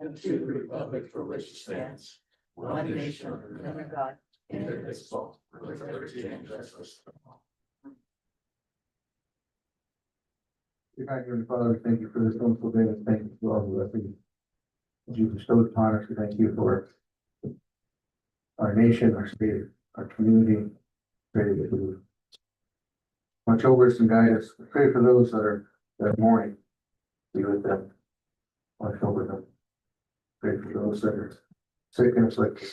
and to the republic for which it stands, one nation under God, indivisible, with liberty and justice for all. Dear Heavenly Father, thank you for this wonderful day, and thank you for all the blessings that you bestowed upon us. We thank you for our nation, our state, our community. Pray that you watch over us and guide us. Pray for those that are mourning. Be with them. Watch over them. Pray for those that are sick and afflicted.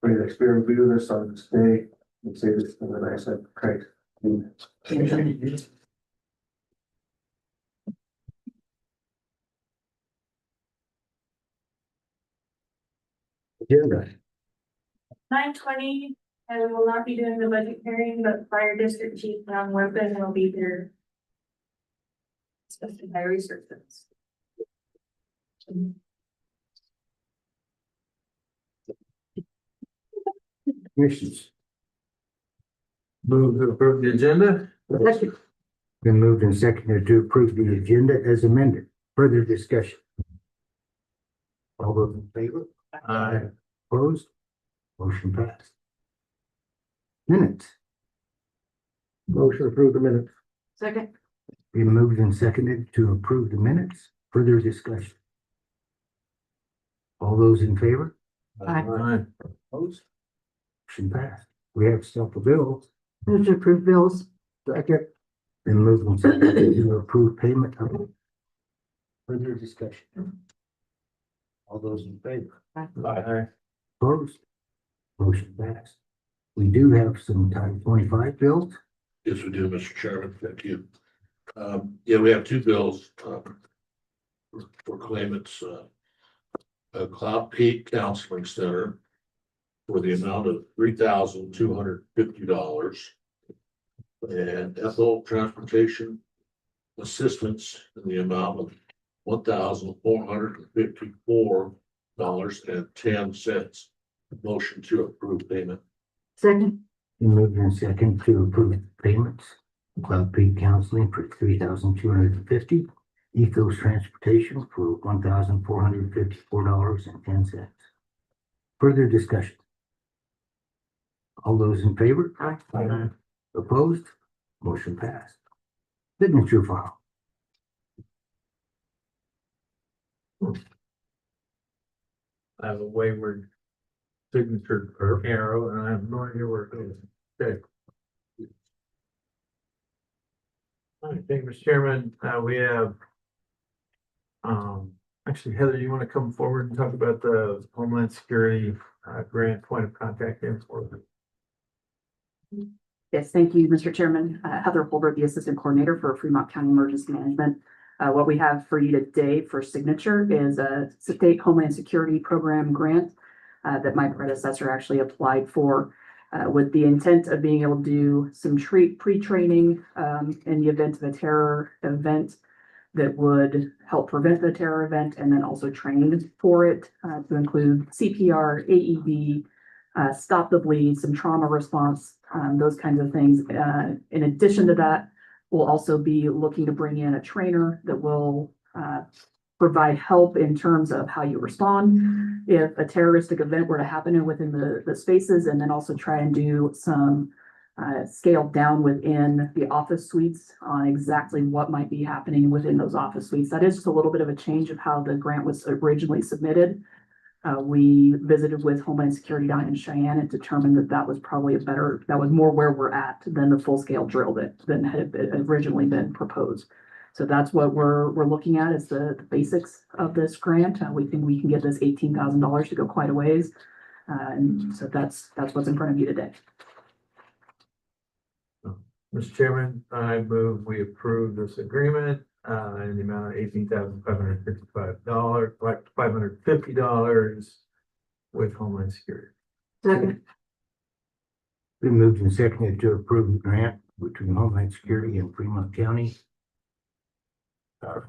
Pray that Spirit be with us on this day and say this in the last name of Christ. Amen. Amen. Agenda. 9:20, and we will not be doing the budget hearing, but Fire District Chief John Weapon will be here. Especially by research. Commissions. Move to approve the agenda. Been moved and seconded to approve the agenda as amended. Further discussion. All those in favor? Aye. Opposed? Motion passed. Minutes. Motion to approve the minutes. Second. Been moved and seconded to approve the minutes. Further discussion. All those in favor? Aye. Opposed? Motion passed. We have stuff for bills. Move to approve bills. Second. Been moved and seconded to approve payment of. Further discussion. All those in favor? Aye. Opposed? Motion passed. We do have some Title 25 bills. Yes, we do, Mr. Chairman. Thank you. Yeah, we have two bills, for claimants, Cloud Peak Counseling Center for the amount of $3,250 and Ethel Transportation Assistance in the amount of $1,454.10. Motion to approve payment. Second. Been moved and seconded to approve payments. Cloud Peak Counseling for $3,250. Ethos Transportation for $1,454.10. Further discussion. All those in favor? Aye. Opposed? Motion passed. Signature file. I have a wayward signature arrow and I have no idea where it goes. Okay. All right, thank you, Mr. Chairman. We have. Actually, Heather, you want to come forward and talk about the Homeland Security grant point of contact in for? Yes, thank you, Mr. Chairman. Heather Holbert, the Assistant Coordinator for Fremont County Emergency Management. What we have for you today for signature is a state Homeland Security Program grant that my predecessor actually applied for with the intent of being able to do some pre-training in the event of a terror event that would help prevent the terror event, and then also train for it to include CPR, AED, stop the bleed, some trauma response, those kinds of things. In addition to that, we'll also be looking to bring in a trainer that will provide help in terms of how you respond if a terroristic event were to happen within the spaces, and then also try and do some scaled down within the office suites on exactly what might be happening within those office suites. That is just a little bit of a change of how the grant was originally submitted. We visited with Homeland Security down in Cheyenne and determined that that was probably that was more where we're at than the full scale drill that had originally been proposed. So that's what we're looking at is the basics of this grant. We think we can get this $18,000 to go quite a ways. And so that's what's in front of you today. Mr. Chairman, I move we approve this agreement in the amount of $18,550 with Homeland Security. Second. Been moved and seconded to approve the grant between Homeland Security and Fremont County.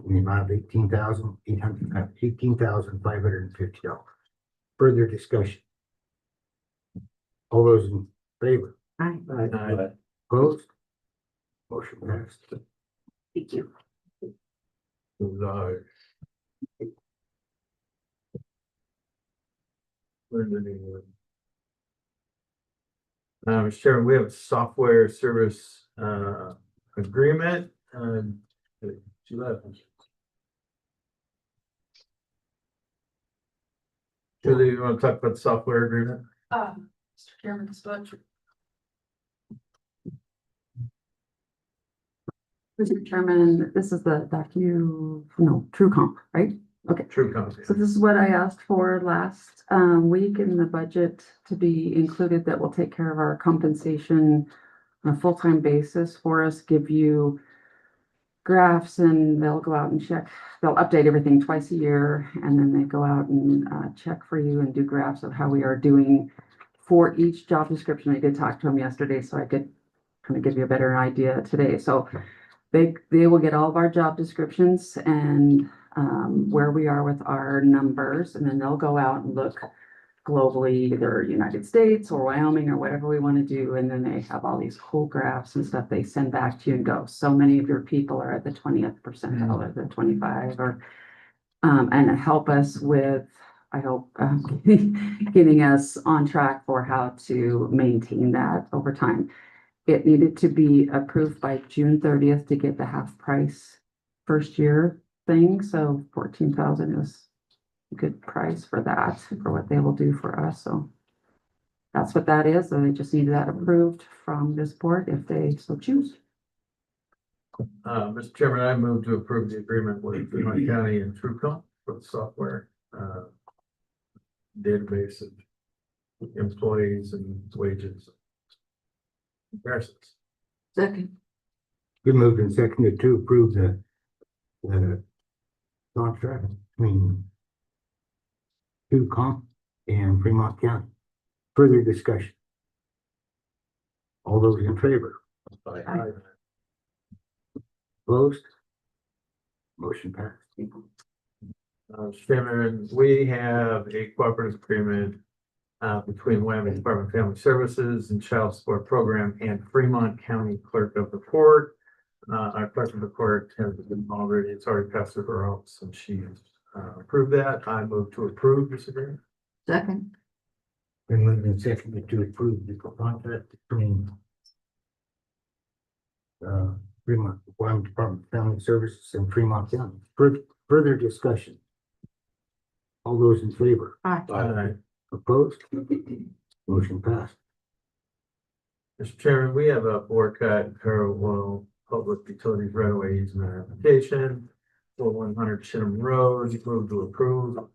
In the amount of $18,550. Further discussion. All those in favor? Aye. Aye. Opposed? Motion passed. Thank you. Linden, England. Mr. Chairman, we have a software service, agreement, Julie, you want to talk about the software agreement? Mr. Chairman, this budget. Mr. Chairman, this is the TrueComp, right? Okay. True company. So this is what I asked for last week in the budget to be included that will take care of our compensation on a full-time basis for us, give you graphs, and they'll go out and check. They'll update everything twice a year, and then they go out and check for you and do graphs of how we are doing for each job description. I did talk to them yesterday, so I could kind of give you a better idea today. So they will get all of our job descriptions and where we are with our numbers, and then they'll go out and look globally, either United States or Wyoming or whatever we want to do. And then they have all these cool graphs and stuff they send back to you and go, so many of your people are at the 20th percentile or the 25 or, and help us with, I hope, getting us on track for how to maintain that over time. It needed to be approved by June 30th to get the half price first year thing. So 14,000 is a good price for that, for what they will do for us. So that's what that is. So they just need that approved from this board if they so choose. Mr. Chairman, I move to approve the agreement with Fremont County and TrueComp for the software, database of employees and wages. Comparisons. Second. Been moved and seconded to approve the contract between TrueComp and Fremont County. Further discussion. All those in favor? Aye. Opposed? Motion passed. Mr. Chairman, we have a cooperative agreement between Wyoming Department of Family Services and Child Support Program and Fremont County Clerk of the Court. Our clerk of the court has been already, it's already passed through her office and she approved that. I move to approve this agreement. Second. Been moved and seconded to approve the contract between Fremont, Wyoming Department of Family Services and Fremont County. Further discussion. All those in favor? Aye. Opposed? Motion passed. Mr. Chairman, we have a board cut parallel public utilities right away easement application for 100 Shinham Road. Move to approve.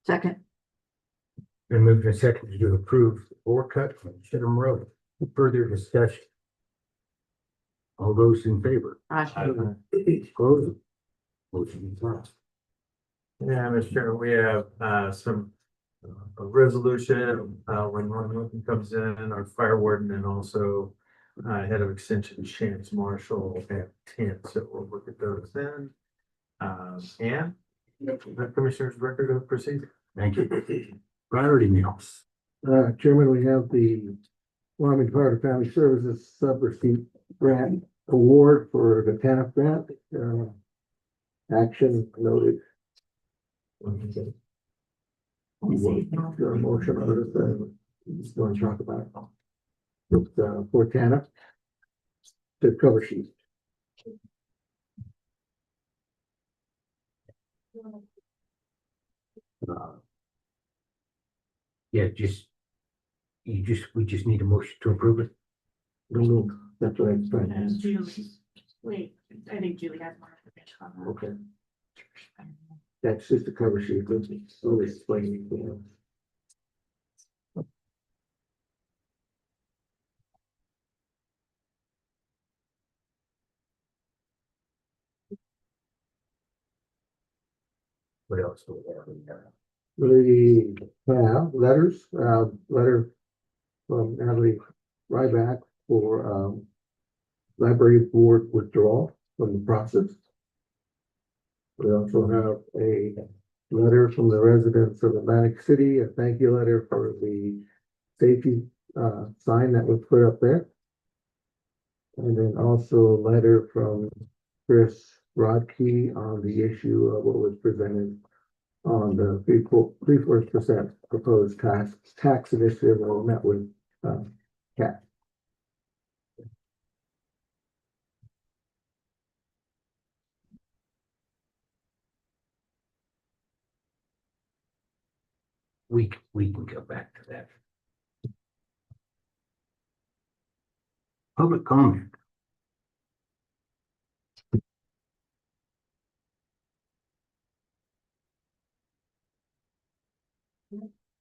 Second. Been moved and seconded to approve the board cut from Shinham Road. Further discussion. All those in favor? Opposed? Motion passed. Yeah, Mr. Chairman, we have some a resolution when Ron Wilson comes in, our fire warden, and also head of extension Chance Marshall at 10. So we'll look at those then. And the commissioner's record of procedure. Thank you. Priority meals. Chairman, we have the Wyoming Department of Family Services subreceipt grant award for the TANF grant. Action noted. Is there a motion on this? Just going to talk about it. It's, for TANF. The cover sheet. Yeah, we just need a motion to approve it. No, that's what I'm trying to ask. Julie. Wait, I think Julie has more information on that. Okay. That's just the cover sheet. Let's always explain it. What else do we have in there? We have letters, letter from Natalie Ryback for, library board withdrawal from the process. We also have a letter from the residents of Atlantic City, a thank you letter for the safety, sign that was put up there. And then also a letter from Chris Rodkey on the issue of what was presented on the 3% proposed tax initiative or met with, Cat. We can go back to that. Public comment.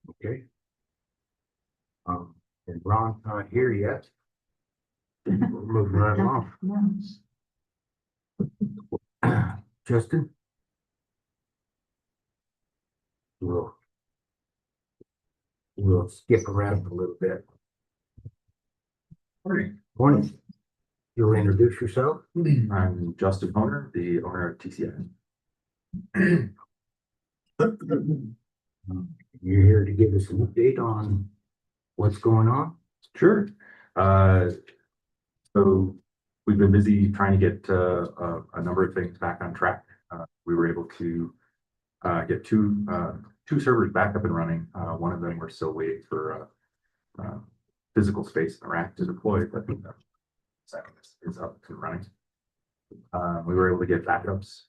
Okay. And Ron's not here yet. We're moving right along. Justin? We'll skip around a little bit. Morning. You'll introduce yourself? I'm Justin Honer, the owner of TCI. You're here to give us an update on what's going on? Sure. So we've been busy trying to get a number of things back on track. We were able to get two servers back up and running. One of them we're still waiting for physical space in the rack to deploy, but the second is up and running. We were able to get backups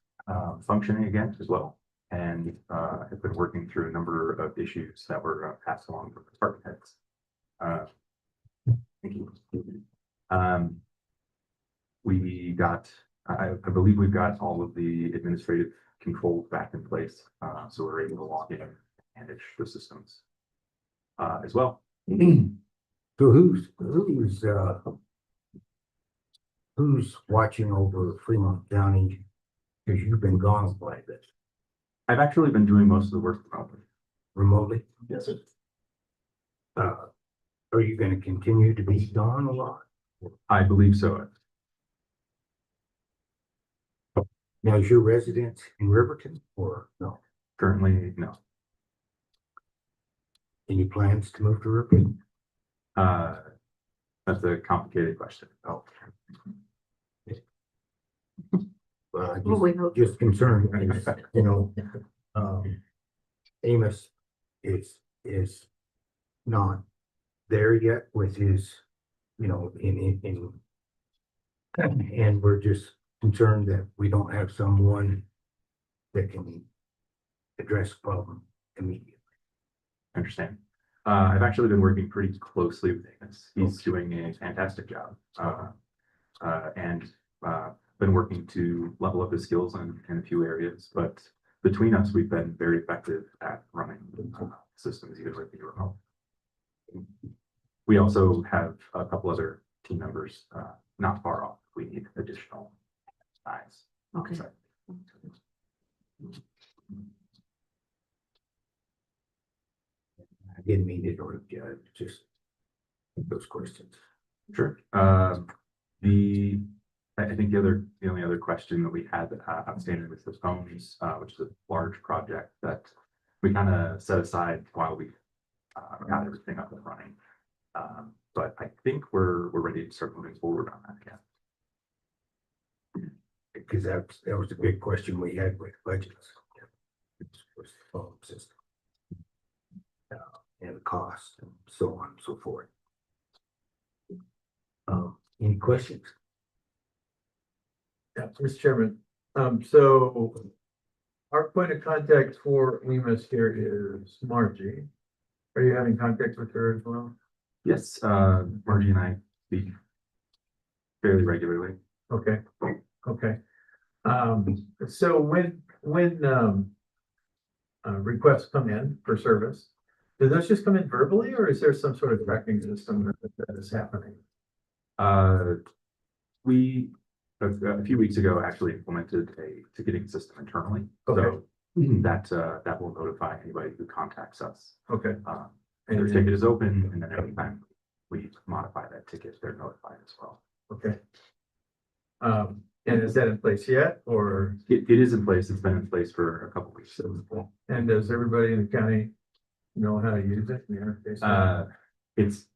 functioning again as well, and have been working through a number of issues that were passed along from department heads. Thank you. We got, I believe we've got all of the administrative controls back in place, so we're able to log in and manage the systems as well. So who's watching over Fremont County? Because you've been gone quite a bit. I've actually been doing most of the work Remotely? Yes, sir. Are you gonna continue to be gone a lot? I believe so. Now, is your residence in Riverton or no? Currently, no. Any plans to move to Riverton? That's a complicated question. Oh. Well, Well, we hope. just concerned, you know, Amos is not there yet with his, you know, and we're just concerned that we don't have someone that can address the problem immediately. I understand. I've actually been working pretty closely with Amos. He's doing a fantastic job. And been working to level up his skills in a few areas, but between us, we've been very effective at running systems, even with the remote. We also have a couple other team members not far off. We need additional eyes. Okay. I didn't mean to interrupt you, just those questions. Sure. I think the only other question that we had outstanding was the phones, which is a large project that we kind of set aside while we got everything up and running. But I think we're ready to start moving forward on that again. Because that was the big question we had with budgets. Was the phone system. And the cost and so on and so forth. Any questions? Yeah, Mr. Chairman, so our point of contact for EMS here is Margie. Are you having contact with her as well? Yes, Margie and I speak fairly regularly. Okay, okay. So when requests come in for service, do those just come in verbally, or is there some sort of tracking system that is happening? We a few weeks ago actually implemented a ticketing system internally. Okay. So that will notify anybody who contacts us. Okay. And their ticket is open, and then every time we modify that ticket, they're notified as well. Okay. And is that in place yet, or? It is in place. It's been in place for a couple of weeks. And does everybody in the county know how to use it? The interface? It's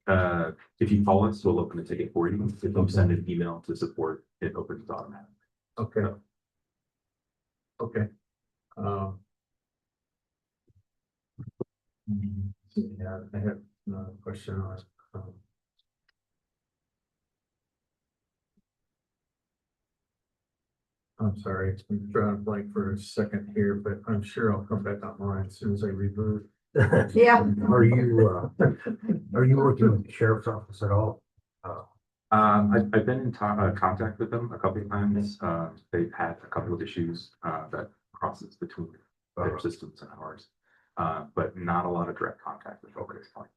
if you call us, we'll open the ticket for you. If you send an email to support, it opens automatically. Okay. Okay. Yeah, I have another question on it. I'm sorry, I'm drawing a blank for a second here, but I'm sure I'll come back online as soon as I reboot. Yeah. Are you working with the sheriff's office at all? I've been in contact with them a couple of times. They've had a couple of issues, that crosses between their systems and ours. But not a lot of direct contact with them at this point.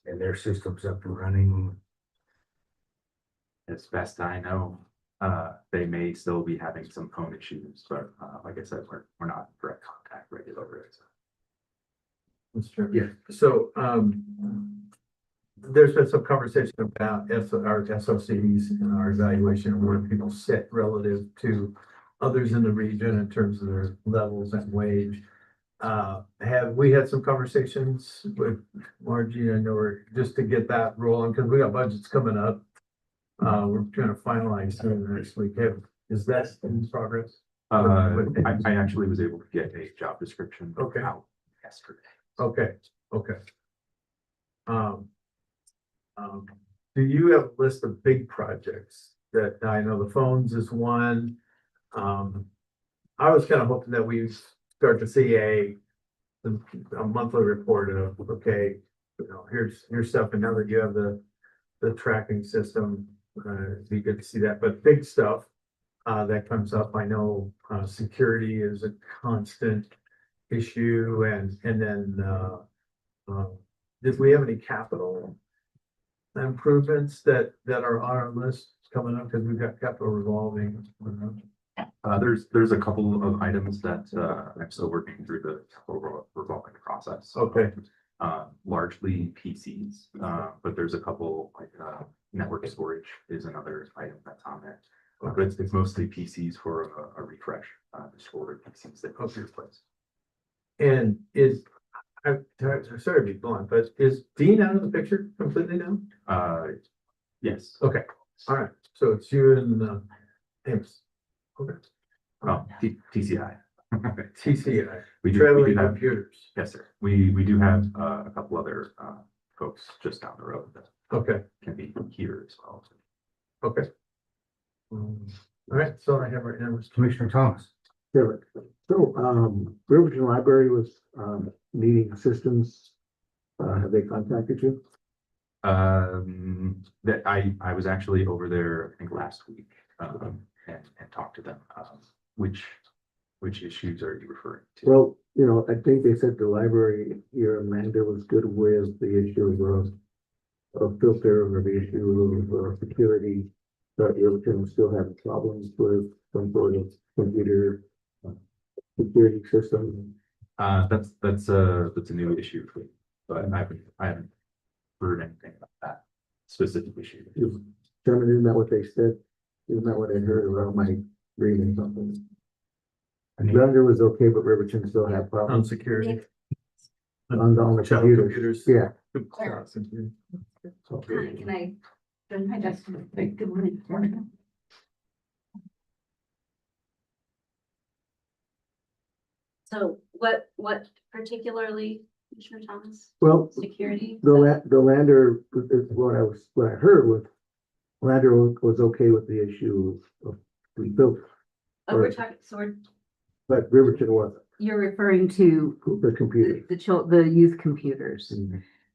And their system's up and running? As best I know, they may still be having some phone issues, but, like I said, we're not in direct contact regularly. Mr. Chairman. So, there's been some conversation about our SOCs and our evaluation, where people sit relative to others in the region in terms of their levels and wage. Have we had some conversations with Margie? I know we're just to get that rolling, because we got budgets coming up. We're trying to finalize in the next week. Is that in progress? I actually was able to get a job description Okay. out yesterday. Okay, okay. Do you have a list of big projects that I know the phones is one? I was kind of hoping that we start to see a monthly report of, okay, you know, here's stuff, and now that you have the tracking system, it'd be good to see that, but big stuff that comes up, I know, security is a constant issue, and then, did we have any capital improvements that are on our list coming up, because we've got capital revolving? There's a couple of items that, I'm still working through the capital revolving process. Okay. Largely PCs, but there's a couple, like, network storage is another item that's on there. But it's mostly PCs for a refresh, the storage PCs that go through place. And I'm sorry to be blunt, but is Dean out of the picture completely now? Yes. Okay, all right, so it's you and Amos. Okay. Oh, TCI. TCI, We do traveling have, computers. yes, sir. We do have, a couple other, folks just down the road that Okay, can be here as well. okay. All right, so I have right now. Commissioner Thomas. Sure. So, Riverton Library was, needing assistance. Have they contacted you? That I was actually over there, I think last week, and talked to them. Which issues are you referring to? Well, I think they said the library here in Lander was good with the issue of filter or the issue of security. But Riverton was still having problems with some sort of computer security system. That's a new issue for me, but I haven't heard anything about that specific issue. Chairman, isn't that what they said? Isn't that what I heard, or am I reading something? Lander was okay, but Riverton still had On problems security. on the Child computers. Yeah. Hi, can I turn my desk? Good morning. So what particularly, Commissioner Thomas? Well, Security? the Lander, is what I heard was Lander was okay with the issue of rebuilt, Oh, we're talking, so but Riverton wasn't. You're referring to The computer. the youth computers.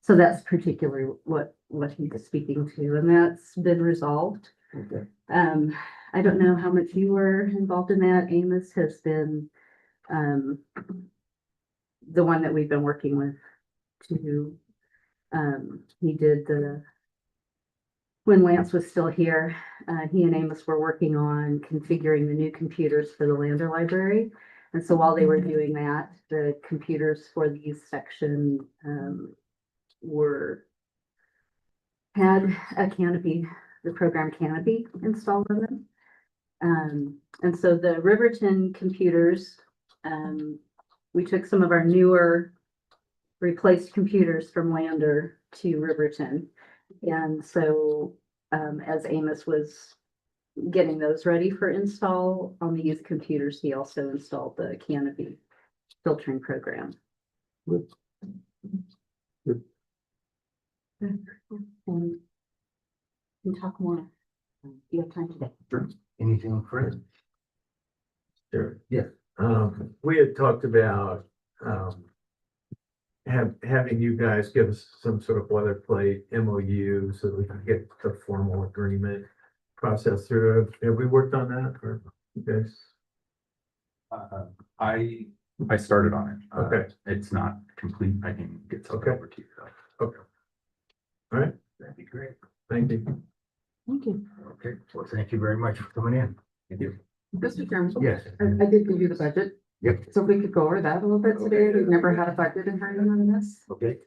So that's particularly what he's speaking to, and that's been resolved. Okay. I don't know how much you were involved in that. Amos has been the one that we've been working with to, he did when Lance was still here, he and Amos were working on configuring the new computers for the Lander Library. And so while they were doing that, the computers for the youth section had a canopy, the program canopy installed in them. And so the Riverton computers, we took some of our newer replaced computers from Lander to Riverton. And so as Amos was getting those ready for install on the youth computers, he also installed the canopy filtering program. Can talk more. You have time today. Anything further? Sure. Yes. We had talked about, having you guys give us some sort of boilerplate MOU so that we can get the formal agreement process through. Have we worked on that or you guys? I started on it. Okay. It's not complete. I can get something Okay. over to you. though. Okay. All right. That'd be great. Thank you. Thank you. Okay, well, thank you very much for coming in. Thank you. Mr. Chairman. Yes. I did give you the budget. Yep. So we could go over that a little bit today. We've never had a budget in writing on this. Okay.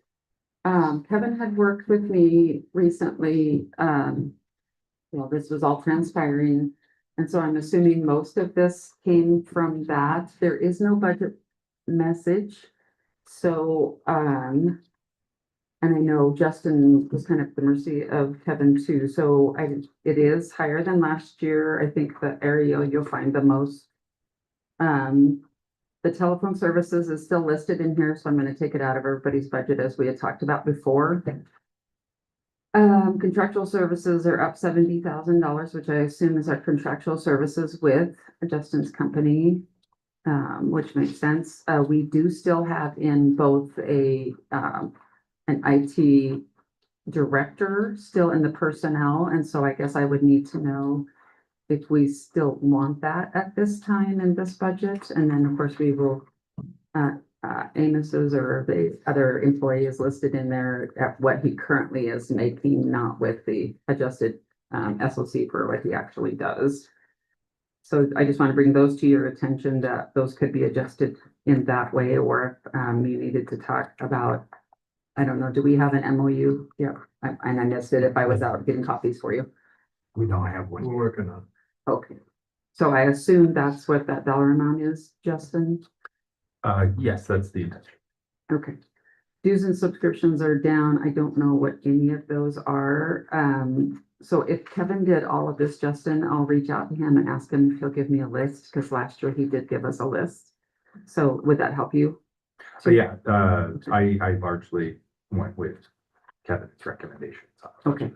Kevin had worked with me recently, well, this was all transpiring. And so I'm assuming most of this came from that. There is no budget message. So, and I know Justin was kind of at the mercy of Kevin too. So it is higher than last year. I think the area you'll find the most. The telephone services is still listed in here, so I'm gonna take it out of everybody's budget as we had talked about before. Contractual services are up $70,000, which I assume is our contractual services with Justin's company. Which makes sense. We do still have in both an IT director still in the personnel, and so I guess I would need to know if we still want that at this time in this budget, and then of course we will, Amos's or the other employee is listed in there at what he currently is making, not with the adjusted SOC for what he actually does. So I just want to bring those to your attention that those could be adjusted in that way, or if you needed to talk about, I don't know, do we have an MOU? Yeah, and I missed it if I was out getting copies for you. We don't have We're one. working on. Okay, so I assume that's what that dollar amount is, Justin? Yes, that's the intention. Okay. Dues and subscriptions are down. I don't know what any of those are. So if Kevin did all of this, Justin, I'll reach out to him and ask him if he'll give me a list, because last year he did give us a list. So would that help you? So yeah, I largely went with Kevin's recommendations. Okay.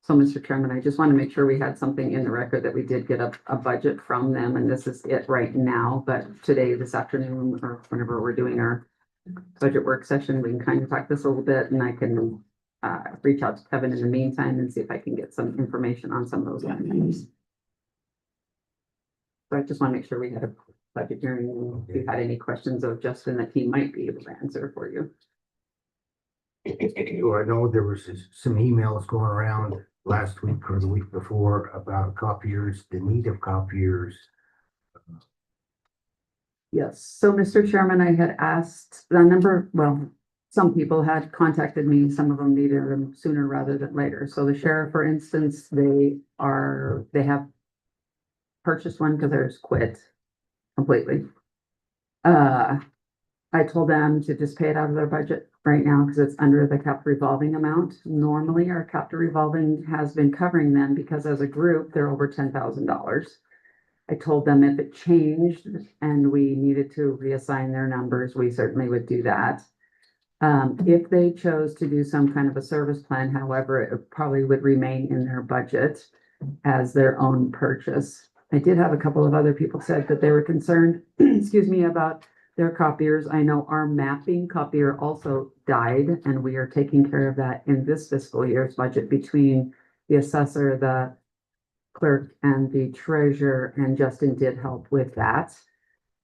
So, Mr. Chairman, I just want to make sure we had something in the record that we did get a budget from them, and this is it right now. But today, this afternoon, or whenever we're doing our budget work session, we can kind of talk this a little bit, and I can reach out to Kevin in the meantime and see if I can get some information on some of those items. So I just want to make sure we had a budget hearing. If you had any questions of Justin that he might be able to answer for you. Well, I know there was some emails going around last week or the week before about copiers, the need of copiers. Yes, so Mr. Chairman, I had asked the number, well, some people had contacted me, some of them needed them sooner rather than later. So the sheriff, for instance, they have purchased one because theirs quit completely. I told them to just pay it out of their budget right now because it's under the capital revolving amount. Normally, our capital revolving has been covering them because as a group, they're over $10,000. I told them if it changed and we needed to reassign their numbers, we certainly would do that. If they chose to do some kind of a service plan, however, it probably would remain in their budget as their own purchase. I did have a couple of other people said that they were concerned, excuse me, about their copiers. I know our mapping copier also died, and we are taking care of that in this fiscal year's budget between the assessor, the clerk, and the treasurer, and Justin did help with that.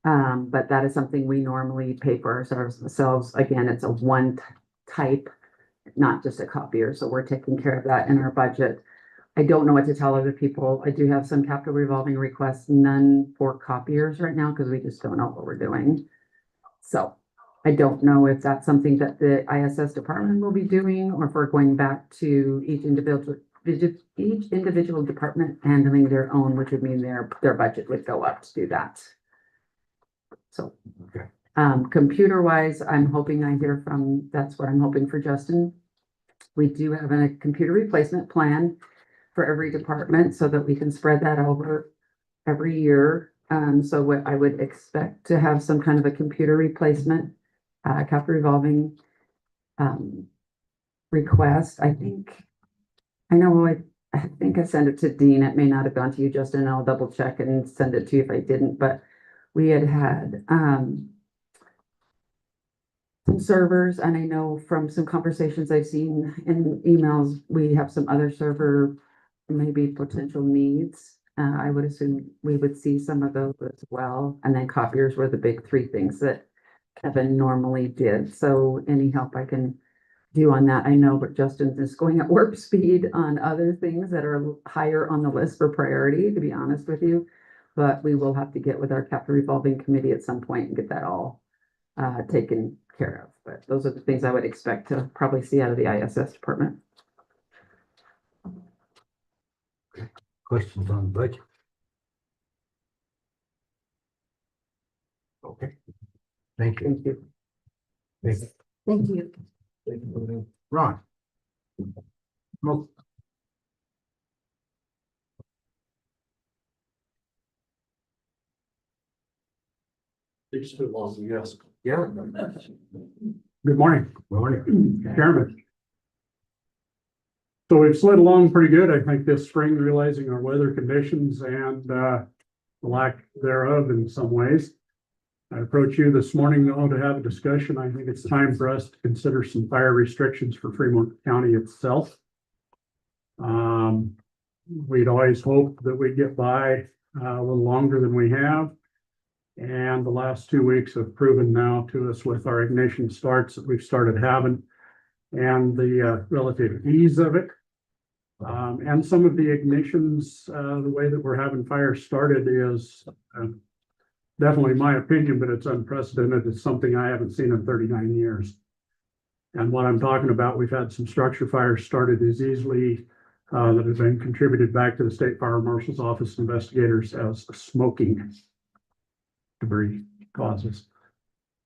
But that is something we normally pay for ourselves. Again, it's a one type, not just a copier, so we're taking care of that in our budget. I don't know what to tell other people. I do have some capital revolving requests, none for copiers right now, because we just don't know what we're doing. So I don't know if that's something that the ISS department will be doing, or if we're going back to each individual department handling their own, which would mean their budget would go up to do that. So, Okay. computer wise, I'm hoping I hear from, that's what I'm hoping for Justin. We do have a computer replacement plan for every department so that we can spread that over every year. So what I would expect to have some kind of a computer replacement, capital revolving request. I know I think I sent it to Dean. It may not have gone to you, Justin. I'll double check and send it to you if I didn't, but we had some servers, and I know from some conversations I've seen in emails, we have some other server, maybe potential needs. I would assume we would see some of those as well. And then copiers were the big three things that Kevin normally did. So any help I can do on that, I know, but Justin is going at warp speed on other things that are higher on the list for priority, to be honest with you. But we will have to get with our capital revolving committee at some point and get that all taken care of. But those are the things I would expect to probably see out of the ISS department. Questions on the budget? Okay. Thank you. Thank you. Thank you. Thank you. Thank you. Ron. Well, Takes too long, yes. yeah. Good morning, Morning. Chairman. So we've slid along pretty good, I think, this spring, realizing our weather conditions and the lack thereof in some ways. I approach you this morning, though, to have a discussion. I think it's time for us to consider some fire restrictions for Fremont County itself. We'd always hoped that we'd get by a little longer than we have. And the last 2 weeks have proven now to us with our ignition starts that we've started having and the relative ease of it. And some of the ignitions, the way that we're having fires started is definitely my opinion, but it's unprecedented. It's something I haven't seen in 39 years. And what I'm talking about, we've had some structure fires started as easily that have been contributed back to the State Fire Marshal's Office investigators as smoking debris causes.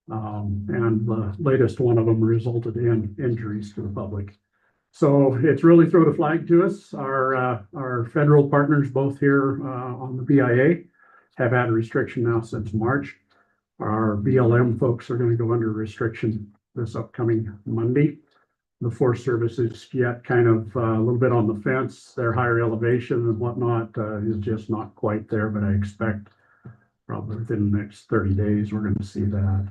And the latest one of them resulted in injuries to the public. So it's really thrown a flag to us. Our federal partners, both here on the BIA, have had a restriction now since March. Our BLM folks are going to go under restriction this upcoming Monday. The Forest Service is yet kind of a little bit on the fence. Their higher elevation and whatnot is just not quite there, but I expect probably within the next 30 days, we're going to see that.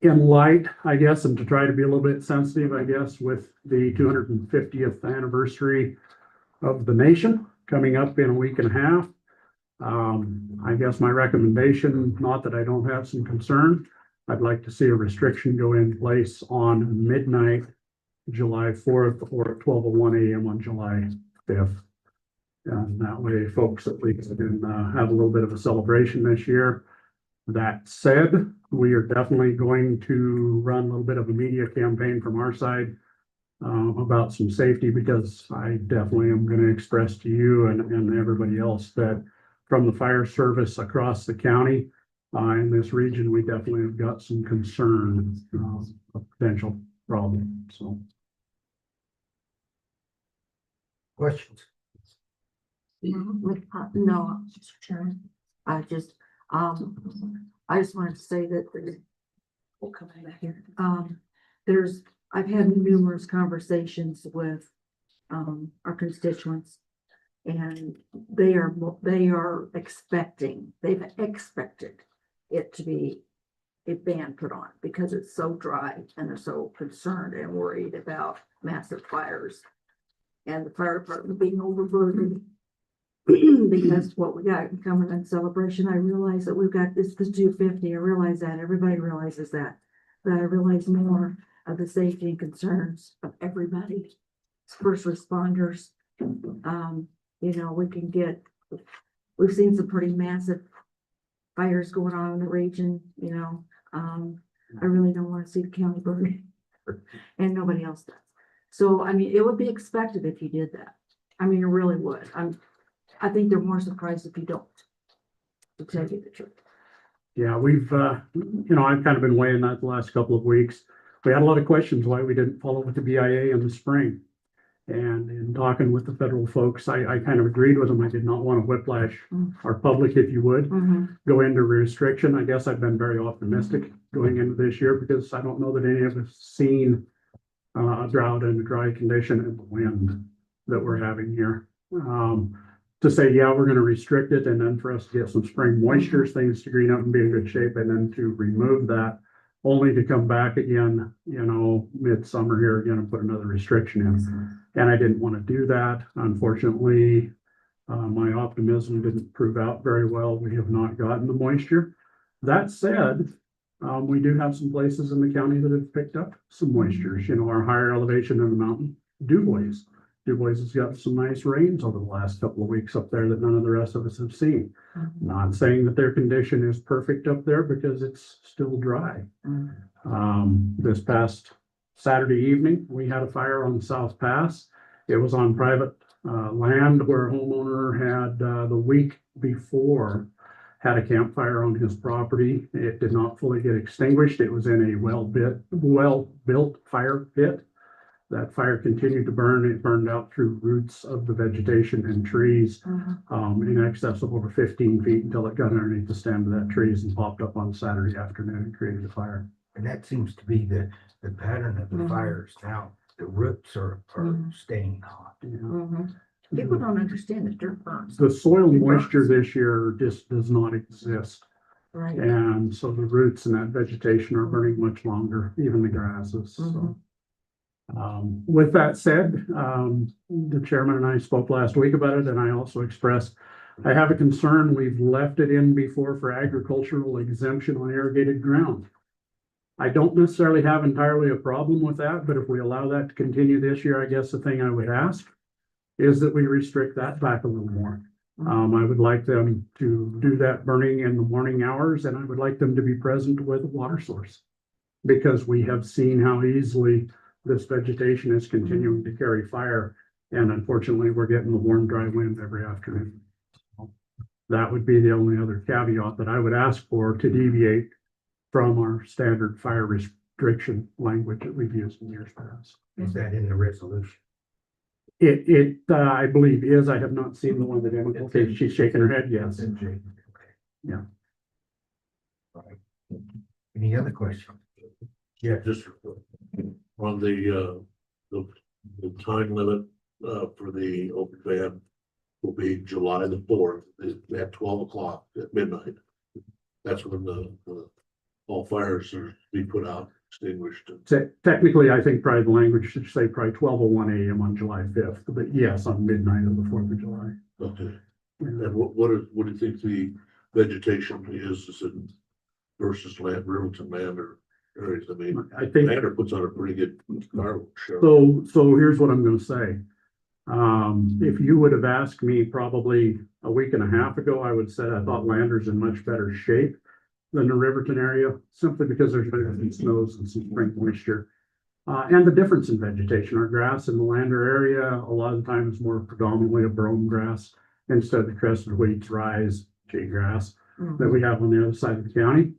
In light, I guess, and to try to be a little bit sensitive, I guess, with the 250th anniversary of the nation coming up in a week and a half, I guess my recommendation, not that I don't have some concern, I'd like to see a restriction go in place on midnight, July 4th or 12:01 a.m. on July 5th. And that way folks at least can have a little bit of a celebration this year. That said, we are definitely going to run a little bit of a media campaign from our side about some safety, because I definitely am going to express to you and everybody else that from the fire service across the county in this region, we definitely have got some concern of potential problem. So, Questions? No, Mr. Chairman, I just wanted to say that we'll come back here. I've had numerous conversations with our constituents, and they've expected it to be a ban put on because it's so dry, and they're so concerned and worried about massive fires and the fire department being overburdened. Because what we got coming in celebration, I realize that we've got this 250. I realize that everybody realizes that, but I realize more of the safety and concerns of everybody, first responders. We've seen some pretty massive fires going on in the region. I really don't want to see the county burn, and nobody else does. So, I mean, it would be expected if you did that. I mean, it really would. I think they're more surprised if you don't, to tell you the truth. yeah, we've, I've kind of been weighing that the last couple of weeks. We had a lot of questions why we didn't follow with the BIA in the spring. And in talking with the federal folks, I kind of agreed with them. I did not want to whiplash our public, if you would, go into restriction. I guess I've been very optimistic going into this year because I don't know that any of us seen a drought and a dry condition and the wind that we're having here. To say, yeah, we're going to restrict it, and then for us to get some spring moisture, things to green up and be in good shape, and then to remove that, only to come back again, you know, midsummer here again and put another restriction in. And I didn't want to do that. Unfortunately, my optimism didn't prove out very well. We have not gotten the moisture. That said, we do have some places in the county that have picked up some moistures. You know, our higher elevation in the mountain, Dubois. Dubois has got some nice rains over the last couple of weeks up there that none of the rest of us have seen. Not saying that their condition is perfect up there because it's still dry. This past Saturday evening, we had a fire on the South Pass. It was on private land where a homeowner had the week before had a campfire on his property. It did not fully get extinguished. It was in a well-built fire pit. That fire continued to burn. It burned out through roots of the vegetation and trees in excess of over 15 feet until it got underneath the stem of that trees and popped up on Saturday afternoon and created a fire. And that seems to be the pattern of the fires now. The roots are staying hot. People don't understand that dirt burns. The soil moisture this year just does not exist. Right. And so the roots and that vegetation are burning much longer, even the grasses. So. With that said, the chairman and I spoke last week about it, and I also expressed I have a concern. We've left it in before for agricultural exemption on irrigated ground. I don't necessarily have entirely a problem with that, but if we allow that to continue this year, I guess the thing I would ask is that we restrict that back a little more. I would like them to do that burning in the morning hours, and I would like them to be present with a water source, because we have seen how easily this vegetation is continuing to carry fire, and unfortunately, we're getting the warm, dry wind every afternoon. That would be the only other caveat that I would ask for to deviate from our standard fire restriction language that we've used in years past. Is that in the resolution? I believe is. I have not seen the one that Emma, okay, she's shaking her head, yes. Yeah. Any other questions? Yeah, just on the time limit, for the open van will be July the 4th at 12 o'clock at midnight. That's when the all fires are to be put out, extinguished. Technically, I think probably the language should say probably 12:01 a.m. on July 5th, but yes, on midnight of the 4th of July. Okay. Yeah. And what do you think the vegetation is it versus Riverton Lander areas? I mean, I think Lander puts on a pretty good fireworks show. So here's what I'm going to say. If you would have asked me probably a week and a half ago, I would say I thought Lander's in much better shape than the Riverton area, simply because there's been some snows and some spring moisture. And the difference in vegetation. Our grass in the Lander area, a lot of the time is more predominantly a brome grass instead of the crested wheats, rye, jay grass that we have on the other side of the county.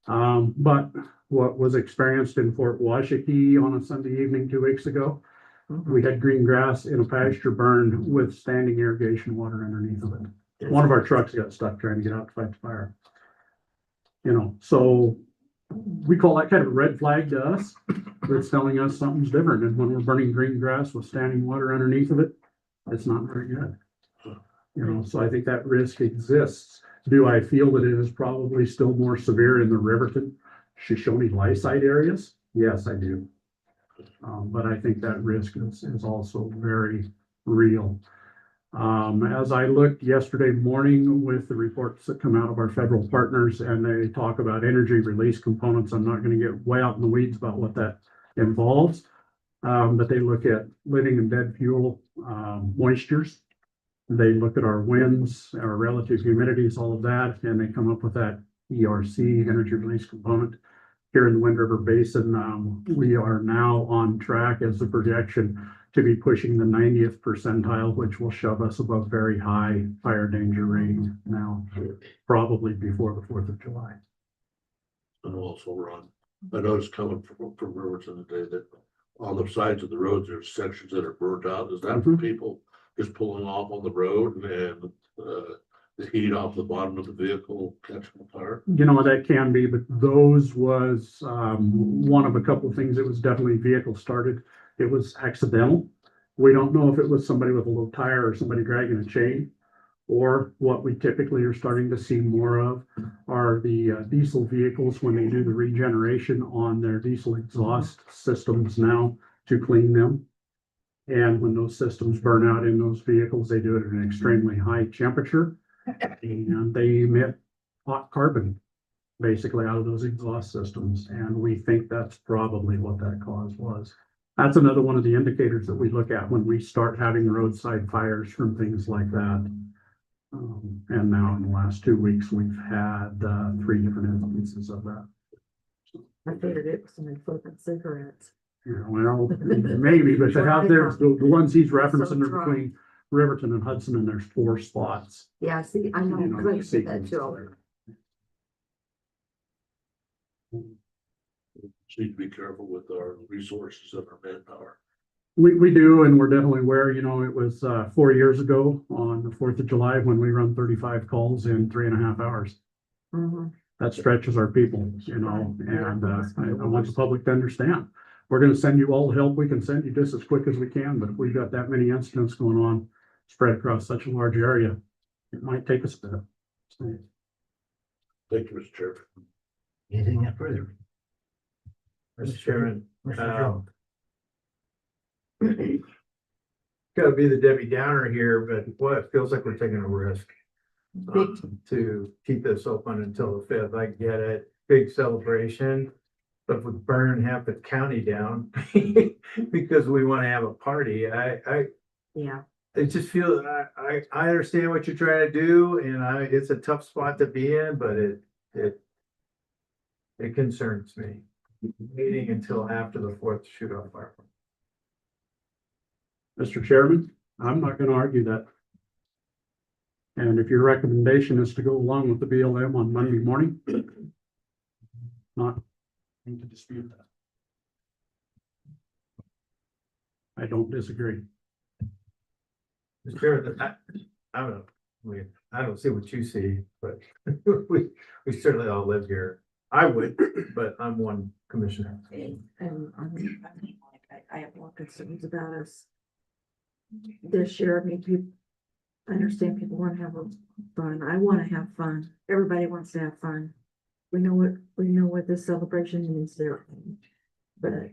But what was experienced in Fort Washakie on a Sunday evening 2 weeks ago, we had green grass in a pasture burned with standing irrigation water underneath of it. One of our trucks got stuck trying to get out to fight the fire. You know, so we call that kind of a red flag to us. It's telling us something's different. And when we're burning green grass with standing water underneath of it, it's not very good. You know, so I think that risk exists. Do I feel that it is probably still more severe in the Riverton, Shoshone, Lyside areas? Yes, I do. But I think that risk is also very real. As I looked yesterday morning with the reports that come out of our federal partners, and they talk about energy release components, I'm not going to get way out in the weeds about what that involves. But they look at living and dead fuel moistures. They look at our winds, our relative humidities, all of that, and they come up with that ERC, energy release component. Here in the Wind River Basin, we are now on track as a projection to be pushing the 90th percentile, which will shove us above very high fire danger rating now, probably before the 4th of July. And also, Ron, I noticed coming from Riverton today that on the sides of the roads, there's sections that are burnt out. Is that for people just pulling off on the road and, the heat off the bottom of the vehicle catching fire? You know, that can be, but those was, one of a couple of things. It was definitely vehicle started. It was accidental. We don't know if it was somebody with a low tire or somebody dragging a chain. Or what we typically are starting to see more of are the diesel vehicles when they do the regeneration on their diesel exhaust systems now to clean them. And when those systems burn out in those vehicles, they do it at an extremely high temperature. And they emit hot carbon basically out of those exhaust systems. And we think that's probably what that cause was. That's another one of the indicators that we look at when we start having roadside fires from things like that. And now in the last 2 weeks, we've had 3 different instances of that. I figured it was somebody flipping cigarettes. Yeah, well, maybe, but the ones he's referencing are between Riverton and Hudson, and there's 4 spots. Yeah, see, I know, You know, because I you said see that these too. Just need to be careful with our resources and our manpower. We do, and we're definitely aware, you know, it was 4 years ago on the 4th of July when we run 35 calls in 3.5 hours. Mhm. That stretches our people, you know, and I want the public to understand. We're gonna send you all the help we can send you just as quick as we can, but if we've got that many incidents going on spread across such a large area, it might take us a bit. So, Thank you, Mr. Chairman. Anything further? Mr. Chairman, Mr. Jones. gotta be the Debbie Downer here, but boy, it feels like we're taking a risk. To keep this open until the 5th. I get it, big celebration. But if we burn half the county down because we want to have a party, Yeah, I just feel, I understand what you're trying to do, and it's a tough spot to be in, but it concerns me. Waiting until after the 4th to shoot off fireworks. Mr. Chairman, I'm not gonna argue that. And if your recommendation is to go along with the BLM on Monday morning, not going to dispute that. I don't disagree. Mr. Chairman, I don't know, I don't see what you see, but we certainly all live here. I would, but I'm one commissioner. and I have more concerns about us. This year, I mean, I understand people want to have fun. I want to have fun. Everybody wants to have fun. We know what this celebration means there. But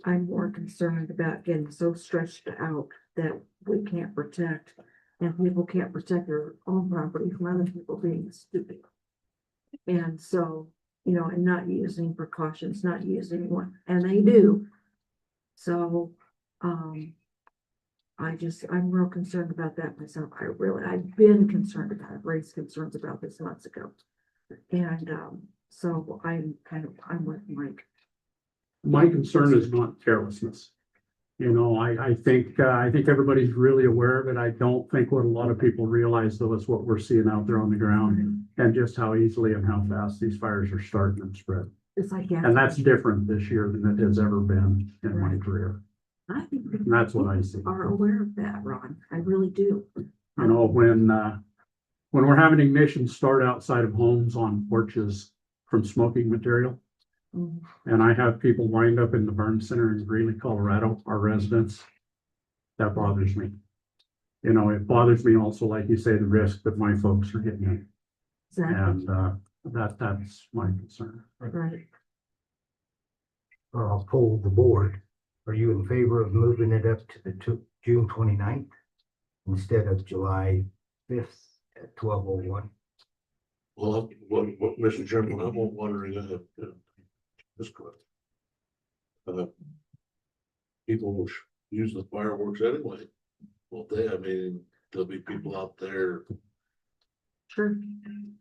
I'm more concerned about getting so stretched out that we can't protect, and people can't protect their own property from other people being stupid. And so, you know, and not using precautions, not using one, and they do. So, I'm real concerned about that myself. I've been concerned about it, raised concerns about this months ago. And, so I'm with Mike. My concern is not carelessness. You know, I think everybody's really aware of it. I don't think what a lot of people realize though is what we're seeing out there on the ground and just how easily and how fast these fires are starting and spread. It's like, And that's different this year than it has ever been in my career. I think And that's what I see. are aware of that, Ron. I really do. You know, when we're having ignitions start outside of homes on porches from smoking material, Mhm. and I have people wind up in the burn center in Greeley, Colorado, our residents, that bothers me. You know, it bothers me also, like you say, the risk that my folks are getting in. Exactly, And that's my concern. right. I'll poll the board. Are you in favor of moving it up to the June 29th instead of July 5th at 12:01? Well, what, Mr. Chairman, I'm wondering, this correct. People will use the fireworks anyway, won't they? I mean, there'll be people out there. Sure.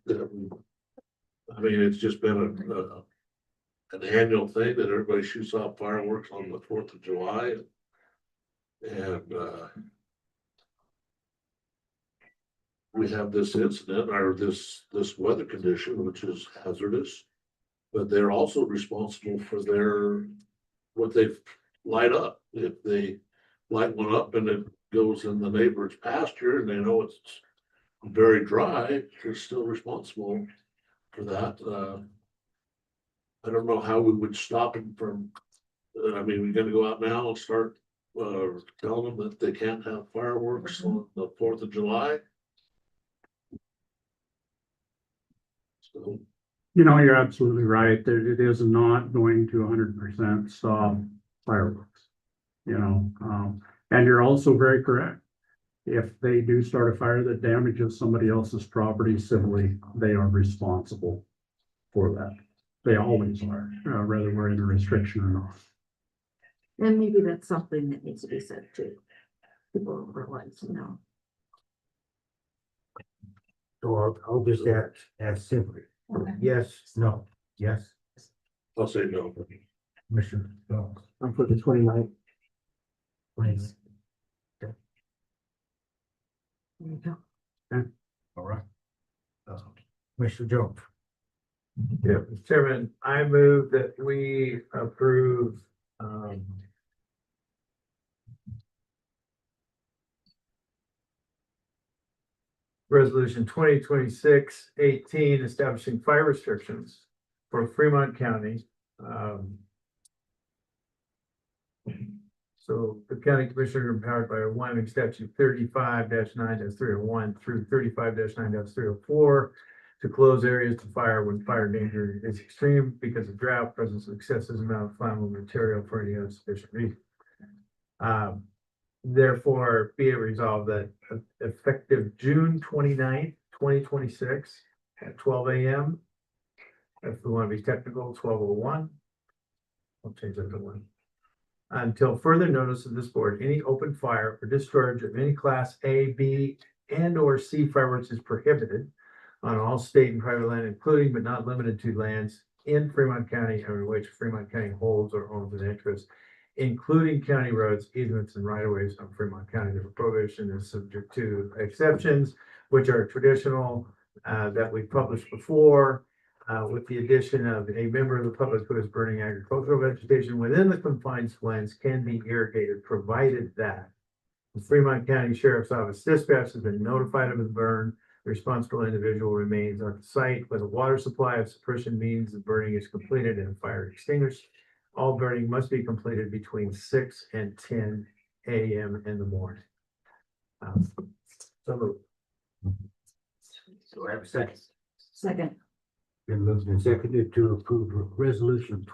I mean, it's just been an annual thing that everybody shoots off fireworks on the 4th of July. And we have this incident or this weather condition, which is hazardous, but they're also responsible for what they've light up. If the light went up and it goes in the neighbor's pasture and they know it's very dry, they're still responsible for that. I don't know how we would stop them from, I mean, we're gonna go out now and start, telling them that they can't have fireworks on the 4th of July. So, You know, you're absolutely right, that it is not going to 100% stop fireworks. You know, and you're also very correct. If they do start a fire that damages somebody else's property civilly, they are responsible for that. They always are, whether we're in a restriction or not. And maybe that's something that needs to be said too. People don't realize, you know. So I'll just ask simply, yes, no, yes, I'll say no. Commissioner Jones. I'm for the 29th. Please. There you go. All right. Commissioner Jones. Yeah, Mr. Chairman, I move that we approve, Resolution 2026-18 establishing fire restrictions for Fremont County. So the county commissioner empowered by Wyoming statute 35-9-301 through 35-9-304 to close areas to fire when fire danger is extreme because of drought, presence of excessive amount of flammable material for any insufficient reason. Therefore, be it resolved that effective June 29th, 2026 at 12 a.m. If we want to be technical, 12:01. I'll change that to 1. Until further notice of this board, any open fire or discharge of any class A, B, and or C fireworks is prohibited on all state and private land, including but not limited to lands in Fremont County over which Fremont County holds or owns an interest, including county roads, easements, and right-of-ways on Fremont County. The prohibition is subject to exceptions, which are traditional, that we published before, with the addition of a member of the public who is burning agricultural vegetation within the confined lands can be irrigated, provided that the Fremont County Sheriff's Office dispatch has been notified of the burn. The responsible individual remains on the site with a water supply of sufficient means the burning is completed and fire extinguished. All burning must be completed between 6 and 10 a.m. in the morning. So moved. So I have a second. Second. Been moved and seconded to approve resolution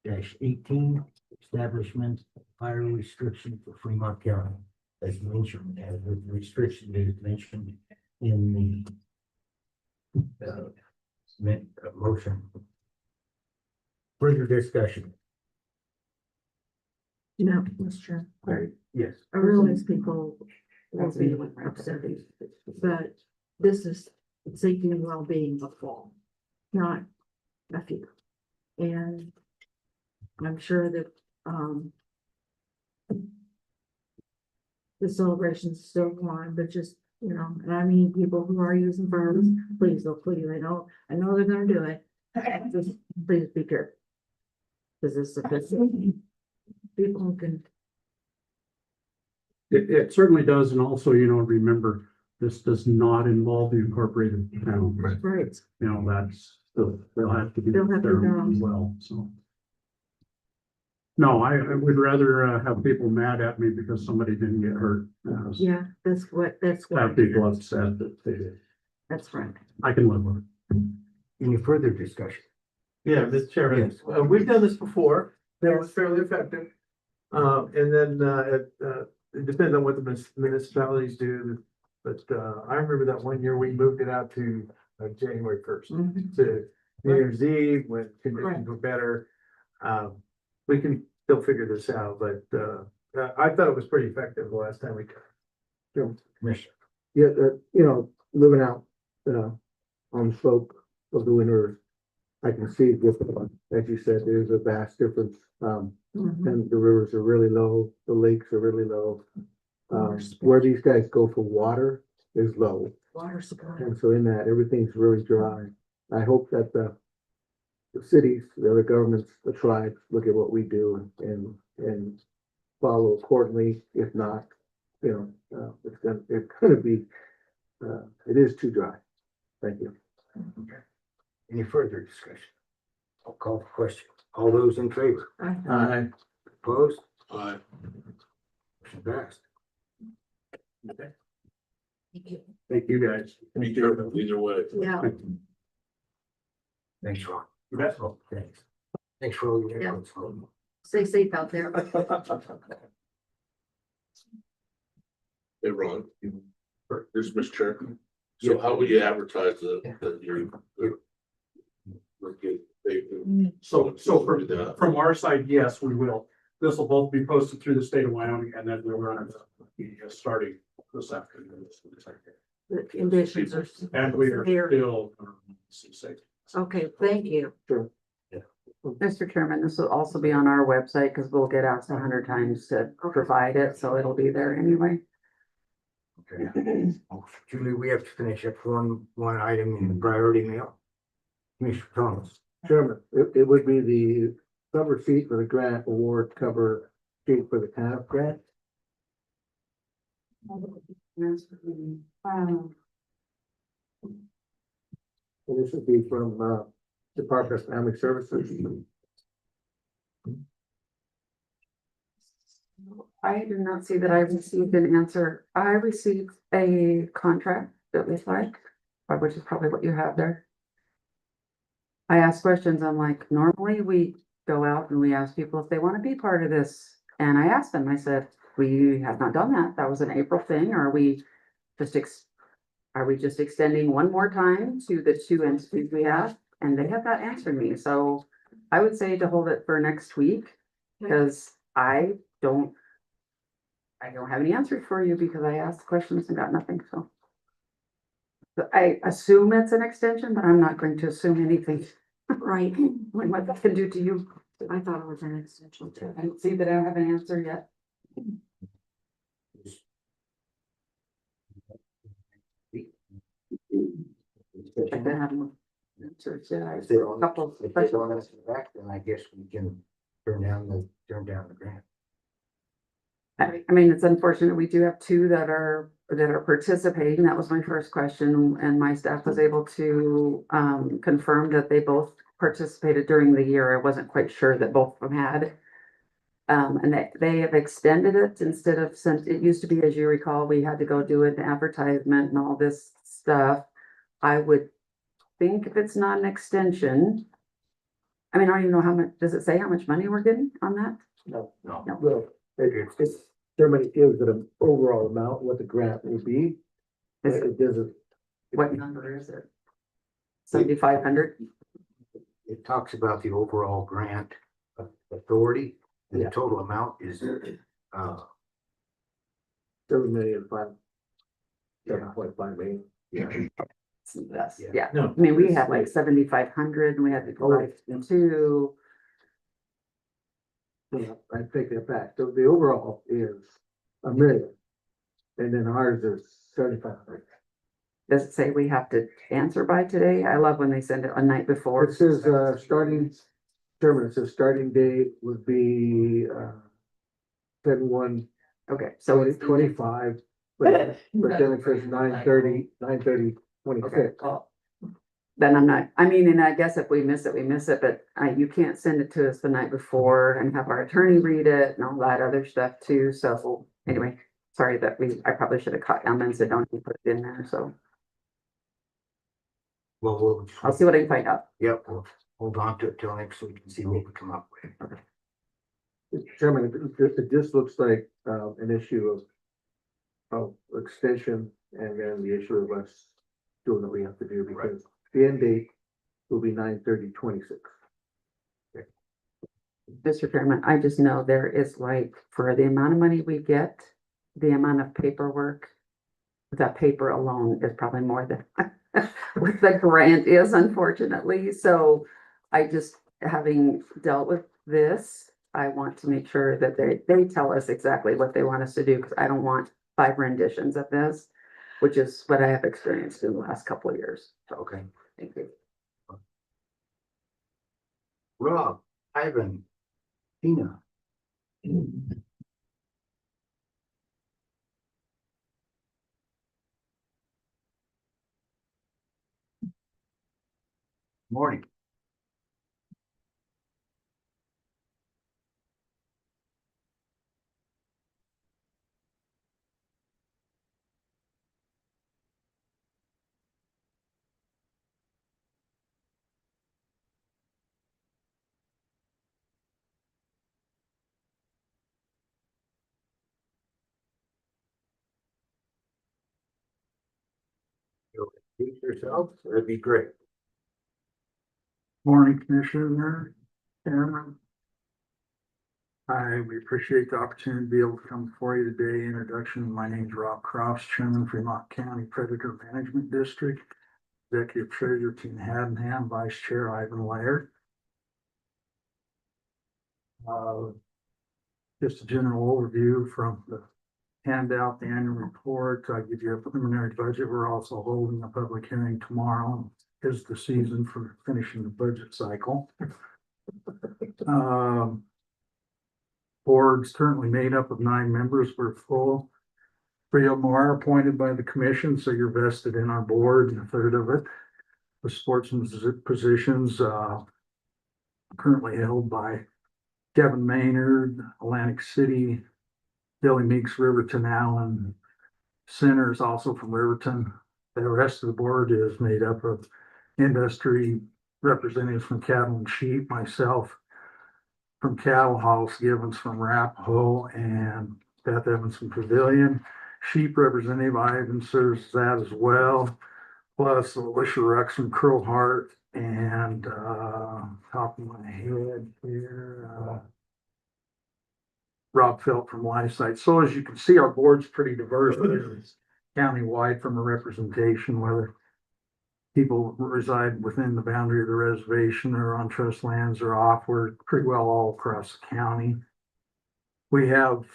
2026-18, establishment of fire restriction for Fremont County. As mentioned, as the restriction is mentioned in the motion. Further discussion? You know, Mr. Chair, Yes. I realize people will be upset, but this is safety and well-being of all, not a few. And I'm sure that, the celebrations still go on, but just, you know, and I mean, people who are using fireworks, please, oh, please, I know they're gonna do it. Just please be careful. Cause it's sophisticated. People can, It certainly does, and also, you know, remember, this does not involve the incorporated town. right, You know, they'll have to be They'll have to there be done. as well, so. No, I would rather have people mad at me because somebody didn't get hurt. yeah, that's what. Have people upset that they did. That's right. I can live with it. Any further discussion? Yeah, Mr. Chairman, Yes. we've done this before. That was fairly effective. And then it depends on what the municipalities do. But I remember that one year we moved it out to January 1st Mhm. to New Year's Eve when conditions were better. We can still figure this out, but I thought it was pretty effective the last time we tried. Commissioner? Yeah, you know, living out, on the slope of the winter, I can see the difference. As you said, there's a vast difference. Mhm. And the rivers are really low, the lakes are really low. Where these guys go for water is low. Water supply. And so in that, everything's really dry. I hope that the the cities, the other governments, the tribes, look at what we do and follow accordingly. If not, it's gonna be, it is too dry. Thank you. Any further discussion? I'll call the question. All those in favor? Aye. Opposed? Aye. Motion passed. Thank you, guys. Be careful either way. Yeah. Thanks, Ron. You bet. Thanks. Thanks for all your Yeah. input. Stay safe out there. Hey, Ron. Here's Mr. Chair. So how will you advertise that you're? So from our side, yes, we will. This will both be posted through the state of Wyoming and then we'll run it starting this afternoon. The conditions are. And we are severe. still safe. Okay, thank you. Mr. Chairman, this will also be on our website because we'll get asked 100 times to provide it, so it'll be there anyway. Okay. Julie, we have to finish up one item in the priority mail. Commissioner Thomas. Chairman, it would be the cover sheet for the grant award cover sheet for the TANF grant. And this would be from Department of Family Services. I do not see that I received an answer. I received a contract that was like, which is probably what you have there. I asked questions. I'm like, normally we go out and we ask people if they want to be part of this. And I asked them, I said, we have not done that. That was an April thing. Are we just extending one more time to the two entities we have? And they have not answered me. So I would say to hold it for next week because I don't have any answers for you because I asked questions and got nothing, so. But I assume it's an extension, but I'm not going to assume anything. Right. When what that can do to you. I thought it was an extension too. I don't see that I don't have an answer yet. I don't have an answer yet. I If they don't, couple if they don't answer back, then I guess we can turn down the grant. I mean, it's unfortunate. We do have two that are participating. That was my first question, and my staff was able to confirm that they both participated during the year. I wasn't quite sure that both of them had. And they have extended it instead of sent, it used to be, as you recall, we had to go do an advertisement and all this stuff. I would think if it's not an extension. I mean, I don't even know how much, does it say how much money we're getting on that? No. No. Well, it's Germany gives it an overall amount, what the grant will be. But it doesn't. What number is it? 7,500? It talks about the overall grant authority, and the total amount is, 7.5 million. yeah. Yes, Yeah. yeah. No. I mean, we had like 7,500 and we had to go like two. Yeah, I take that back. So the overall is $1 million. And then ours is 7,500. Does it say we have to answer by today? I love when they send it a night before. It says, starting date would be, 7/1/25, Okay, so it's 25, but then it says 9/30/26. then I'm not, I mean, and I guess if we miss it, we miss it, but you can't send it to us the night before and have our attorney read it and all that other stuff too. So anyway, sorry that I probably should have caught Emma and said, don't you put it in there. So Well, I'll see what I can find out. Yep, we'll hold on to it till next week and see what we come up with. Chairman, it just looks like, an issue of extension and then the issue of us doing what we have to do because the end date will be 9/30/26. Mr. Chairman, I just know there is like, for the amount of money we get, the amount of paperwork, that paper alone is probably more than what the grant is, unfortunately. So I just, having dealt with this, I want to make sure that they tell us exactly what they want us to do, because I don't want 5 renditions of this, which is what I have experienced in the last couple of years. So, Okay. thank you. Rob, Ivan, Tina. Morning. You'll introduce yourself, that'd be great. Morning, Commissioner, Chairman. We appreciate the opportunity to be able to come before you today. Introduction, my name is Rob Cross, Chairman, Fremont County Predator Management District. Executive Treasurer Tina Haddenham, Vice Chair Ivan Laird. Just a general overview from the handout, the annual report. I give you a preliminary budget. We're also holding a public hearing tomorrow. Is the season for finishing the budget cycle. Board's currently made up of 9 members. We're full. 3 of them are appointed by the commission, so you're vested in our board, and a third of it. The sportsman's positions currently held by Kevin Maynard, Atlantic City, Billy Meeks, Riverton, Allen. Center is also from Riverton. The rest of the board is made up of industry representatives from cattle and sheep, myself from cattle, Hollis Givens from Arapahoe, and Beth Evans from Pavilion. Sheep representative Ivan serves that as well, plus Alicia Rux from Crowheart, and top of my head here, Rob Felt from Lifesite. So as you can see, our board's pretty diverse. It's countywide from a representation, whether people reside within the boundary of the reservation or on trust lands or off. We're pretty well all across the county. We have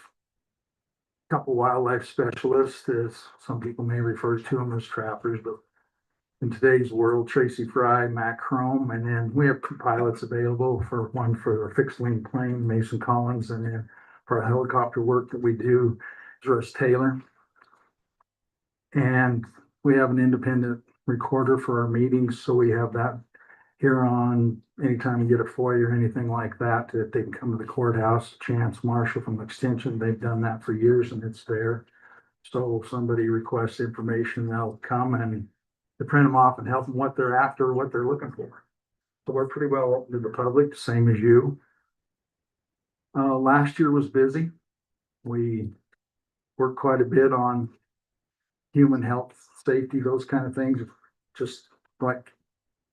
a couple wildlife specialists, as some people may refer to them as trappers, but in today's world, Tracy Fry, Matt Chrome, and then we have 2 pilots available, for one for a fixed wing plane, Mason Collins, and then for our helicopter work that we do is Russ Taylor. And we have an independent recorder for our meetings, so we have that here on anytime we get a FOIA or anything like that, that they can come to the courthouse. Chance Marshall from Extension, they've done that for years and it's there. So if somebody requests information, they'll come and to print them off and help them what they're after or what they're looking for. So we're pretty well open to the public, same as you. Last year was busy. We worked quite a bit on human health, safety, those kind of things, just like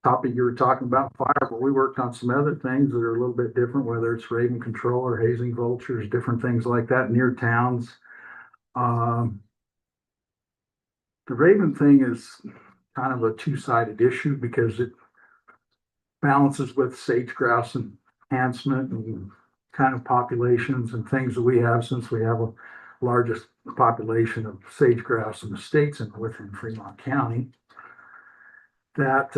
topic you were talking about, fire, but we worked on some other things that are a little bit different, whether it's raven control or hazing vultures, different things like that near towns. The raven thing is kind of a 2-sided issue because it balances with sage grouse enhancement and kind of populations and things that we have, since we have a largest population of sage grouse in the states and within Fremont County. That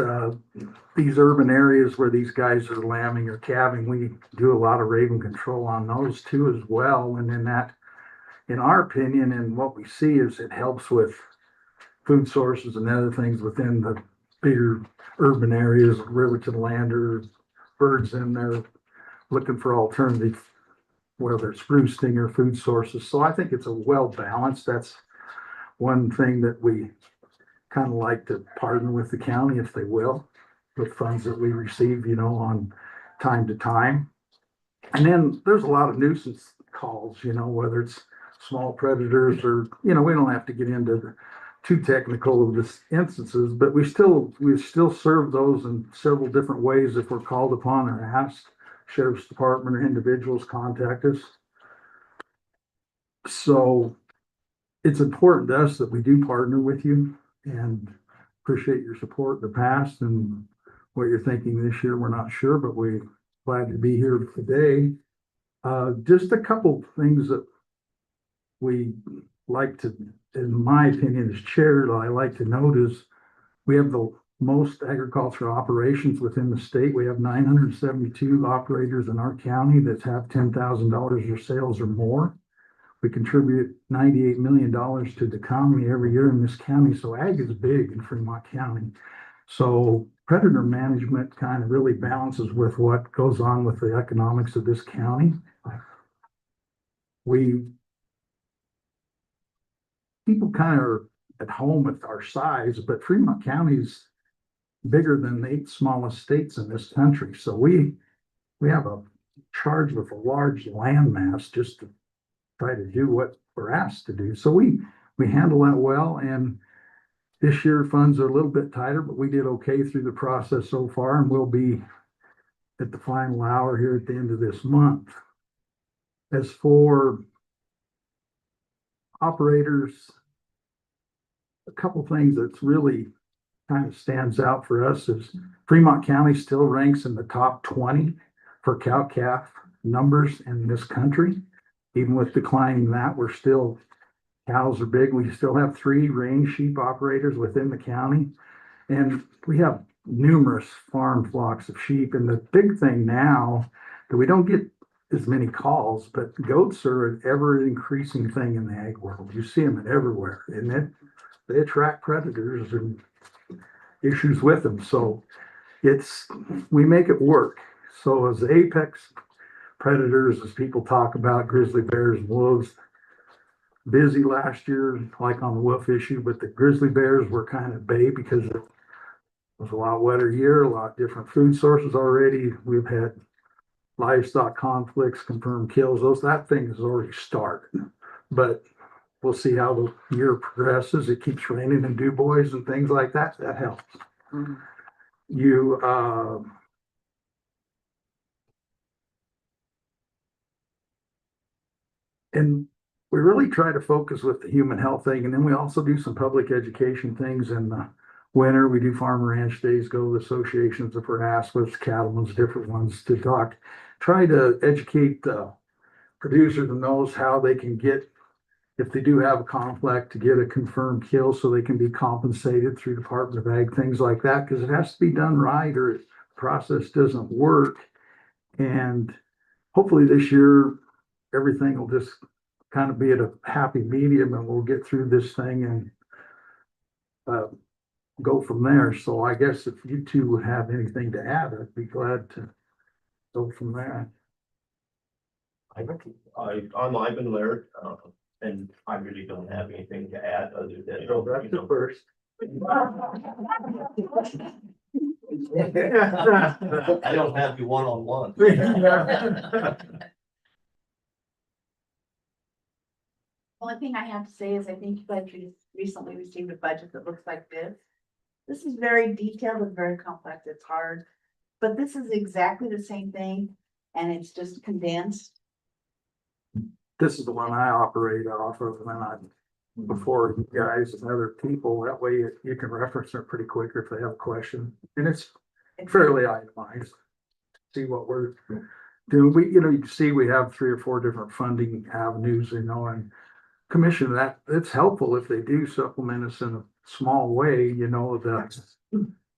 these urban areas where these guys are lambing or calving, we do a lot of raven control on those too as well. And then that, in our opinion, and what we see is it helps with food sources and other things within the bigger urban areas, Riverton Lander, birds in there looking for alternative, whether it's roosting or food sources. So I think it's a well balanced. That's one thing that we kind of like to partner with the county, if they will, with funds that we receive, on time to time. And then there's a lot of nuisance calls, whether it's small predators or, we don't have to get into the too technical of this instances, but we still serve those in several different ways if we're called upon or asked. Sheriff's Department or individuals contact us. So it's important to us that we do partner with you, and appreciate your support in the past and what you're thinking this year. We're not sure, but we're glad to be here today. Just a couple things that we like to, in my opinion, as chair, I like to note is we have the most agricultural operations within the state. We have 972 operators in our county that have $10,000 or sales or more. We contribute $98 million to the economy every year in this county, so ag is big in Fremont County. So predator management kind of really balances with what goes on with the economics of this county. People kind of are at home with our size, but Fremont County's bigger than the 8 smallest states in this country. So we have a charge with a large land mass just to try to do what we're asked to do. So we handle that well, and this year funds are a little bit tighter, but we did okay through the process so far, and we'll be at the final hour here at the end of this month. As for operators, a couple things that's really kind of stands out for us is Fremont County still ranks in the top 20 for cow-calf numbers in this country. Even with declining that, we're still, cows are big. We still have 3 range sheep operators within the county. And we have numerous farm flocks of sheep. And the big thing now that we don't get as many calls, but goats are an ever increasing thing in the ag world. You see them everywhere, and they attract predators and issues with them. So we make it work. So as the apex predators, as people talk about, grizzly bears and wolves, busy last year, like on the wolf issue, but the grizzly bears were kind of bay because it was a lot wetter year, a lot different food sources already. We've had livestock conflicts, confirmed kills. That thing has already started, but we'll see how the year progresses. It keeps raining in Du Bois and things like that. That helps. And we really try to focus with the human health thing. And then we also do some public education things in the winter. We do farm ranch days, go to the associations of Raspers, cattlemen's, different ones to try to educate the producers and those how they can get, if they do have a conflict, to get a confirmed kill so they can be compensated through Department of Ag, things like that, because it has to be done right or the process doesn't work. And hopefully this year, everything will just kind of be at a happy medium and we'll get through this thing and go from there. So I guess if you two would have anything to add, I'd be glad to go from there. I've been Laird, and I really don't have anything to add other than. So that's the first. I don't have you one-on-one. Only thing I have to say is I think you guys recently received a budget that looks like this. This is very detailed and very complex. It's hard, but this is exactly the same thing and it's just condensed. This is the one I operate off of, and before you guys and other people, that way you can reference it pretty quick if they have a question. And it's fairly itemized. See what we're doing. You see we have 3 or 4 different funding avenues, and commission that. It's helpful if they do supplement us in a small way,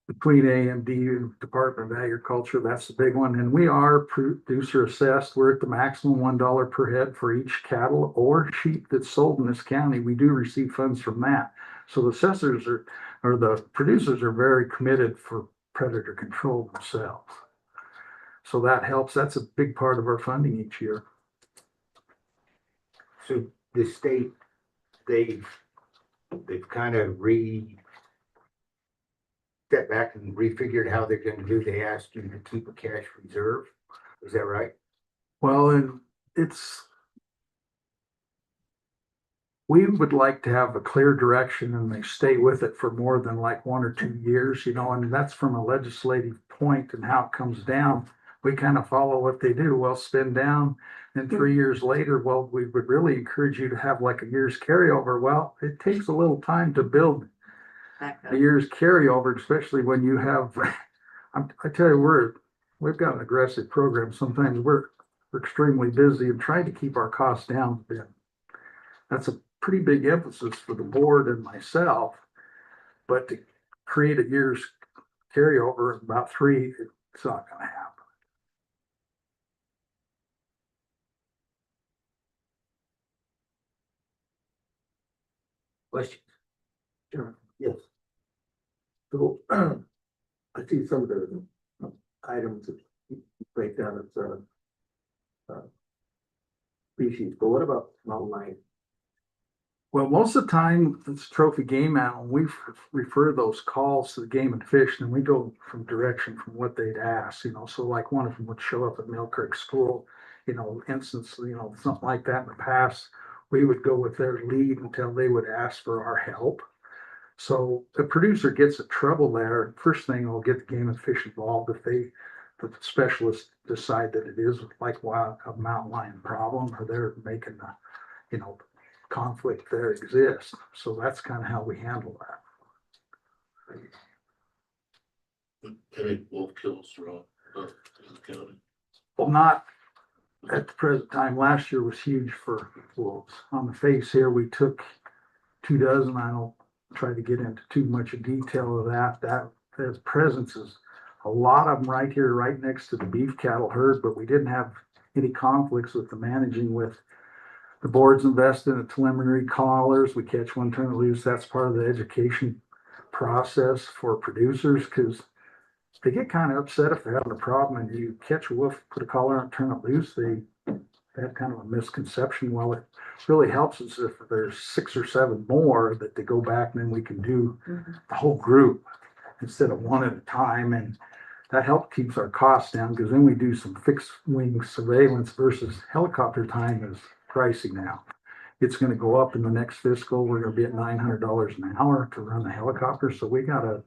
between AMD and Department of Agriculture, that's the big one. And we are producer assessed. We're at the maximum $1 per head for each cattle or sheep that's sold in this county. We do receive funds from that. So the assessors or the producers are very committed for predator control themselves. So that helps. That's a big part of our funding each year. So the state, they've kind of step back and refigured how they're going to do. They asked you to keep a cash reserve. Is that right? Well, and we would like to have a clear direction and they stay with it for more than like 1 or 2 years, and that's from a legislative point and how it comes down. We kind of follow what they do. Well, spend down, and 3 years later, well, we would really encourage you to have like a year's carryover. Well, it takes a little time to build a year's carryover, especially when you have, I tell you, we've got an aggressive program. Sometimes we're extremely busy and trying to keep our costs down a bit. That's a pretty big emphasis for the board and myself, but to create a year's carryover, about 3, it's not gonna happen. Questions? Sure, yes. So, I see some of the items that you break down as, species, but what about mountain lion? Well, most of the time, it's trophy game animal. We refer those calls to the Game and Fish, and we go from direction from what they'd ask, So like one of them would show up at Mill Creek School, instance, something like that in the past. We would go with their lead until they would ask for our help. So the producer gets in trouble there. First thing, we'll get the Game and Fish involved if the specialists decide that it is like a mountain lion problem, or they're making conflict there exists. So that's kind of how we handle that. Any wolf kills throughout the county? Well, not at the present time. Last year was huge for wolves. On the face here, we took 24. I don't try to get into too much detail of that. That presence is a lot of them right here, right next to the beef cattle herd, but we didn't have any conflicts with the managing with the board's invested in preliminary collars. We catch one, turn it loose. That's part of the education process for producers, because they get kind of upset if they're having a problem and you catch a wolf, put a collar on, turn it loose. They have kind of a misconception. Well, it really helps us if there's 6 or 7 more that they go back, and then we can do the whole group instead of one at a time. And that helps keeps our costs down, because then we do some fixed wing surveillance versus helicopter time is pricey now. It's going to go up in the next fiscal. We're going to be at $900 an hour to run the helicopter. So we got to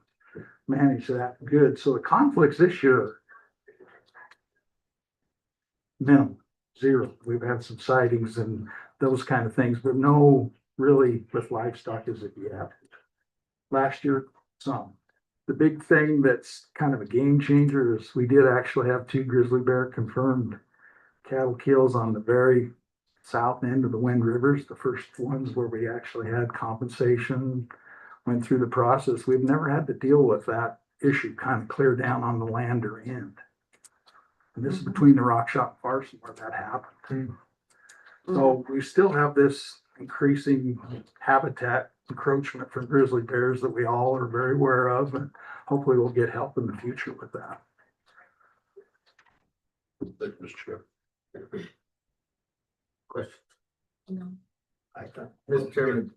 manage that good. So the conflicts this year, minimal, 0. We've had some sightings and those kind of things, but no really with livestock as it yet. Last year, some. The big thing that's kind of a game changer is we did actually have 2 grizzly bear confirmed cattle kills on the very south end of the Wind Rivers, the first ones where we actually had compensation, went through the process. We've never had to deal with that issue kind of clear down on the lander end. And this is between the Rock Shop and Farson where that happened. So we still have this increasing habitat encroachment from grizzly bears that we all are very aware of, and hopefully we'll get help in the future with that. Thank you, Mr. Chair. Questions? No. Mr. Chairman,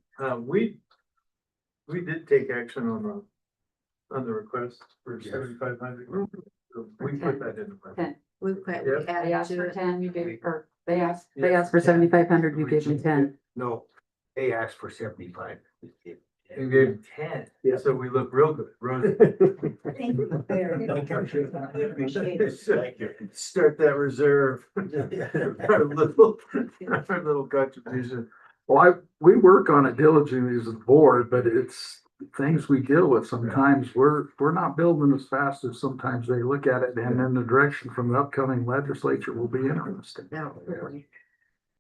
we did take action on the request for 7,500. So we put that in the budget. 10. We Yes. They added asked to for it. 10, you gave, or they asked for 7,500, you gave me 10. No, they asked for 75. You gave 10, Yeah. so we look real good. Thank you very much. We appreciate it. Thank you. Start that reserve. Our little contribution. Well, we work on it diligently as a board, but it's things we deal with. Sometimes we're not building as fast as sometimes they look at it, and then the direction from the upcoming legislature will be interesting. No, really.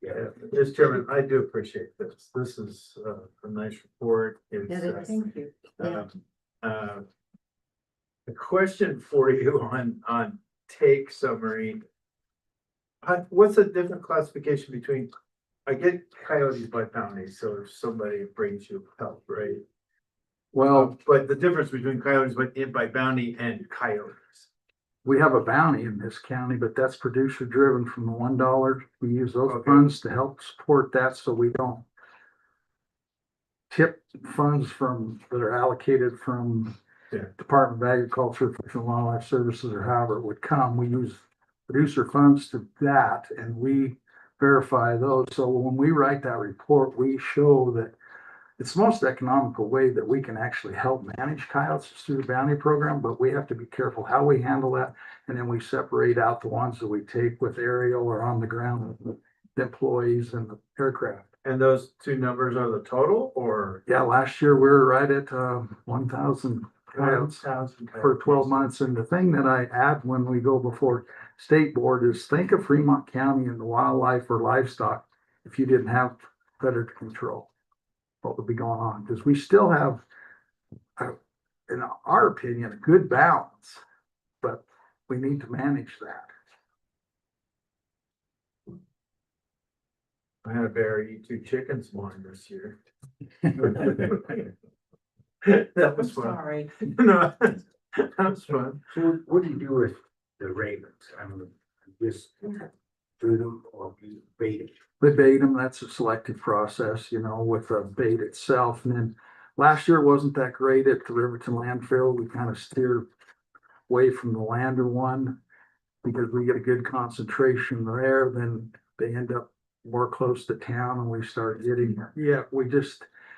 Yeah, Mr. Chairman, I do appreciate this. This is a nice report. It's, Yeah, it is. Thank you. a question for you on take summary. What's the different classification between, I get coyotes by bounty, so if somebody brings you help, right? Well, But the difference between coyotes by bounty and coyotes. we have a bounty in this county, but that's producer driven from the $1. We use those Okay. funds to help support that, so we don't tip funds that are allocated from Yeah. Department of Agriculture, Fish and Wildlife Services, or however it would come. We use producer funds to that, and we verify those. So when we write that report, we show that it's the most economical way that we can actually help manage coyotes is through the bounty program, but we have to be careful how we handle that. And then we separate out the ones that we take with aerial or on the ground with the employees and the aircraft. And those two numbers are the total, or? Yeah, last year we were right at 1,000 coyotes for 12 months. And the thing that I add when we go before state board is think of Fremont County and the wildlife or livestock if you didn't have predator control. What would be going on? Because we still have in our opinion, a good balance, but we need to manage that. I had a bear eat 2 chickens one this year. That was fun. Sorry. No, that was fun. So what do you do with the ravens? I mean, just through them or you bait it? We bait them, that's a selective process, you know, with the bait itself. And then last year wasn't that great at the Riverton landfill. We kind of steered away from the lander one because we get a good concentration there, then they end up more close to town and we start getting,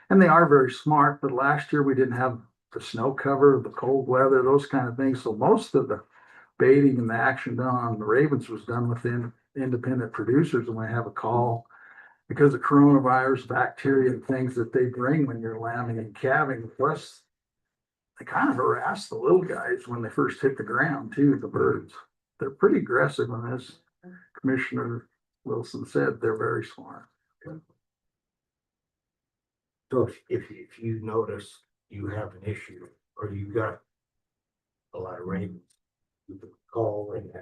and they are very smart, but last year we didn't have the snow cover, the cold weather, those kind of things. So most of the baiting and the action done on the ravens was done within independent producers, and we have a call because of coronavirus, bacteria and things that they bring when you're lambing and calving. Plus, they kind of harass the little guys when they first hit the ground too, the birds. They're pretty aggressive, and as Commissioner Wilson said, they're very smart. So if you notice you have an issue or you got a lot of ravens, you can call and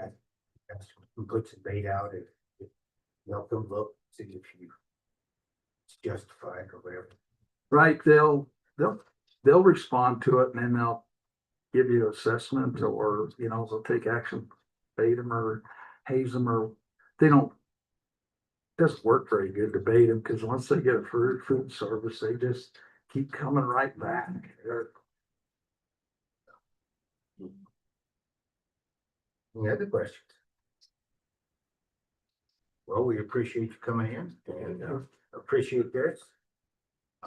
ask who puts the bait out and help them look, see if it's justified or whatever. Right, they'll respond to it and then they'll give you assessment or, you know, they'll take action, bait them or haze them, or they don't. Doesn't work very good to bait them because once they get a food service, they just keep coming right back. Any other questions? Well, we appreciate you coming in and appreciate this.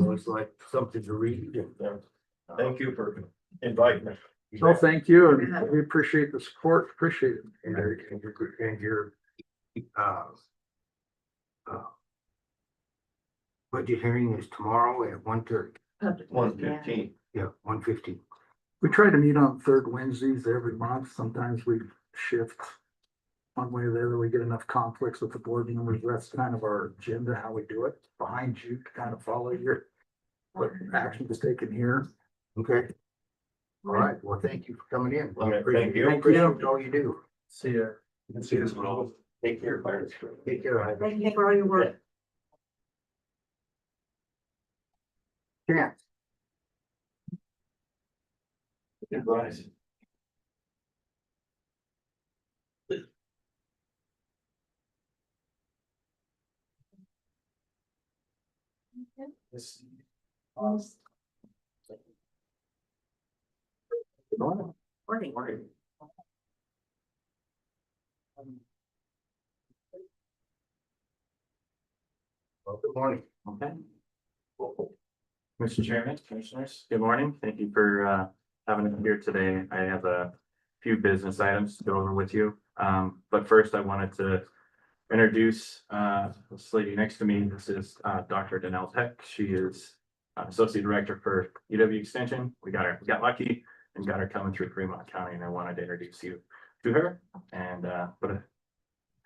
I always like something to read and Thank you for inviting me. So thank you, and we appreciate the support, appreciate it. and your budget hearing is tomorrow at 1:30. 1:15. Yeah, 1:15. We try to meet on third Wednesdays every month. Sometimes we shift one way or the other. We get enough conflicts with the board members. That's kind of our agenda, how we do it, behind you to kind of follow your what action is taken here. Okay. All right. Well, thank you for coming in. Okay, Appreciate thank you. it. Appreciate all you do. See ya. You can see this one. Take care. Take care. Ivan. Thank you for all your work. Chance. Advice. Morning. Well, good morning. Okay. Mr. Chairman, Commissioners, good morning. Thank you for having me here today. I have a few business items to go over with you. But first I wanted to introduce this lady next to me. This is Dr. Danelle Peck. She is Associate Director for UW Extension. We got lucky and got her coming through Fremont County, and I wanted to introduce you to her and put a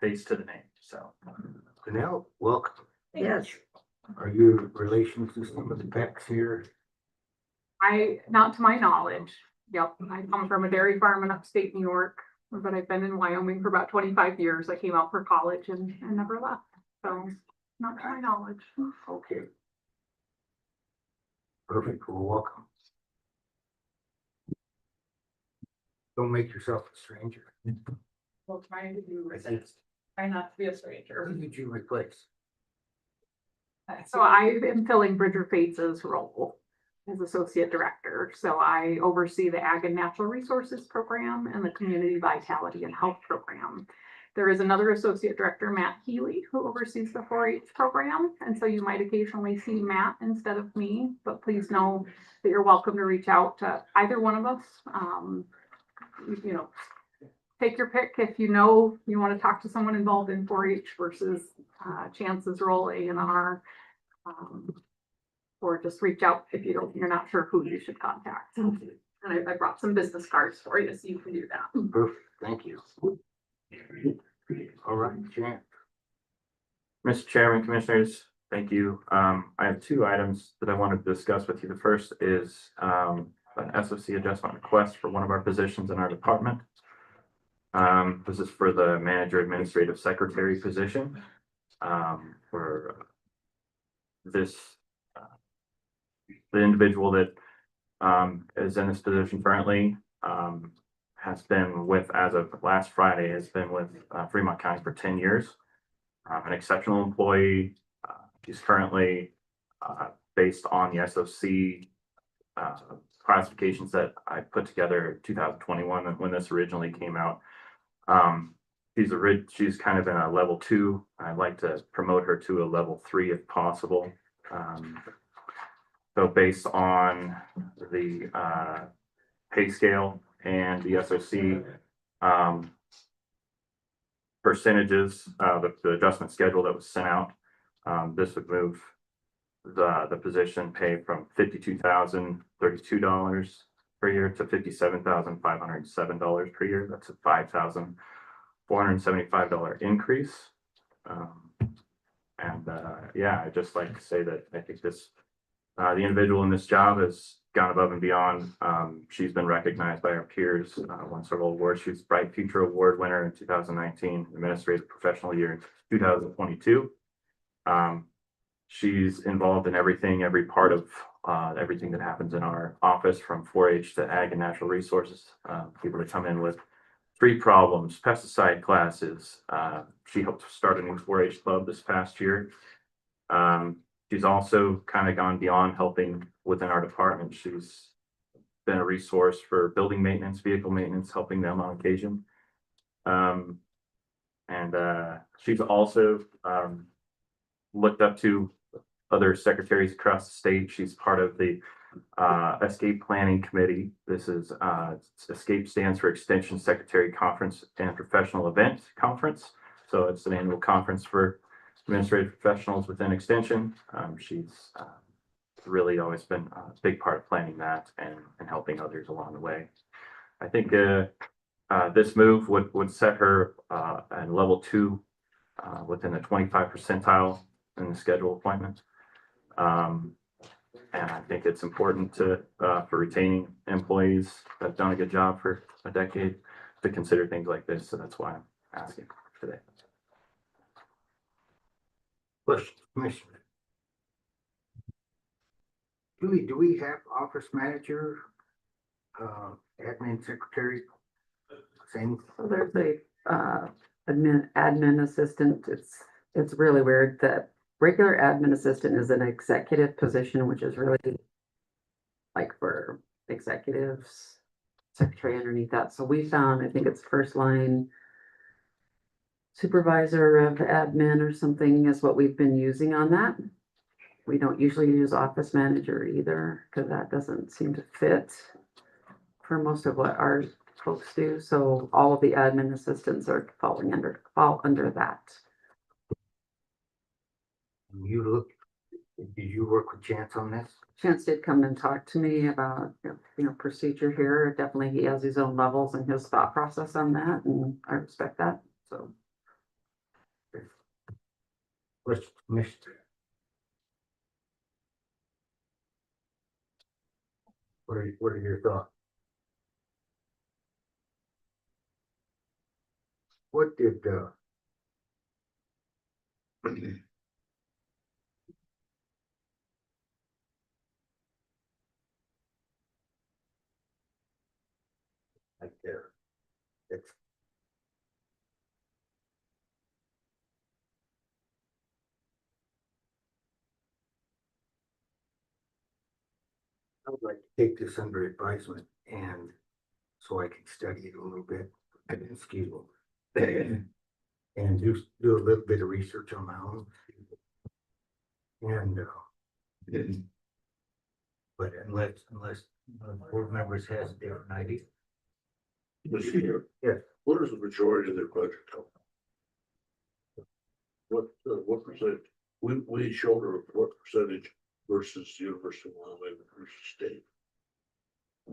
face to the name. So Janelle, welcome. Yes. Are you relations to some of the Pecks here? Not to my knowledge. Yep, I come from a dairy farm in upstate New York, but I've been in Wyoming for about 25 years. I came out for college and never left. So not to my knowledge. Okay. Perfect. Well, welcome. Don't make yourself a stranger. Well, trying to do try not to be a stranger. Who did you replace? So I am filling Bridger Fates's role as Associate Director. So I oversee the Ag and Natural Resources Program and the Community Vitality and Health Program. There is another Associate Director, Matt Healy, who oversees the 4-H program. And so you might occasionally see Matt instead of me, but please know that you're welcome to reach out to either one of us. You know, take your pick if you know you want to talk to someone involved in 4-H versus Chance's role, A&R. Or just reach out if you're not sure who you should contact. And I brought some business cards for you so you can do that. Perfect. Thank you. All right, Chance. Mr. Chairman, Commissioners, thank you. I have 2 items that I wanted to discuss with you. The first is an SOC adjustment request for one of our positions in our department. This is for the manager administrative secretary position. For this, the individual that is in this position currently has been with, as of last Friday, has been with Fremont County for 10 years. An exceptional employee. She's currently based on the SOC classifications that I put together in 2021 when this originally came out. She's kind of in a level 2. I'd like to promote her to a level 3 if possible. So based on the pay scale and the SOC percentages, the adjustment schedule that was sent out, this would move the position pay from $52,032 per year to $57,507 per year. That's a $5,475 increase. Yeah, I'd just like to say that I think this, the individual in this job has gone above and beyond. She's been recognized by our peers, won several awards. She was Bright Future Award winner in 2019, Administrative Professional Year in 2022. She's involved in everything, every part of everything that happens in our office, from 4-H to ag and natural resources. People that come in with tree problems, pesticide classes. She helped start a new 4-H club this past year. She's also kind of gone beyond helping within our department. She's been a resource for building maintenance, vehicle maintenance, helping them on occasion. She's also looked up to other secretaries across the state. She's part of the Escape Planning Committee. This is Escape stands for Extension Secretary Conference and Professional Event Conference. So it's an annual conference for administrative professionals within Extension. She's really always been a big part of planning that and helping others along the way. I think this move would set her at level 2 within the 25 percentile in the schedule appointment. And I think it's important to for retaining employees that have done a good job for a decade to consider things like this. So that's why I'm asking today. Question, Commissioner. Do we have office manager, admin secretary? Same. So there's a admin assistant. It's really weird that regular admin assistant is an executive position, which is really like for executives, secretary underneath that. So we found, I think it's first line supervisor of admin or something is what we've been using on that. We don't usually use office manager either, because that doesn't seem to fit for most of what our folks do. So all of the admin assistants are fall under that. Did you work with Chance on this? Chance did come and talk to me about, procedure here. Definitely he has his own levels and his thought process on that, and I respect that, so. Question, Commissioner. What are your thoughts? What did like there? It's I would like to take this under advisement and so I can study it a little bit. Excuse me. And do a little bit of research on my own. And but unless board members has a different idea. Mr. Mayor. Yes. What is the majority of their budget come? What percentage? We shoulder what percentage versus University of Wyoming versus state?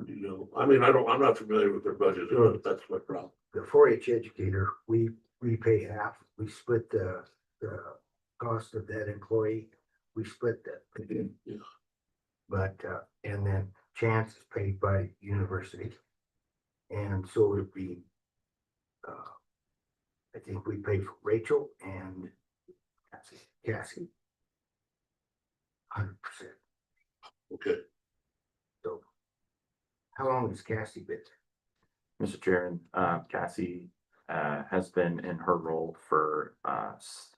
You know, I mean, I'm not familiar with their budget, but that's my problem. The 4-H educator, we pay half. We split the cost of that employee. We split that. Yeah. But and then Chance is paid by university. And so would it be, I think we pay for Rachel and Cassie. 100%. Okay, So how long has Cassie been? Mr. Chairman, Cassie, has been in her role for,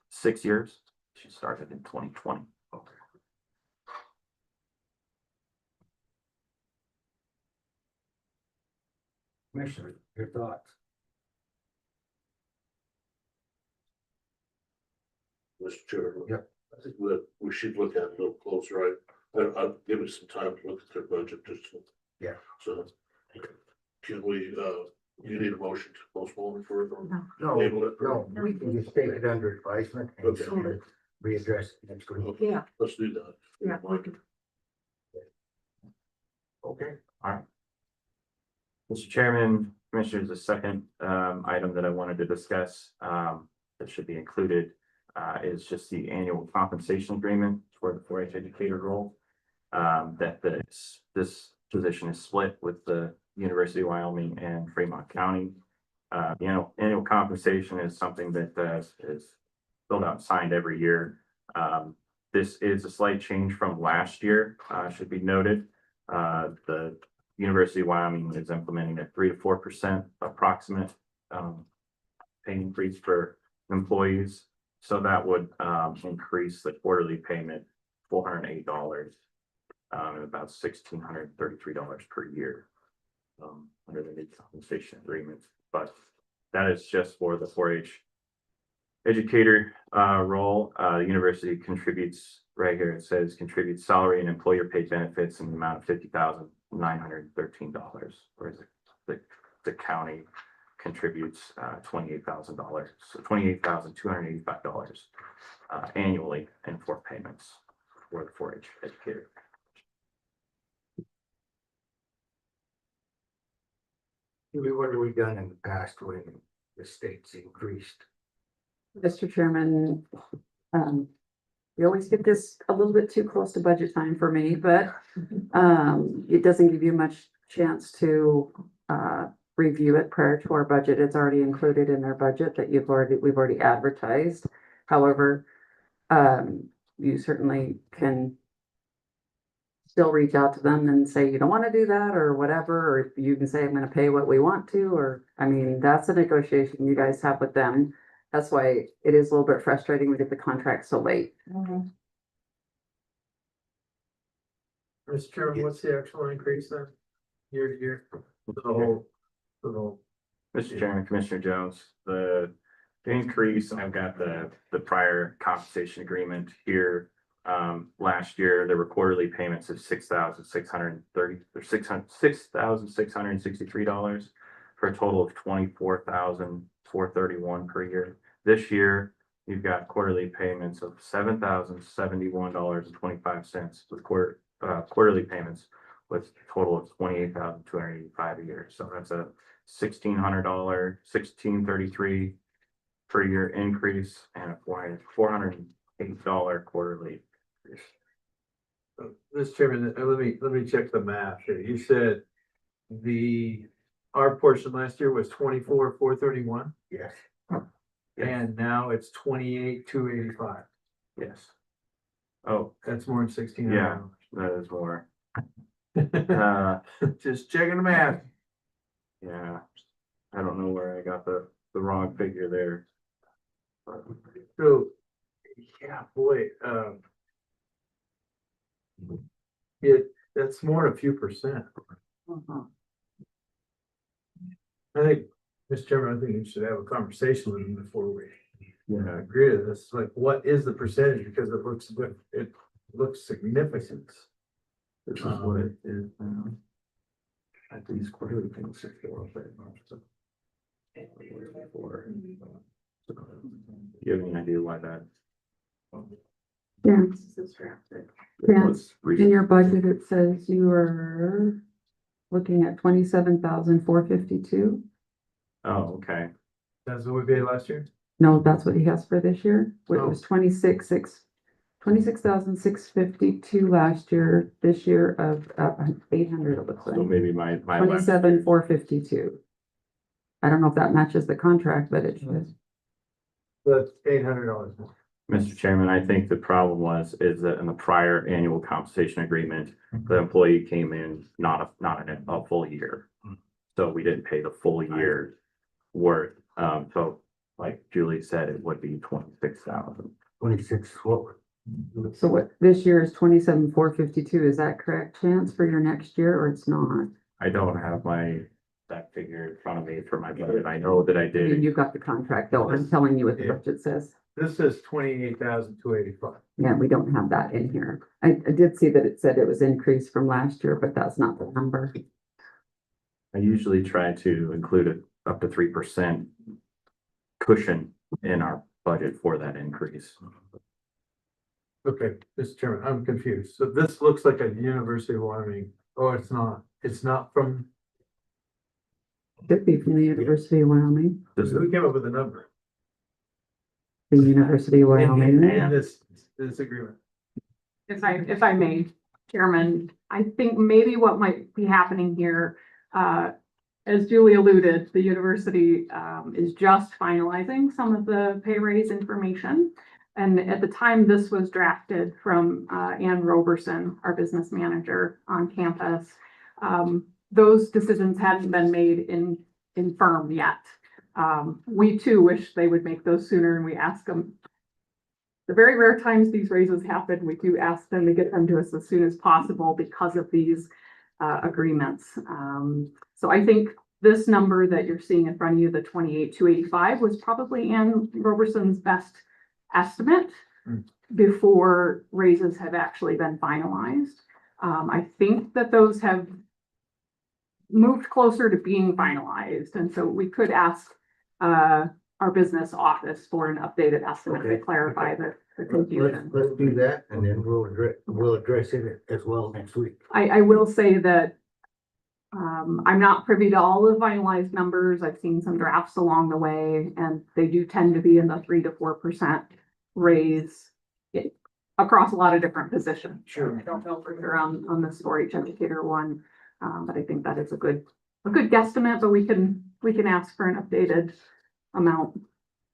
6 years. She started in 2020. Okay. Commissioner, your thoughts? Mr. Chairman. Yep. I think we should look at it a little closer. I'll give us some time to look at their budget just. Yeah. So can we, you need a motion to postpone it further? No, Table it for- no, we can just take it under advisement and Okay. readdress it next week. Okay, Yeah. let's do that. Yeah, we can. Okay. Mr. Chairman, Commissioners, the second item that I wanted to discuss that should be included is just the annual compensation agreement for the 4-H educator role. That this position is split with the University of Wyoming and Fremont County. Annual compensation is something that is filled out and signed every year. This is a slight change from last year, should be noted. The University of Wyoming is implementing a 3 to 4% approximate pay increase for employees. So that would increase the quarterly payment $408 and about $1,633 per year under the new compensation agreement. But that is just for the 4-H educator role. The university contributes, right here it says contributes salary and employer paid benefits in the amount of $50,913, whereas the county contributes $28,000, so $28,285 annually in 4 payments for the 4-H educator. What have we done in the past when the state's increased? Mr. Chairman, we always get this a little bit too close to budget time for me, but it doesn't give you much chance to review it prior to our budget. It's already included in their budget that we've already advertised. However, you certainly can still reach out to them and say you don't want to do that or whatever, or you can say I'm going to pay what we want to, or I mean, that's a negotiation you guys have with them. That's why it is a little bit frustrating we get the contract so late. Mr. Chairman, what's the actual increase then, year to year? The whole. Mr. Chairman, Commissioner Jones, the increase, I've got the prior compensation agreement here. Last year, there were quarterly payments of $6,663 for a total of $24,431 per year. This year, you've got quarterly payments of $7,071.25 with quarterly payments with a total of $28,285 a year. So that's a $1,633 per year increase and a $408 quarterly. Mr. Chairman, let me check the math here. You said our portion last year was $24,431 Yes. and now it's $28,285. Yes. Oh, That's more than $1,600. yeah, that is more. Just checking the math. Yeah, I don't know where I got the wrong figure there. So, yeah, boy, that's more than a few percent. I think, Mr. Chairman, I think you should have a conversation with them before we agree to this. Like, what is the percentage? Because it looks significant. This is what it is now. At these quarterly things. You have any idea why that? Yeah. Yeah. was In your budget, it says you are looking at $27,452. Oh, okay. That's what we paid last year? No, that's what he has for this year. It Oh. was 26,600 26,652 last year, this year of 800, it looks So like. maybe my last, 27,452. I don't know if that matches the contract, but it should. That's $800 more. Mr. Chairman, I think the problem is that in the prior annual compensation agreement, the employee came in not a full year. So we didn't pay the full year worth. So like Julie said, it would be 26,000. 26, what? So what, this year is 27,452, is that correct, Chance, for your next year, or it's not? I don't have that figure in front of me for my budget. I know that I I mean, did. you've got the contract, though, I'm telling you what the budget says. This says 28,285. Yeah, we don't have that in here. I did see that it said it was increased from last year, but that's not the number. I usually try to include it up to 3% cushion in our budget for that increase. Okay, Mr. Chairman, I'm confused. So this looks like a University of Wyoming. Oh, it's not. It's not from, Could be from the University of Wyoming, who came up with the number? the University of Wyoming. In this agreement. If I may, Chairman, I think maybe what might be happening here, as Julie alluded, the university, is just finalizing some of the pay raise information. And at the time this was drafted from, Ann Roberson, our business manager on campus, those decisions hadn't been made in firm yet. We too wish they would make those sooner, and we ask them. The very rare times these raises happen, we do ask them to get them to us as soon as possible because of these agreements. So I think this number that you're seeing in front of you, the 28,285, was probably Ann Roberson's best estimate before raises have actually been finalized. I think that those have moved closer to being finalized, and so we could ask our business office for an updated estimate to Okay. clarify the confusion. Let's do that, and then we'll address it as well next week. I will say that I'm not privy to all the finalized numbers. I've seen some drafts along the way, and they do tend to be in the 3 to 4% raise across a lot of different positions. Sure. I don't know for sure on the 4-H educator one, but I think that is a good guesstimate, but we can ask for an updated amount.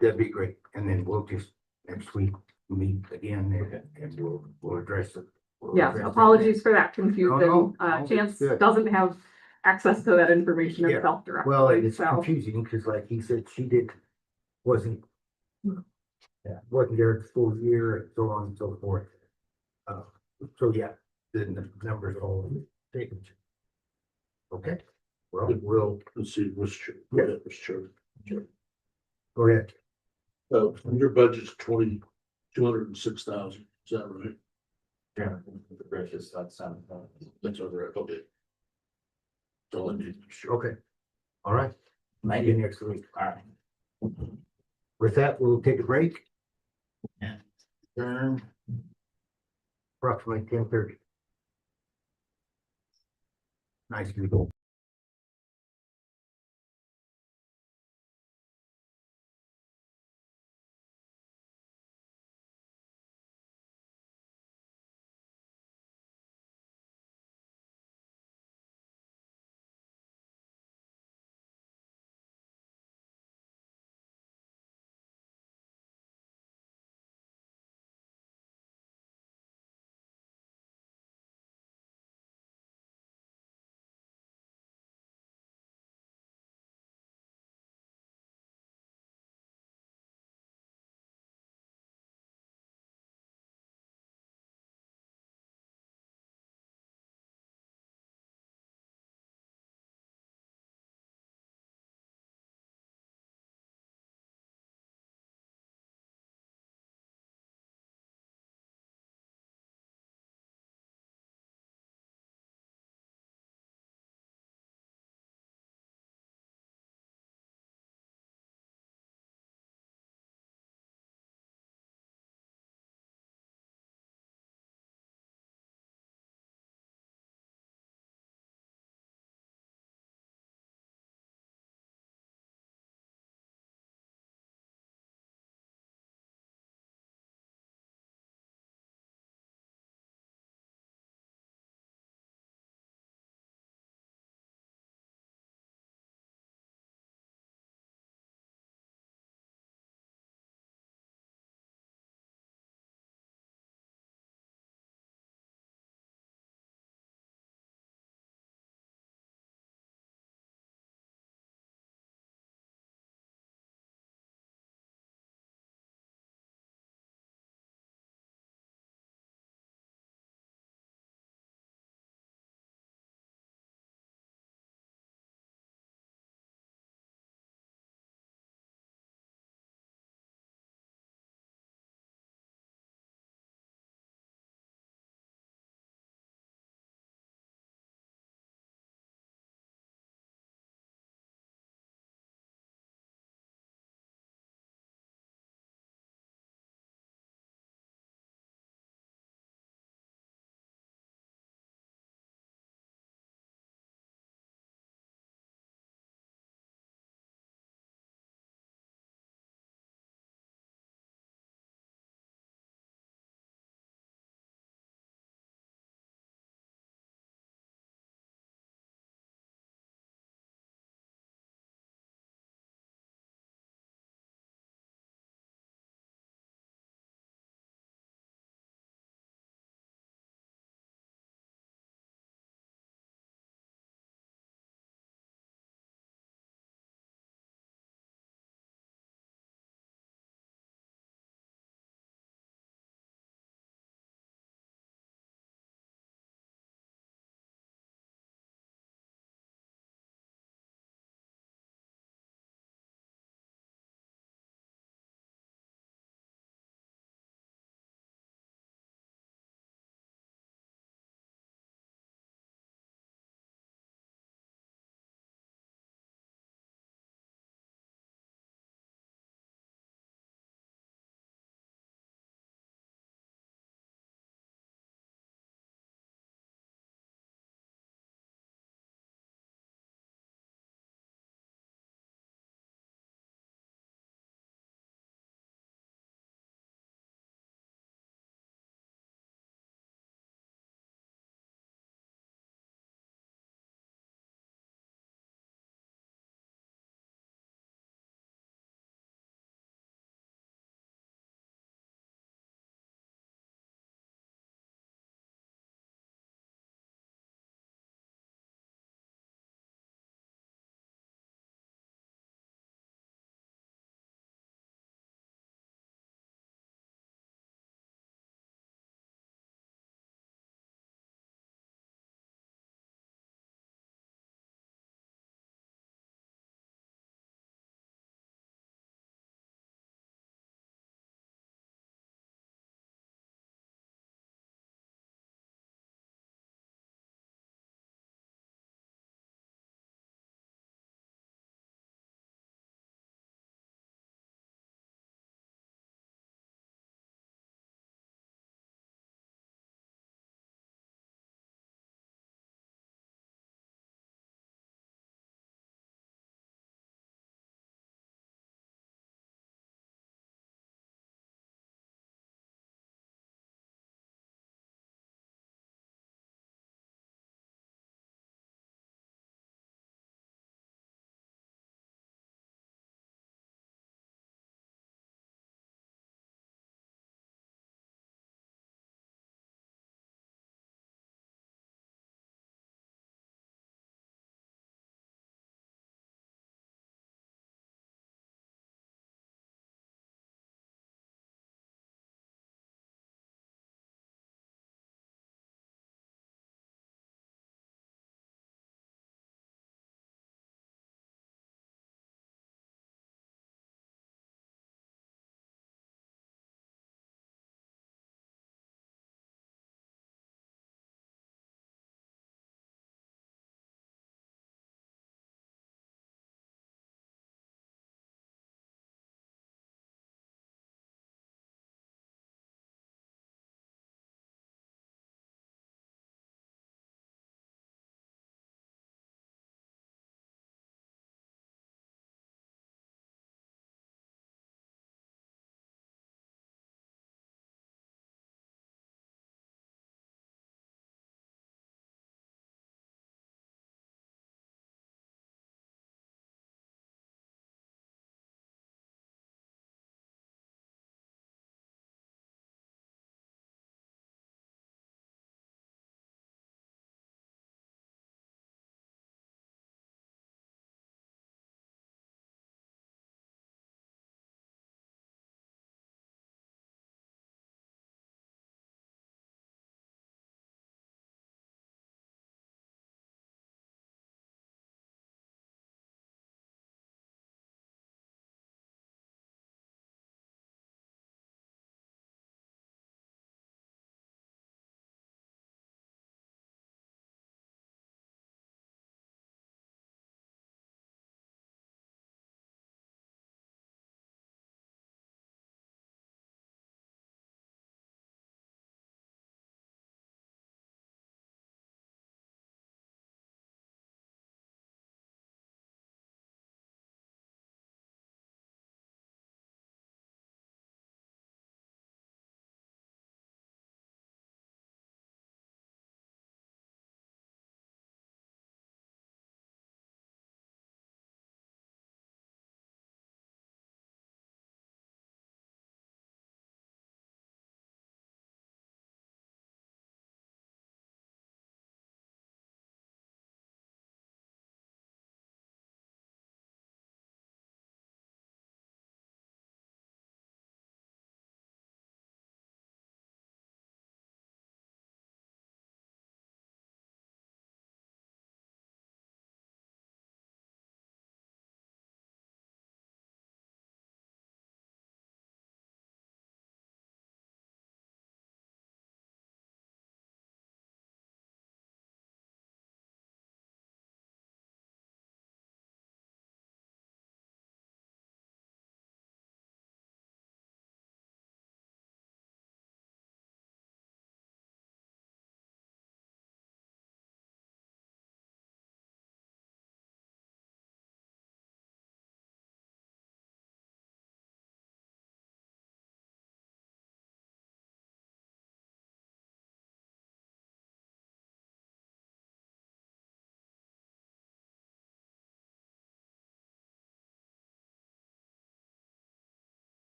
That'd be great, and then we'll just next week meet again and we'll address it. Yes, apologies for that confusion. No, no, Chance it's good. doesn't have access to that information Yeah. himself directly. Well, it's so. confusing, because like he said, wasn't there the full year, and so on and so forth. So yeah, then the numbers all taken. Okay, well, Let's see, Yeah. Mr. Chairman. go ahead. Your budget's 206,000, is that right? Yeah, the gracious, that's That's all right, okay. That's all I need. Okay, all right. See you next week. all right. With that, we'll take a break. And approximately 10:30. Nice people.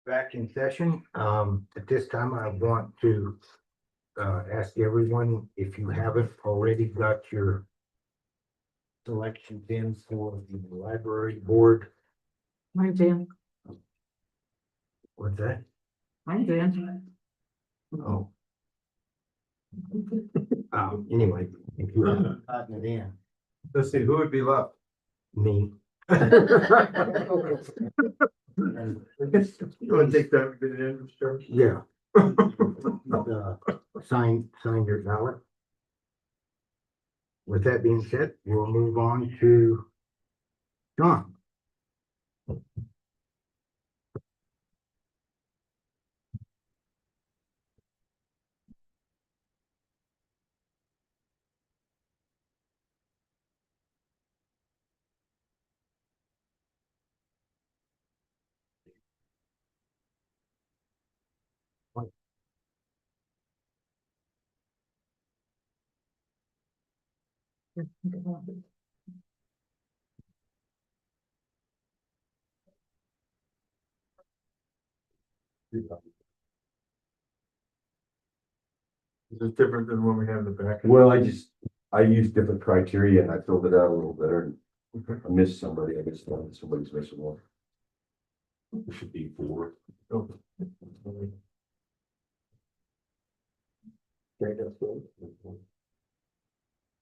back in session. At this time, I want to ask everyone if you haven't already got your selections in for the library board. Mine's in, What's that? mine's in. Oh. Anyway, if you haven't gotten it in, Let's see, who would be left? me. You want to take that, get it in, Mr. Yeah. Sign your ballot. With that being said, we'll move on to John. Is this different than when we have the back? Well, I used different criteria and I filled it out a little better. I missed somebody, I guess somebody's missing one. It should be 4. Oh. Okay, that's good.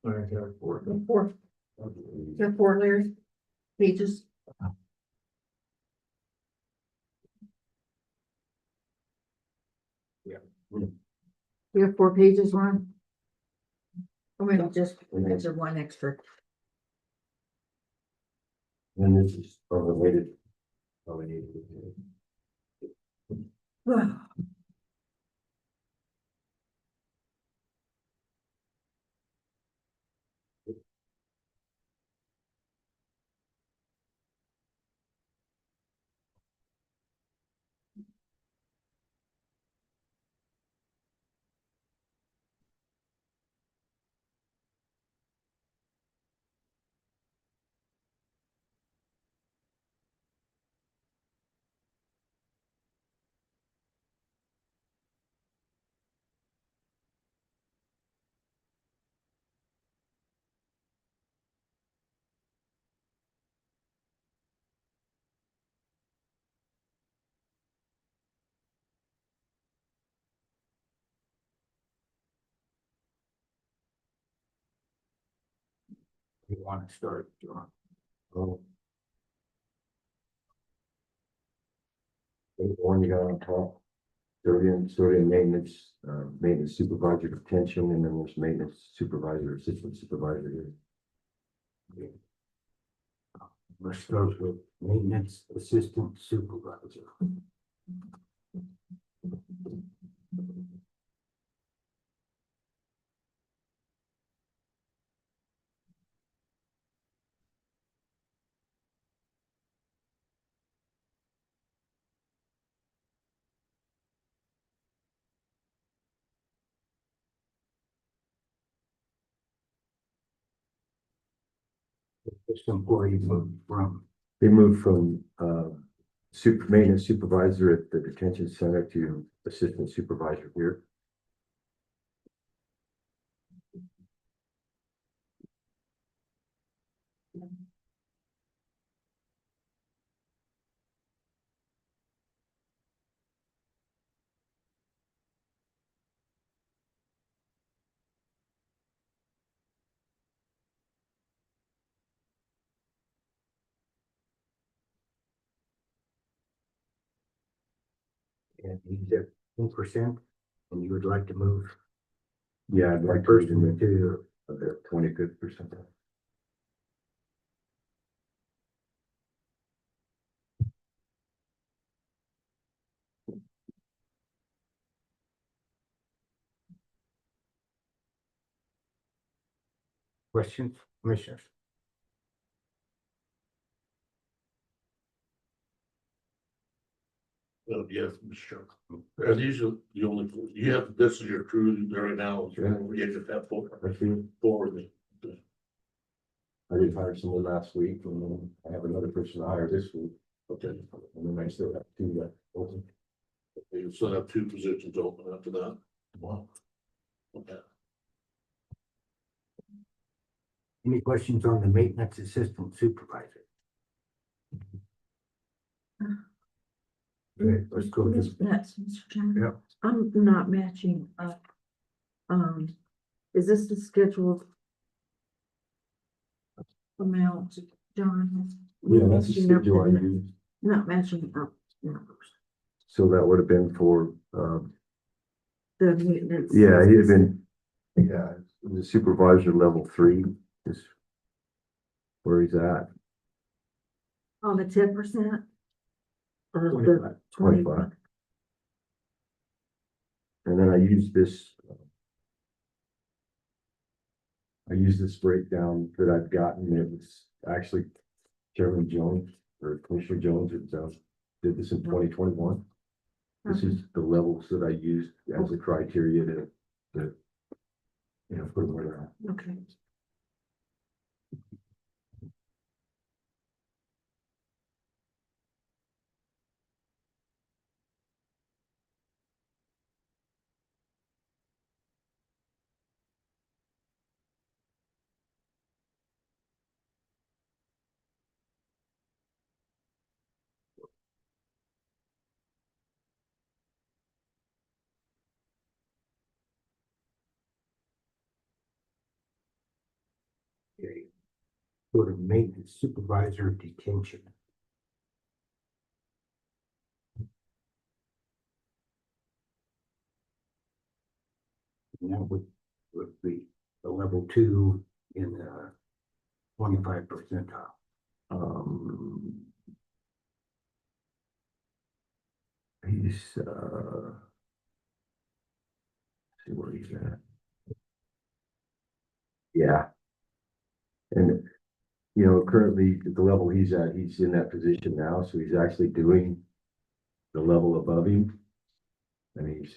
All right, got 4. Four, there are 4 layers, pages. You have 4 pages, Ron? Or maybe just, answer 1 extra. And this is unrelated. Oh, we need to. You want to start, John? Oh. The one you got on top. Custodian maintenance, maintenance supervisor detention, and then there's maintenance supervisor, assistant supervisor here. Let's go with maintenance assistant supervisor. This employee moved from, They moved from, maintenance supervisor at the detention center to assistant supervisor here. and he's at 10%, and you would like to move Yeah, I'd that like to person move to, the 25th. questions, commissioners? Yes, Mr. Chairman. Are these are the only, you have, this is your crew there right now, we get that forward. I did hire someone last week, and then I have another person to hire this week. Okay. And then I still have 2 open. You still have two positions open after that. Wow. Okay. Any questions on the maintenance assistant supervisor? Okay, let's go to, Yes, Mr. Chairman. Yep. I'm not matching up. Is this the scheduled amount, John? Yeah, that's the Matching up schedule I the- used. Not matching up numbers. So that would have been for, The maintenance. yeah, he'd have been, yeah, the supervisor level 3 is where he's at. On the 10%? Or 25. the 25? And then I use this breakdown that I've gotten. It was actually Chairman Jones or Commissioner Jones that did this in 2021. This is the levels that I used as a criteria to put them where they're at. Okay. okay, go to maintenance supervisor detention. And that would be a level 2 in the 25 percentile. He's see where he's at. Yeah. And currently at the level he's at, he's in that position now, so he's actually doing the level above him. And he's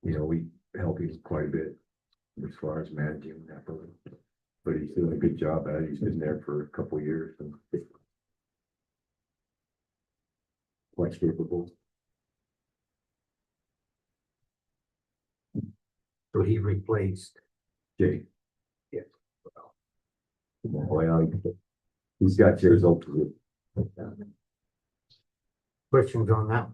we help him quite a bit as far as managing that building. But he's doing a good job at it. He's been there for a couple of years and quite capable. So he replaced. Jay. Yes. Well, he's got Jay's old position. Questions on that?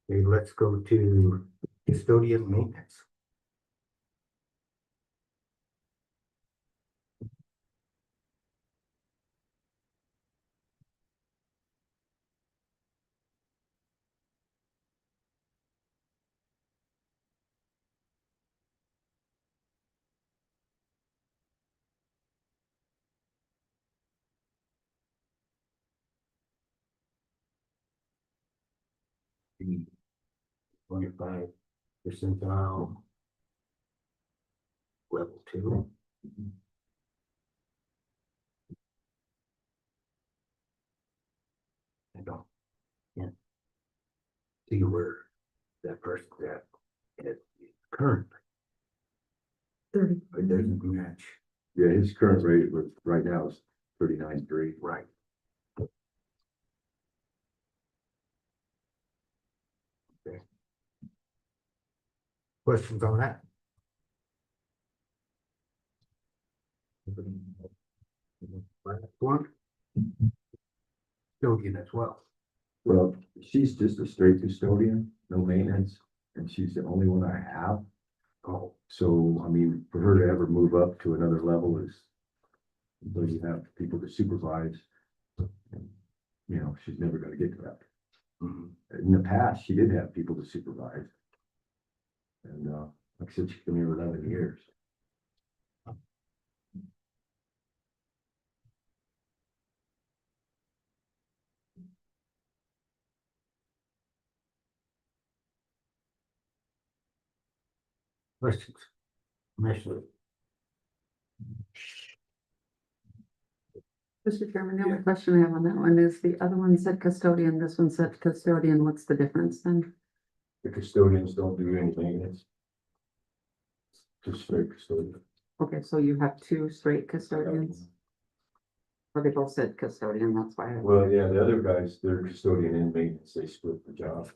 Okay, let's go to custodian maintenance. The 25 percentile. Level 2. I don't. Yeah. See where that person's at current. 30. It doesn't match. Yeah, his current rate right now is 39.3. Right. Okay. Questions on that? Last one. Custodian as well. Well, she's just a straight custodian, no maintenance, and she's the only one I have. Oh, So, I mean, for her to ever move up to another level is, where you have people to supervise. She's never gonna get to that. mhm. In the past, she did have people to supervise. And, like I said, she's been here 11 years. Questions? Commissioner. Mr. Chairman, the only question I have on that one is the other one said custodian, this one said custodian. What's the difference then? The custodians don't do any maintenance. Just straight custodian. Okay, so you have two straight custodians. Or they both said custodian, that's why. Well, yeah, the other guys, they're custodian and maintenance, they split the job.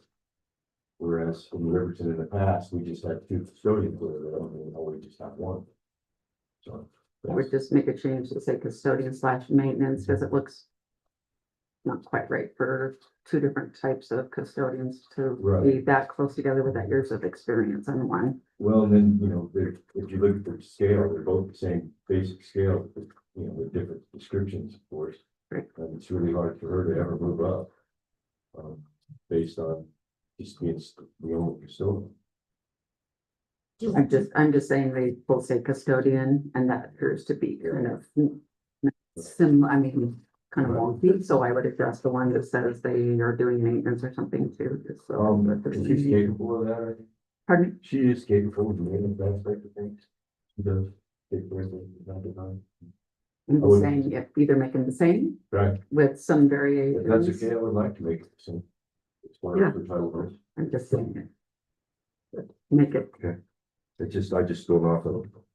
Whereas in Riverton in the past, we just had two custodians, we just have one. So. I would just make a change to say custodian / maintenance, because it looks not quite right for two different types of custodians to be Right. that close together with that years of experience on one. Well, and then, if you look at the scale, they're both the same basic scale, but, with different descriptions, of course. Right. And it's really hard for her to ever move up. Based on just being the only custodian. I'm just saying they both say custodian, and that appears to be kind of similar, I mean, kind of wonky, so I would address the one that says they are doing maintenance or something too, just so. that there's- She's capable of that, I think. Pardon? She is capable of doing that aspect of things. She does. Take care of things from time to time. I'm I just would- saying, if either making the same Right. with some If variations. that's okay, I would like to make it the same. As far Yeah. as the title goes. I'm just saying it. Make it, It's just, I just don't know if,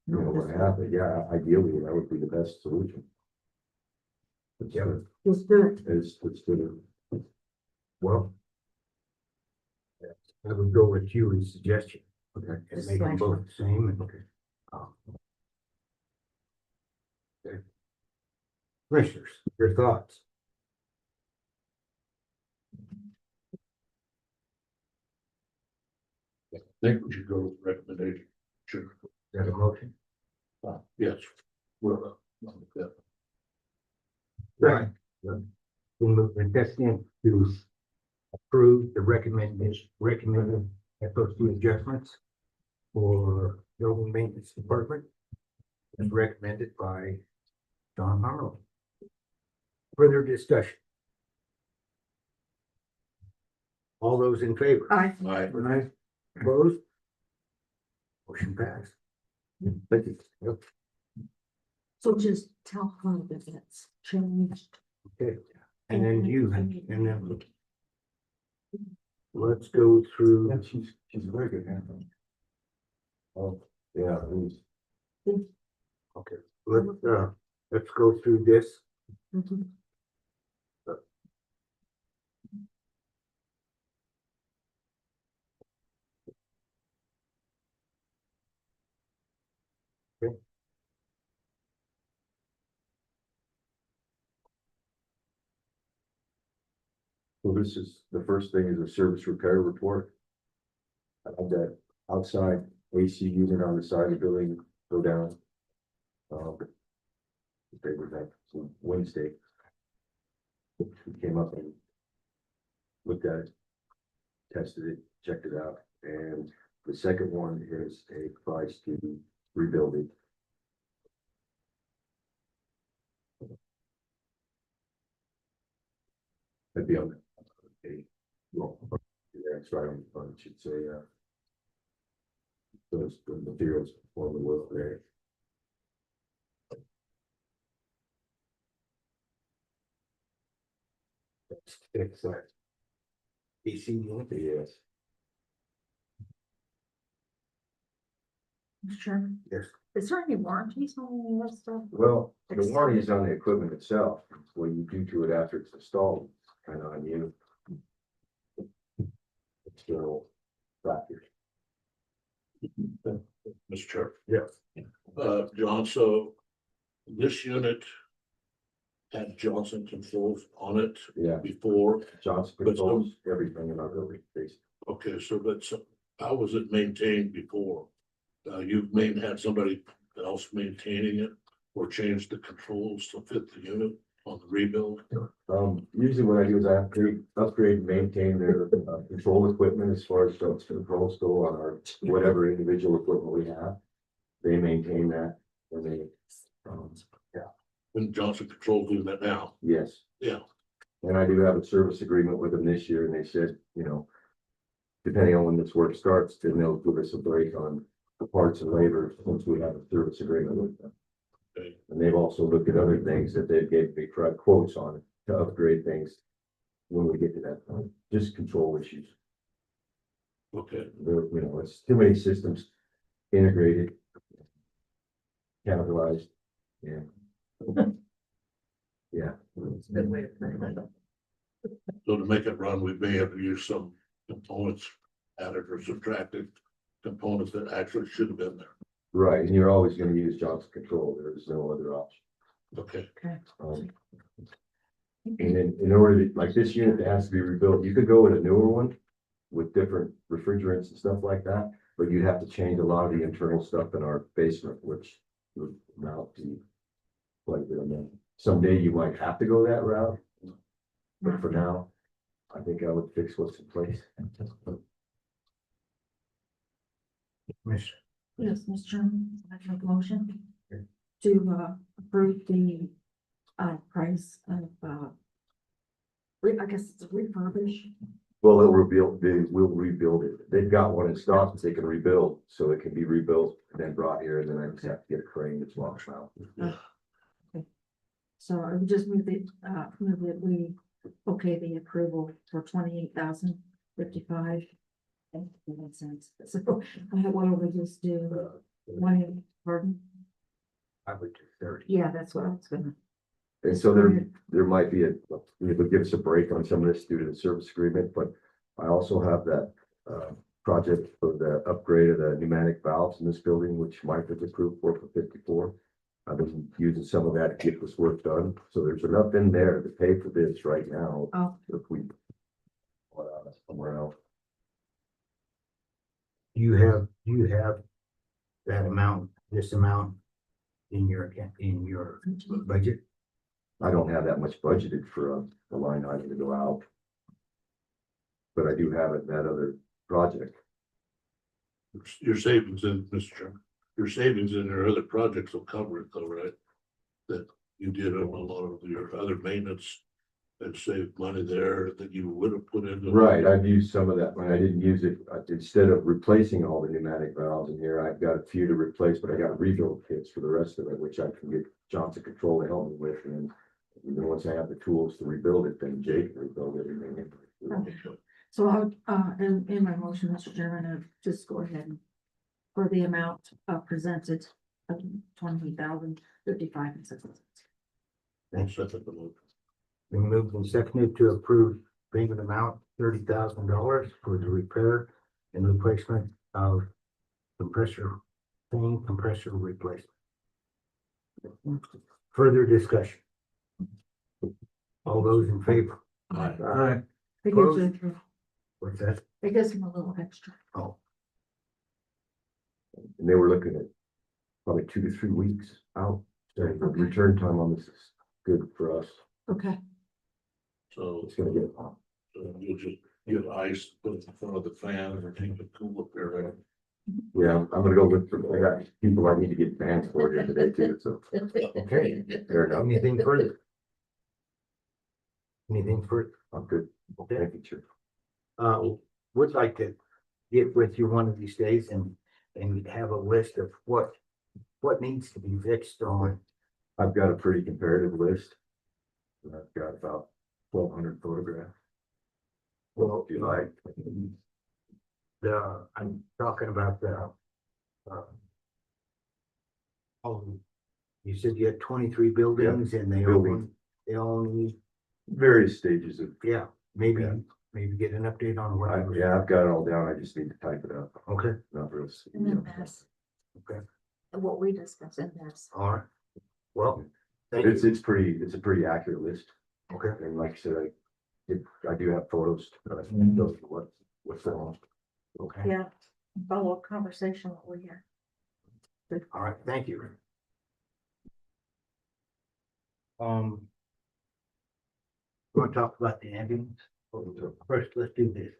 what happened. Yeah, ideally, that would be the best solution. But yeah, Just do it. it's good. Well. I would go with Julie's suggestion. Okay. And make them both the same and. Okay. Commissioners, your thoughts? I think we should go with recommendation. Sure. Is that a motion? Yes. Well, yeah. Right. We move the testing to approve the recommended FOC adjustments for building maintenance department as recommended by Don Harlow. Further discussion? All those in favor? Aye. Aye. Opposed? Motion passed. Thank you. Yep. So just tell her that it's changed. Okay, and then you, and then let's go through. Yeah, she's a very good hand. Oh, yeah, it was. Okay, let's go through this. Mhm. So this is, the first thing is a service repair report. I had that outside AC unit on the side of the building go down. They were that Wednesday. We came up and looked at it, tested it, checked it out, and the second one is a price to rebuild it. That'd be on well, yeah, it's right on the front, it should say, those the materials for the work there. Let's fix that. AC unit. Yes. Sure. Yes. Is there any warranties on any of that stuff? Well, the warranty is on the equipment itself. What you do to it after it's installed, kind of on you. External factors. Mr. Chair. Yes. John, so this unit had Johnson controls on it Yeah, before. Johnson controls everything in our building, basically. Okay, so that's, how was it maintained before? You've had somebody else maintaining it or changed the controls to fit the unit on the rebuild? Usually what I do is I upgrade and maintain their control equipment as far as those controls go on our whatever individual equipment we have. They maintain that when they, And Johnson Controls do that now? yes. Yeah. And I do have a service agreement with them this year, and they said, depending on when this work starts, then they'll give us a break on the parts and labor once we have a service agreement with them. Okay. And they've also looked at other things that they gave me quotes on to upgrade things when we get to that point, just control issues. Okay. It's too many systems integrated, capitalized, yeah. Yeah. It's a good way to put it. So to make it run, we may have to use some components added or subtracted components that actually should have been there. Right, and you're always gonna use Johnson Control, there is no other option. Okay, Okay. Um, And then in order to, like this unit that has to be rebuilt, you could go with a newer one with different refrigerants and stuff like that, but you'd have to change a lot of the internal stuff in our basement, which would not be quite a bit of money. Someday you might have to go that route, but for now, I think I would fix what's in place. Miss, Yes, Mr. Chairman, I make a motion to approve the price of I guess it's a refurbish. Well, they will rebuild it. They've got one in stock that they can rebuild, so it can be rebuilt and then brought here, and then I just have to get a crane that's launched out. So I would just move that we okay the approval for 28,055. And cents. So why don't we just do one, pardon? I would do 30. Yeah, that's what I was gonna. And so there might be it would give us a break on some of this due to the service agreement, but I also have that project for the upgrade of the pneumatic valves in this building, which Mike was approved for 54. I've been using some of that to get this work done, so there's enough in there to pay for this right now. Oh. If we somewhere else. You have that amount, this amount in your budget? I don't have that much budgeted for a line item to go out. But I do have it in that other project. your savings in, Mr. Chairman, your savings in your other projects will cover it though, right? That you did on a lot of your other maintenance and saved money there that you would have put into. Right, I've used some of that when I didn't use it, instead of replacing all the pneumatic valves in here, I've got a few to replace, but I got rebuild kits for the rest of it, which I can get Johnson Control to help me with, and then once I have the tools to rebuild it, then Jake can rebuild everything. So I would, in my motion, Mr. Chairman, just go ahead and for the amount presented of 28,055 and 6 cents. Thanks. That's at the moment. Been moved and seconded to approve payment amount $30,000 for the repair and replacement of compressor replacement. Further discussion. All those in favor? Aye. It gives you- What's that? it gives them a little extra. Oh, And they were looking at probably 2 to 3 weeks out, so the return time on this is good for us. Okay. So It's gonna get you'll just get ice, put it in front of the fan or take the cool up there, right? Yeah, I'm gonna go look for, I got people I need to get fans for here today too, so. okay. Fair enough. Anything further? Anything further? I'm good. Okay. Thank you, Chair. Would like to get with you one of these days and have a list of what needs to be fixed on. I've got a pretty comparative list. And I've got about 1,200 photographs. Well, If you like. I'm talking about you said you had 23 buildings and building. they all need, Various stages of, yeah, maybe Yeah. get an update on what. I've got it all down. I just need to type it up. Okay, Not real. And then this, okay, what we discussed in this. all right. Well, thank you. It's a pretty accurate list. Okay, And like I said, I do have photos. Those are what's going on. okay, Yeah, follow-up conversation over here. all right, thank you. Want to talk about the ambulance? First, let's do this.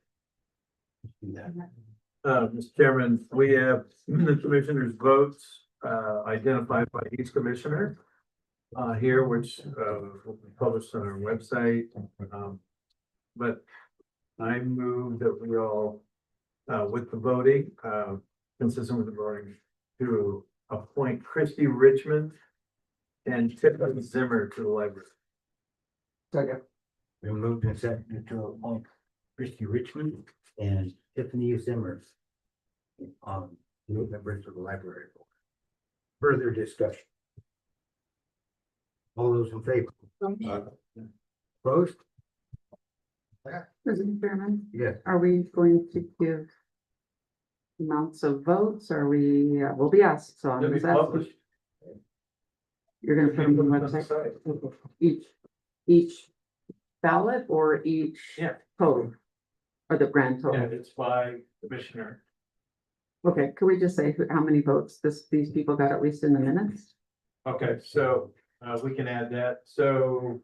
Let's do that. Mr. Chairman, we have the commissioners' votes, identified by each commissioner. Here, which, will be published on our website. But I move that we all, with the voting, consistent with the voting, to appoint Christy Richmond and Tiffany Zimmer to the library. Second. Been moved and seconded to appoint Christy Richmond and Tiffany Zimmer new members of the library board. Further discussion. All those in favor? Opposed? Mr. Chairman, Yes. are we going to give amounts of votes? Are we, will be asked, so I'm It'll be just asking. published. You're gonna put them on the website, each ballot or each Yeah. total? Or the grand Yeah, total? it's by commissioner. Okay, could we just say how many votes these people got at least in the minutes? Okay, so, we can add that, so.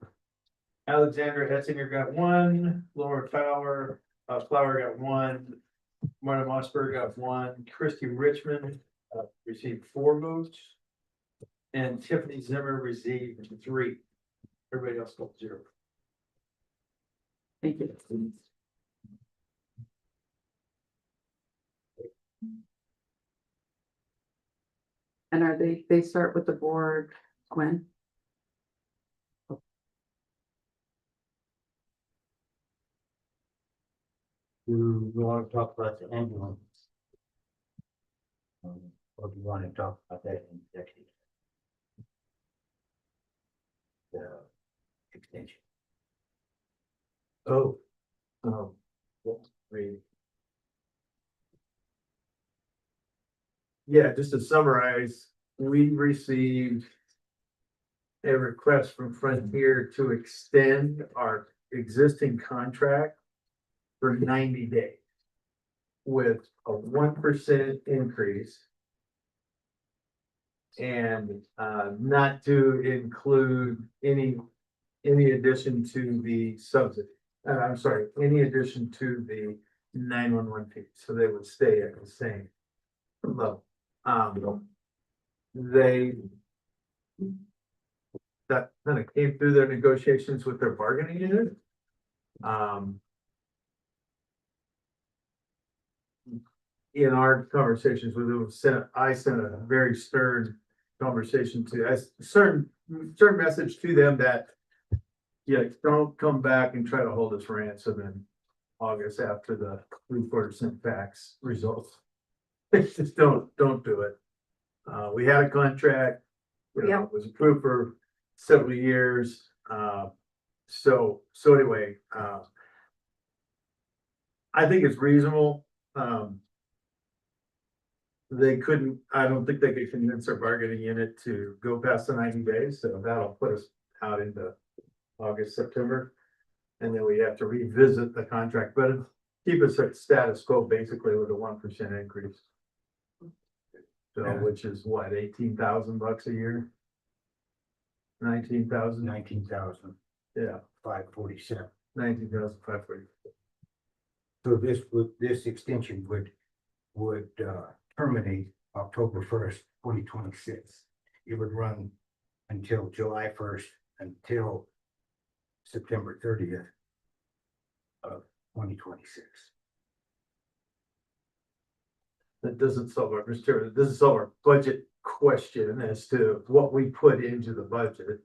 Alexander Hetzinger got one, Laura Flower got one, Marta Mossberg got one, Christy Richmond, received 4 votes. And Tiffany Zimmer received 3. Everybody else got 0. Thank you. And are they start with the board when? Do you want to talk about the ambulance? Or do you want to talk about that in executive? The extension. Oh. Wait. Yeah, just to summarize, we received a request from Frontier to extend our existing contract for 90 days with a 1% increase and not to include any addition to the subsidy. I'm sorry, any addition to the 911 fee, so they would stay at the same level. They that kind of came through their negotiations with their bargaining unit. In our conversations with them, I sent a very stern conversation to a certain message to them that, yeah, don't come back and try to hold us ransom in August after the 3/4% tax results. Just don't do it. We had a contract, you know, it was approved for several years. So anyway, I think it's reasonable. I don't think they could convince our bargaining unit to go past the 90 days, so that'll put us out into August, September. And then we have to revisit the contract, but keep us at status quo basically with a 1% increase. So, which is what, $18,000 a year? 19,000? 19,000. Yeah, 547. 19,540. So this extension would terminate October 1st, 2026. It would run until July 1st, until September 30th of 2026. That doesn't solve our, Mr. Chairman, it doesn't solve our budget question as to what we put into the budget.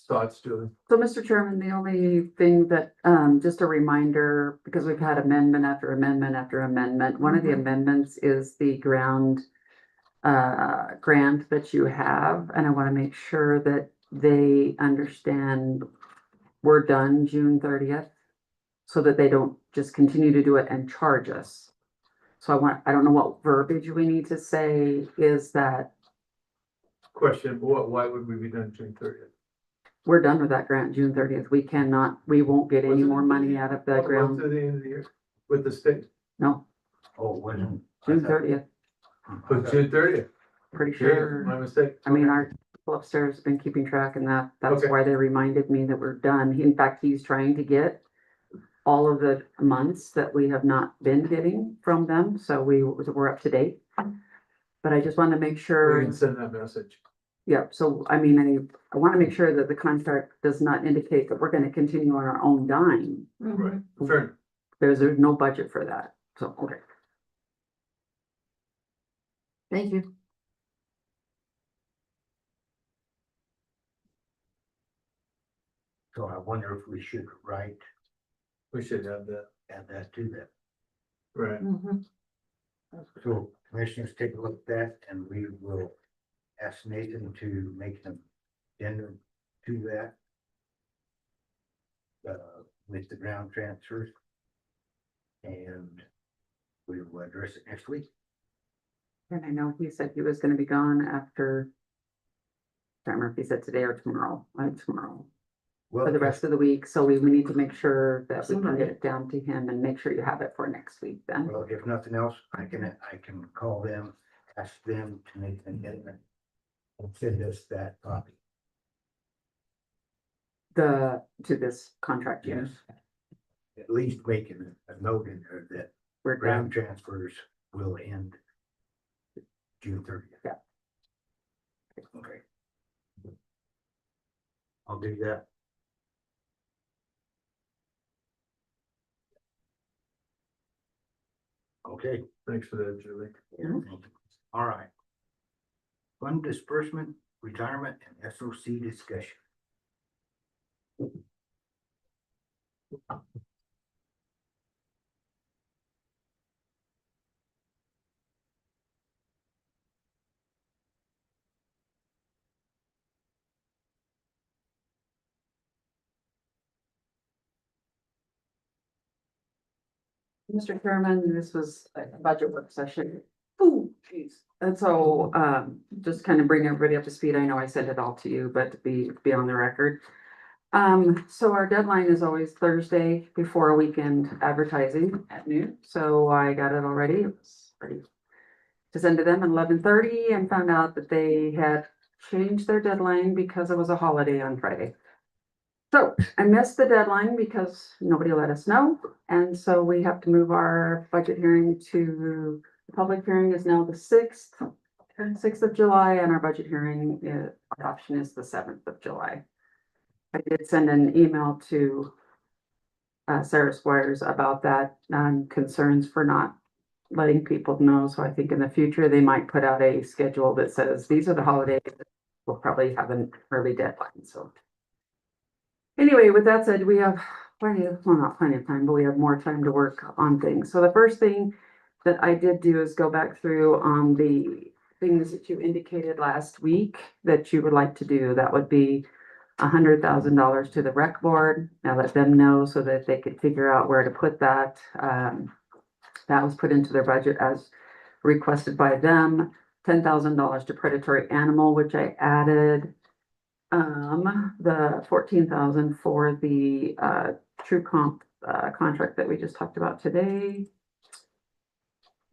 Thoughts, Julie? So, Mr. Chairman, the only thing that, just a reminder, because we've had amendment after amendment after amendment, one of the amendments is the grant that you have, and I want to make sure that they understand we're done June 30th, so that they don't just continue to do it and charge us. So I don't know what verbiage we need to say is that Question, why would we be done June 30th? we're done with that grant June 30th. We won't get any more money out of the ground. To the end of the year with the state? No, Oh, when? June 30th, But June 30th. pretty Sure, sure. my mistake. I mean, our people upstairs have been keeping track and that's Okay. why they reminded me that we're done. In fact, he's trying to get all of the months that we have not been getting from them, so we're up to date. But I just want to make We sure, can send that message. yeah, so I mean, I want to make sure that the contract does not indicate that we're going to continue on our own dime. Right, fair. There's no budget for that, so, okay. Thank you. So I wonder if we should We should have that. add that to that. Right. So commissioners, take a look at that and we will ask Nathan to make an addendum to that. With the ground transfers. And we will address it next week. And I know he said he was gonna be gone after. I don't remember if he said today or tomorrow, tomorrow, Well, for the if- rest of the week, so we need to make sure that we can get it down to him and make sure you have it for next week then. Well, if nothing else, I can call them, ask them to make an amendment. And send us that copy. To this contract, Yes. At least making a note in there that we're ground done. transfers will end June 30th. Yeah. Okay. I'll do that. Okay. Thanks for that, Julie. All right. Fund disbursement, retirement and SOC discussion. Mr. Chairman, this was a budget work session. Ooh, jeez. And so, just kind of bring everybody up to speed. I know I sent it all to you, but to be on the record. So our deadline is always Thursday before a weekend advertising at noon. So I got it already. It was ready to send to them at 11:30 and found out that they had changed their deadline because it was a holiday on Friday. So I missed the deadline because nobody let us know. And so we have to move our budget hearing to, the public hearing is now the 6th of July, and our budget hearing, our option is the 7th of July. I did send an email to Sarah Squires about that, concerns for not letting people know. So I think in the future, they might put out a schedule that says, these are the holidays. We'll probably have an early deadline, so. Anyway, with that said, we have plenty of, well, not plenty of time, but we have more time to work on things. So the first thing that I did do is go back through on the things that you indicated last week that you would like to do. That would be $100,000 to the rec board. I let them know so that they could figure out where to put that. That was put into their budget as requested by them. $10,000 to predatory animal, which I added. The 14,000 for the True Comp contract that we just talked about today.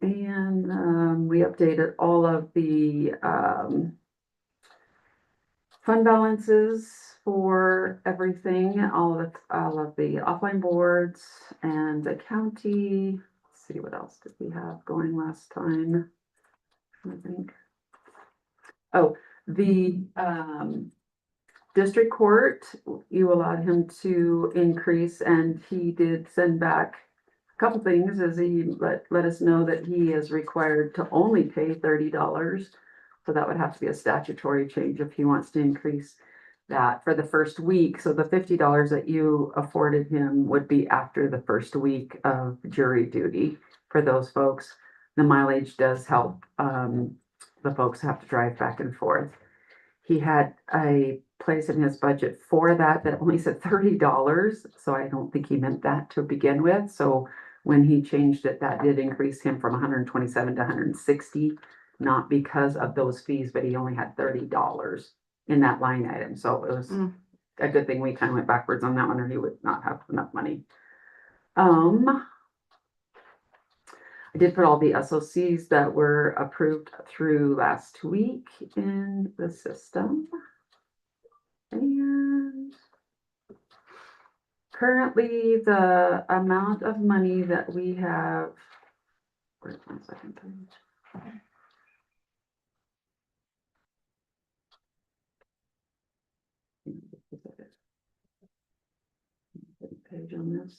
And we updated all of the fund balances for everything, all of the offline boards and the county. Let's see, what else did we have going last time? I think. Oh, the district court, you allowed him to increase, and he did send back a couple things as he let us know that he is required to only pay $30. So that would have to be a statutory change if he wants to increase that for the first week. So the $50 that you afforded him would be after the first week of jury duty for those folks. The mileage does help the folks have to drive back and forth. He had a place in his budget for that only said $30. So I don't think he meant that to begin with. So when he changed it, that did increase him from 127 to 160, not because of those fees, but he only had $30 in that line item. So it was a good thing we kind of went backwards on that one, or he would not have enough money. I did put all the SOCs that were approved through last week in the system. And currently the amount of money that we have, where's my second page? Page on this.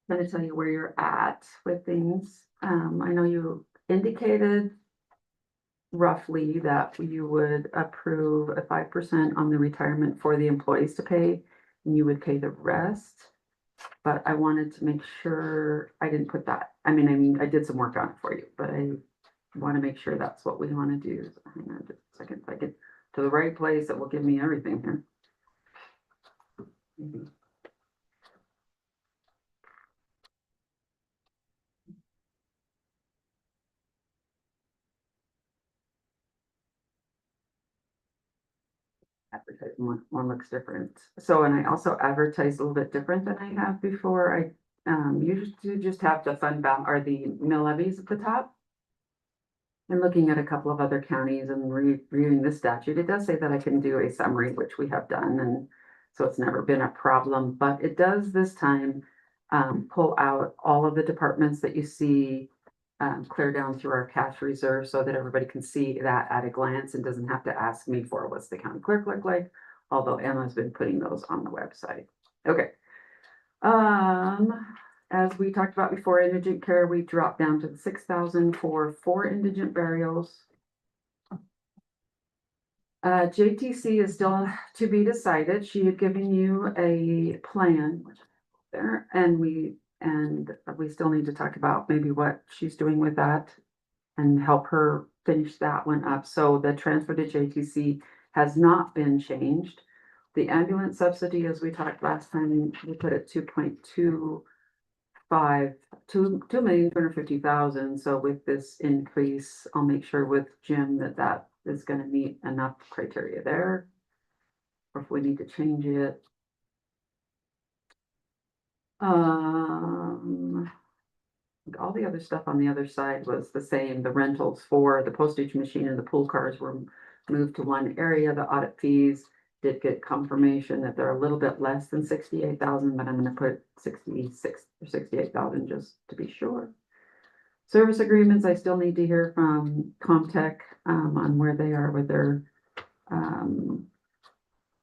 I'm going to tell you where you're at with things. I know you indicated roughly that you would approve a 5% on the retirement for the employees to pay, and you would pay the rest. But I wanted to make sure I didn't put that, I mean, I did some work on it for you, but I want to make sure that's what we want to do. So hang on just a second, if I get to the right place, that will give me everything here. Advertising one looks different. So, and I also advertise a little bit different than I have before. I used to just have the fund balance or the mill levies at the top. And looking at a couple of other counties and reviewing this statute, it does say that I can do a summary, which we have done, and so it's never been a problem, but it does this time pull out all of the departments that you see clear down through our cash reserve so that everybody can see that at a glance and doesn't have to ask me for what's the county clerk look like, although Emma's been putting those on the website. Okay. As we talked about before, indigent care, we dropped down to 6,000 for 4 indigent burials. JTC is still to be decided. She had given you a plan there, and we still need to talk about maybe what she's doing with that and help her finish that one up. So the transfer to JTC has not been changed. The ambulance subsidy, as we talked last time, we put at 2.25, 2,250,000. So with this increase, I'll make sure with Jim that is going to meet enough criteria there. Or if we need to change it. All the other stuff on the other side was the same. The rentals for the postage machine and the pool cars were moved to one area. The audit fees did get confirmation that they're a little bit less than 68,000, but I'm going to put 66 or 68,000 just to be sure. Service agreements, I still need to hear from Comtech on where they are with their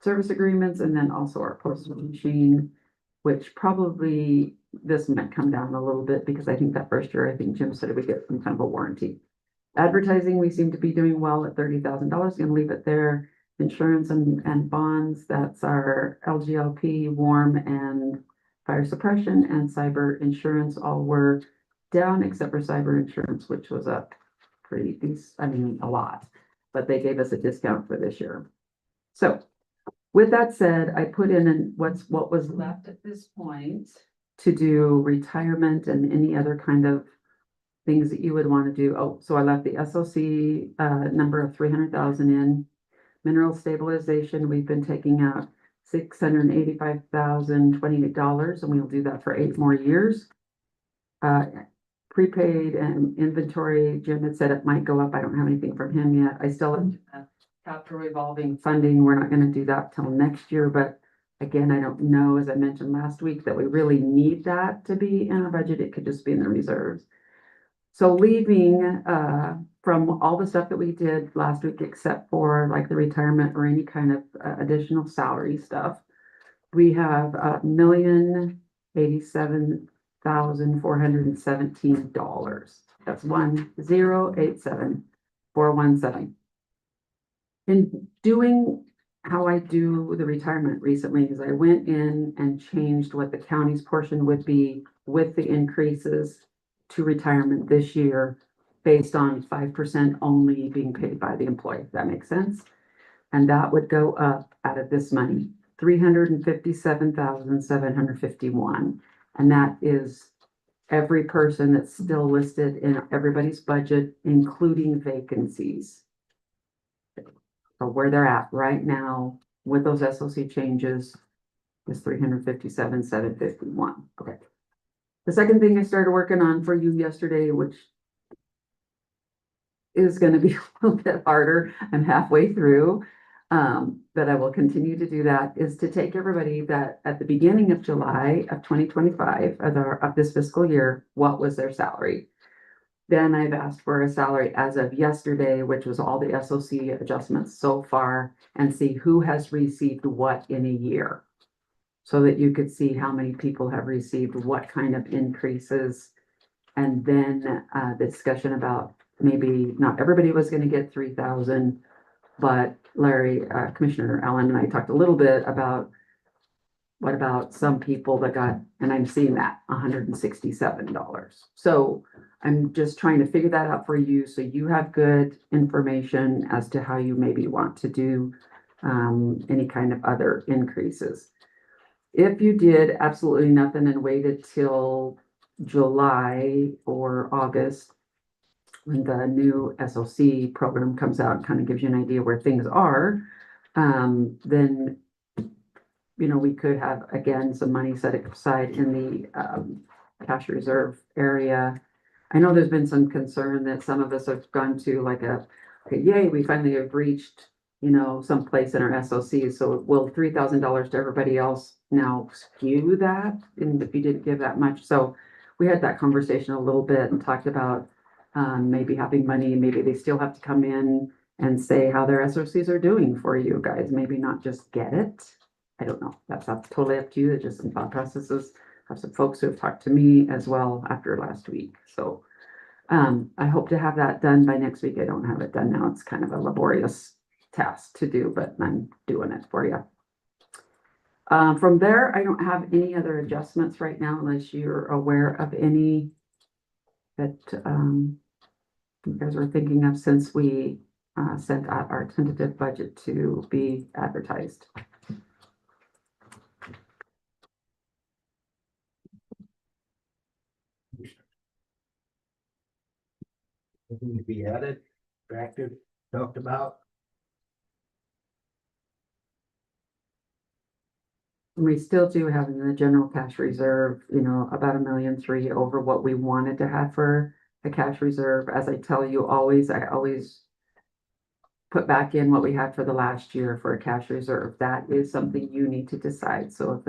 service agreements, and then also our postage machine, which probably this might come down a little bit because I think that first year, I think Jim said we get some kind of a warranty. Advertising, we seem to be doing well at $30,000. Gonna leave it there. Insurance and bonds, that's our LGLP, warm and fire suppression, and cyber insurance all were down except for cyber insurance, which was up pretty decent, I mean, a lot, but they gave us a discount for this year. So with that said, I put in what was left at this point to do retirement and any other kind of things that you would want to do. Oh, so I left the SOC number of 300,000 in. Mineral stabilization, we've been taking out $685,028, and we'll do that for 8 more years. Prepaid and inventory, Jim had said it might go up. I don't have anything from him yet. I still have capital revolving funding. We're not going to do that till next year, but again, I don't know, as I mentioned last week, that we really need that to be in our budget. It could just be in the reserves. So leaving from all the stuff that we did last week, except for like the retirement or any kind of additional salary stuff, we have $1,087,417. That's 1,087,417. In doing how I do the retirement recently is I went in and changed what the county's portion would be with the increases to retirement this year based on 5% only being paid by the employee, if that makes sense. And that would go up out of this money, $357,751. And that is every person that's still listed in everybody's budget, including vacancies. So where they're at right now with those SOC changes is 357,751. Okay. The second thing I started working on for you yesterday, which is going to be a little bit harder, I'm halfway through, but I will continue to do that, is to take everybody that at the beginning of July of 2025 of this fiscal year, what was their salary? Then I've asked for a salary as of yesterday, which was all the SOC adjustments so far, and see who has received what in a year, so that you could see how many people have received what kind of increases. And then the discussion about maybe not everybody was going to get 3,000, but Larry, Commissioner Allen and I talked a little bit about What about some people that got, and I'm seeing that, $167. So I'm just trying to figure that out for you, so you have good information as to how you maybe want to do any kind of other increases. If you did absolutely nothing and waited till July or August, when the new SOC program comes out and kind of gives you an idea where things are, then we could have, again, some money set aside in the cash reserve area. I know there's been some concern that some of us have gone to like okay, yay, we finally have reached, someplace in our SOCs. So will $3,000 to everybody else now skew that? And if you didn't give that much, so we had that conversation a little bit and talked about maybe having money, maybe they still have to come in and say how their SOCs are doing for you guys, maybe not just get it. I don't know. That's totally up to you. It's just some thought processes. I have some folks who have talked to me as well after last week. So I hope to have that done by next week. I don't have it done now. It's kind of a laborious task to do, but I'm doing it for you. From there, I don't have any other adjustments right now unless you're aware of any that you guys were thinking of since we sent out our tentative budget to be advertised. Anything to be added, subtracted, talked about? We still do have in the general cash reserve, about $1.3 million over what we wanted to have for the cash reserve. As I tell you, I always put back in what we had for the last year for a cash reserve. That is something you need to decide. So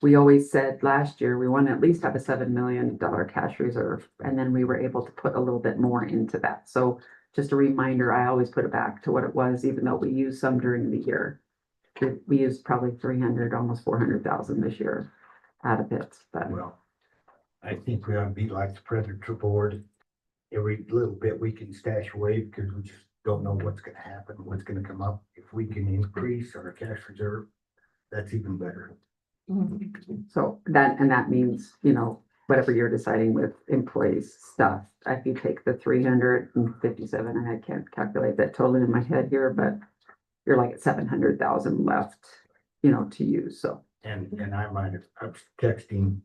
we always said last year, we want to at least have a $7 million cash reserve. And then we were able to put a little bit more into that. So just a reminder, I always put it back to what it was, even though we used some during the year. We used probably 300, almost 400,000 this year out of it, but Well, I think we ought to be like the predator board. Every little bit we can stash away because we just don't know what's gonna happen, what's gonna come up. If we can increase our cash reserve, that's even better. so that means, whatever you're deciding with employees stuff. If you take the 357, and I can't calculate that totally in my head here, but you're like at 700,000 left, to use, so. And I was texting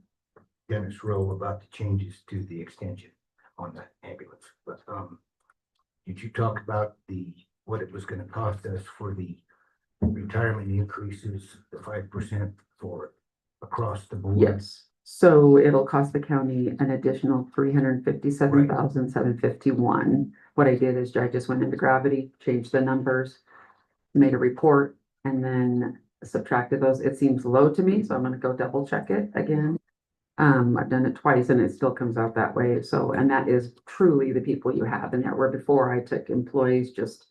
Dennis Rowe about the changes to the extension on the ambulance, but, did you talk about what it was gonna cost us for the retirement increases, the 5% for across the board? Yes, so it'll cost the county an additional 357,751. What I did is I just went into Gravity, changed the numbers, made a report, and then subtracted those. It seems low to me, so I'm gonna go double check it again. I've done it twice and it still comes out that way. So, and that is truly the people you have in there, where before I took employees just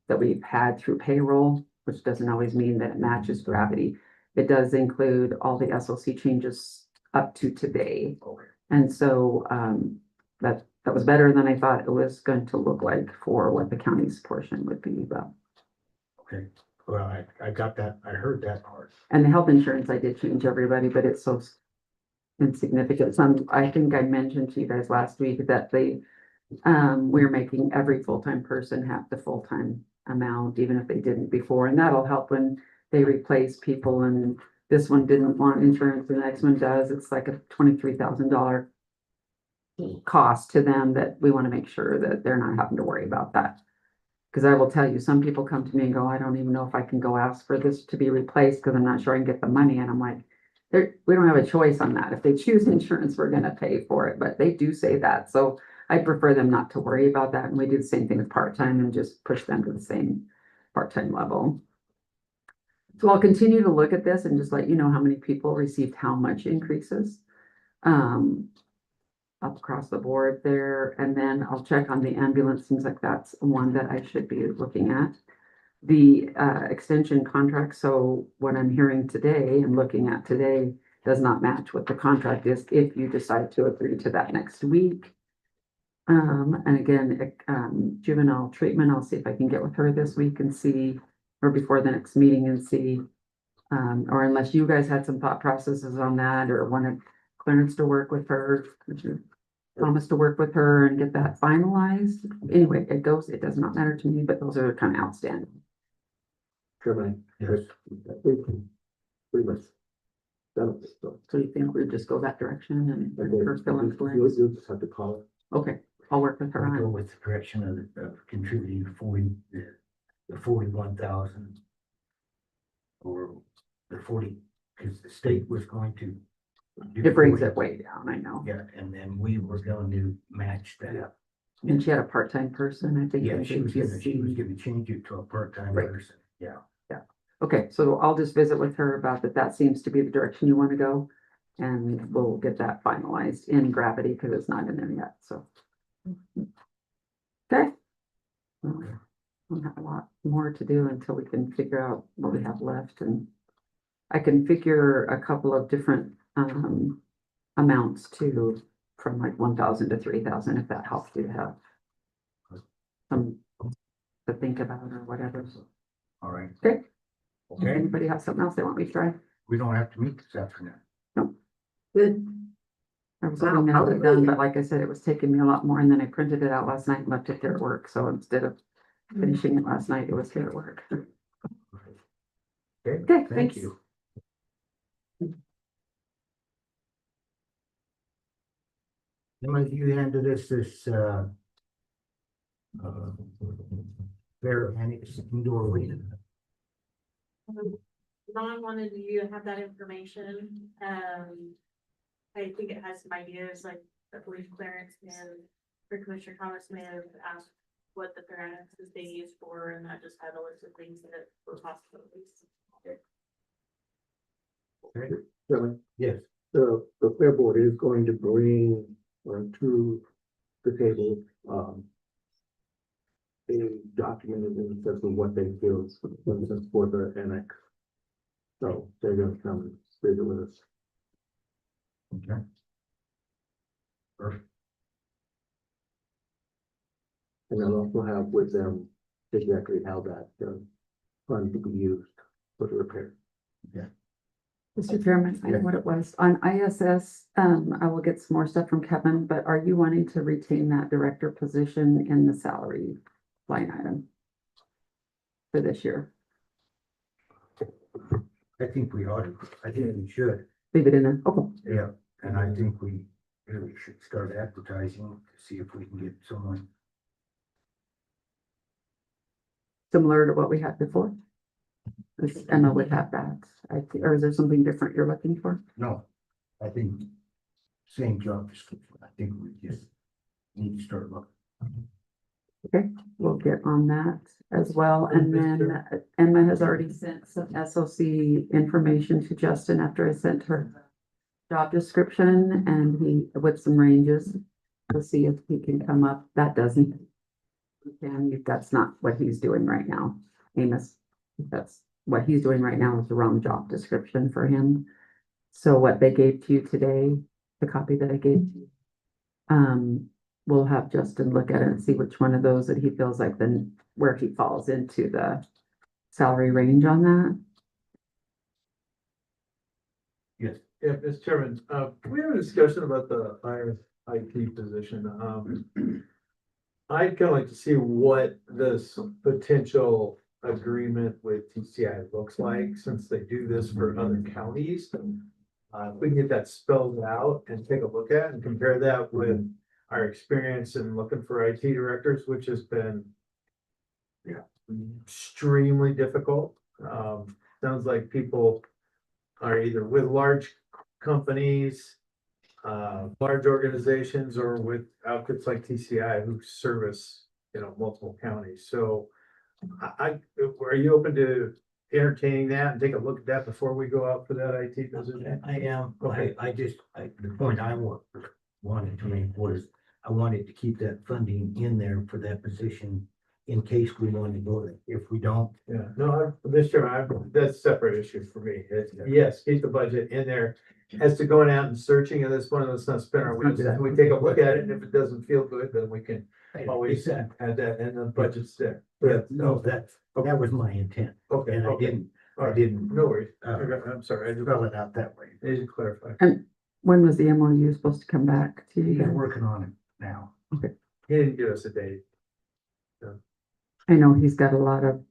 that we've had through payroll, which doesn't always mean that it matches Gravity. It does include all the SLC changes up to today. And so, that was better than I thought it was going to look like for what the county's portion would be, but. Okay, well, I got that, I heard that part. And the health insurance, I did change everybody, but it's so insignificant. I think I mentioned to you guys last week that we're making every full-time person have the full-time amount, even if they didn't before, and that'll help when they replace people, and this one didn't want insurance, the next one does. It's like a $23,000 cost to them that we want to make sure that they're not having to worry about that. Because I will tell you, some people come to me and go, I don't even know if I can go ask for this to be replaced because I'm not sure I can get the money. And I'm like, we don't have a choice on that. If they choose insurance, we're going to pay for it. But they do say that. So I prefer them not to worry about that. And we do the same thing with part-time and just push them to the same part-time level. So I'll continue to look at this and just let you know how many people received how much increases. Up across the board there, and then I'll check on the ambulance. Seems like that's one that I should be looking at. The extension contract, so what I'm hearing today and looking at today does not match what the contract is if you decide to agree to that next week. And again, juvenile treatment, I'll see if I can get with her this week and see, or before the next meeting and see Or unless you guys had some thought processes on that or wanted Clarence to work with her, Thomas to work with her and get that finalized. Anyway, it does not matter to me, but those are kind of outstanding. Chairman, Yes. pretty much. Done with it, so. So you think we'd just go that direction and Okay, her fill in You'll blanks? you'll just have to call it. Okay, I'll work with her I go on with the direction of contributing the 41,000. Or the 40, because the state was going to. do it. Brings 40. it way down, I know. Yeah, and then we were going to match that. And she had a part-time person, I think. Yeah, in she was gonna JTC. change it to a part-time Right. person, yeah. Okay, so I'll just visit with her about that. That seems to be the direction you want to go. And we'll get that finalized in Gravity because it's not in there yet, so. Okay. We'll have a lot more to do until we can figure out what we have left and I can figure a couple of different amounts too, from like 1,000 to 3,000, if that helps you to have some to think about or whatever. So, All right. okay. Okay, Anybody have something else they want me to try? we don't have to meet this afternoon. Good. I was hoping to have it done, but like I said, it was taking me a lot more, and then I printed it out last night and left it there at work, so instead of finishing it last night, it was here at work. Okay, Okay, thank thanks. you. Emma, you handed us this, fair annex indoor arena. Ron wanted you to have that information. I think it has some ideas, like I believe Clarence and or Commissioner Thomas may have asked what the fair annexes they use for, and that just had a list of things that were possibilities. Okay, Chairman, yes, the fair board is going to bring to the table, a document in terms of what they feel for the annex. So they're gonna come and visit with us. okay. Perfect. And I'll also have with them exactly how that fund to be used for the repair. Mr. Chairman, I know what it was. On ISS, I will get some more stuff from Kevin, but are you wanting to retain that director position in the salary line item for this year? I think we ought to, I think we should, Leave it in there. Okay. yeah, and I think we really should start advertising to see if we can get someone. Similar to what we had before? 'Cause Emma would have that, or is there something different you're looking for? No, I think same job description, I think we just need to start looking. Okay, we'll get on that as well. And then Emma has already sent some SOC information to Justin after I sent her the job description and he, with some ranges. To see if he can come up. That doesn't. That's not what he's doing right now, Amos. That's what he's doing right now is the wrong job description for him. So what they gave to you today, the copy that I gave to you, we'll have Justin look at it and see which one of those that he feels like then where he falls into the salary range on that. Yes. Yeah, Mr. Chairman, we have a discussion about the IT position. I'd kind of like to see what this potential agreement with TCI looks like, since they do this for other counties. If we can get that spelled out and take a look at and compare that with our experience in looking for IT directors, which has been extremely difficult. Sounds like people are either with large companies, large organizations, or with outfits like TCI who service, multiple counties. So are you open to entertaining that and take a look at that before we go out for that IT position? I am, Okay. the point I wanted to make was, I wanted to keep that funding in there for that position in case we wanted to go there. If we don't, Yeah, no, that's a separate issue for me. Yes, keep the budget in there. As to going out and searching at this point, let's not spend our wheels. We take a look at it, and if it doesn't feel good, then we can always add that, and the budget's there. yeah, no, that was my intent. Okay, And I okay. didn't, I didn't, No worries. uh, I'm sorry, I just spell it out that way. need to clarify. And when was the MOU supposed to come back to you He's guys? working on it now. He didn't give us a date. I know he's got a lot of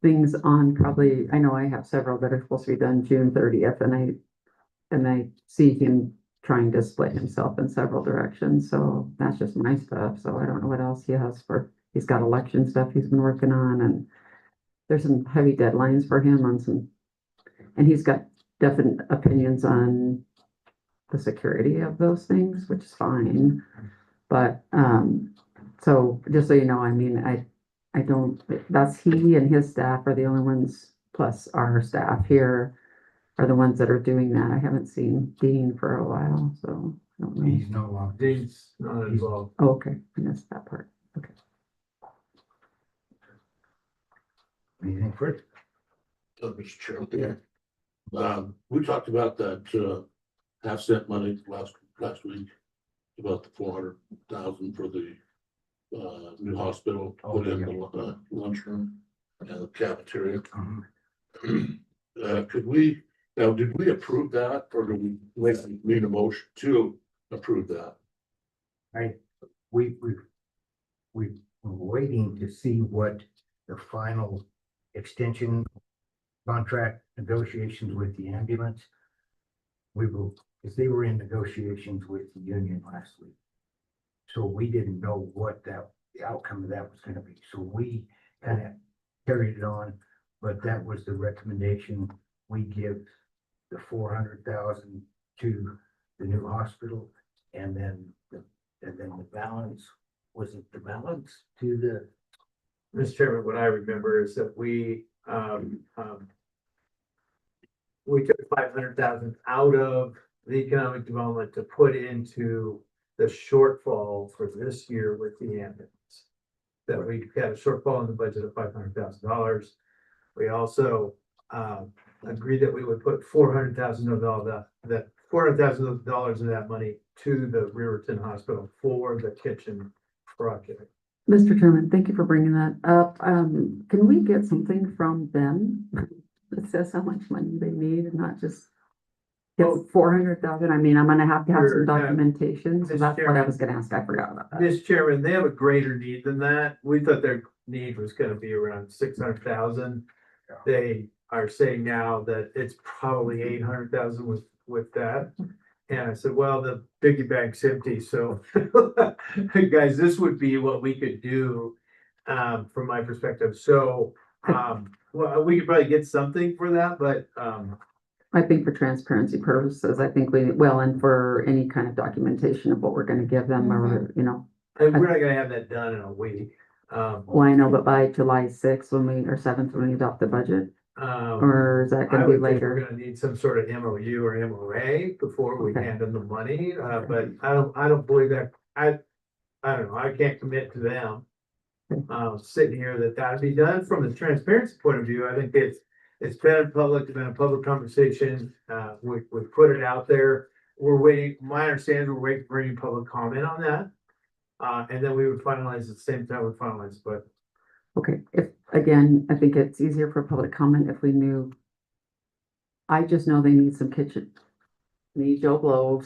things on, probably, I know I have several that are supposed to be done June 30th, and I see him trying to split himself in several directions, so that's just my stuff, so I don't know what else he has he's got election stuff he's been working on, and there's some heavy deadlines for him on some, and he's got definite opinions on the security of those things, which is fine, but, so just so you know, I mean, I don't, that's he and his staff are the only ones, plus our staff here are the ones that are doing that. I haven't seen Dean for a while, so I don't know. He's no longer. Dean's not involved. Oh, okay, I missed that part. Okay. Anything further? Mr. Chairman. We talked about that, half-cent money last week, about the 400,000 for the, new hospital, put in the lunchroom and the cafeteria. Could we, now, did we approve that, or do we need a motion to approve that? We were waiting to see what the final extension contract negotiations with the ambulance. Because they were in negotiations with the union last week. So we didn't know what the outcome of that was gonna be. So we kind of carried it on, but that was the recommendation. We give the 400,000 to the new hospital, and then the balance, was it the balance to the? Mr. Chairman, what I remember is that we took 500,000 out of the economic development to put into the shortfall for this year with the ambulance. That we had a shortfall in the budget of $500,000. We also agreed that we would put $400,000 of all that $400,000 of that money to the Riverton Hospital for the kitchen project. Mr. Chairman, thank you for bringing that up. Can we get something from them that says how much money they need and not just get 400,000? I mean, I'm gonna have to have some Sure, documentation, so Mr. that's what I Chairman. was gonna ask. I forgot about that. Mr. Chairman, they have a greater need than that. We thought their need was gonna be around 600,000. They are saying now that it's probably 800,000 with that. And I said, well, the piggy bank's empty, so guys, this would be what we could do from my perspective. So well, we could probably get something for that, but I think for transparency purposes, I think and for any kind of documentation of what we're gonna give them, or, you know. and we're not gonna have that done in a week. Well, I know, but by July 6th, or 7th, when we adopt the budget, or is that I gonna be would think we're later? gonna need some sort of MOU or MOA before we Okay. hand them the money, but I don't believe that, I don't know, I can't commit to them. Sitting here that'd be done from the transparency point of view. I think it's been a public conversation, we put it out there. We're waiting, my understanding, we're waiting for any public comment on that. And then we would finalize at the same time we finalize, but Okay, again, I think it's easier for public comment if we knew. I just know they need some kitchen. Me, Joe Blow,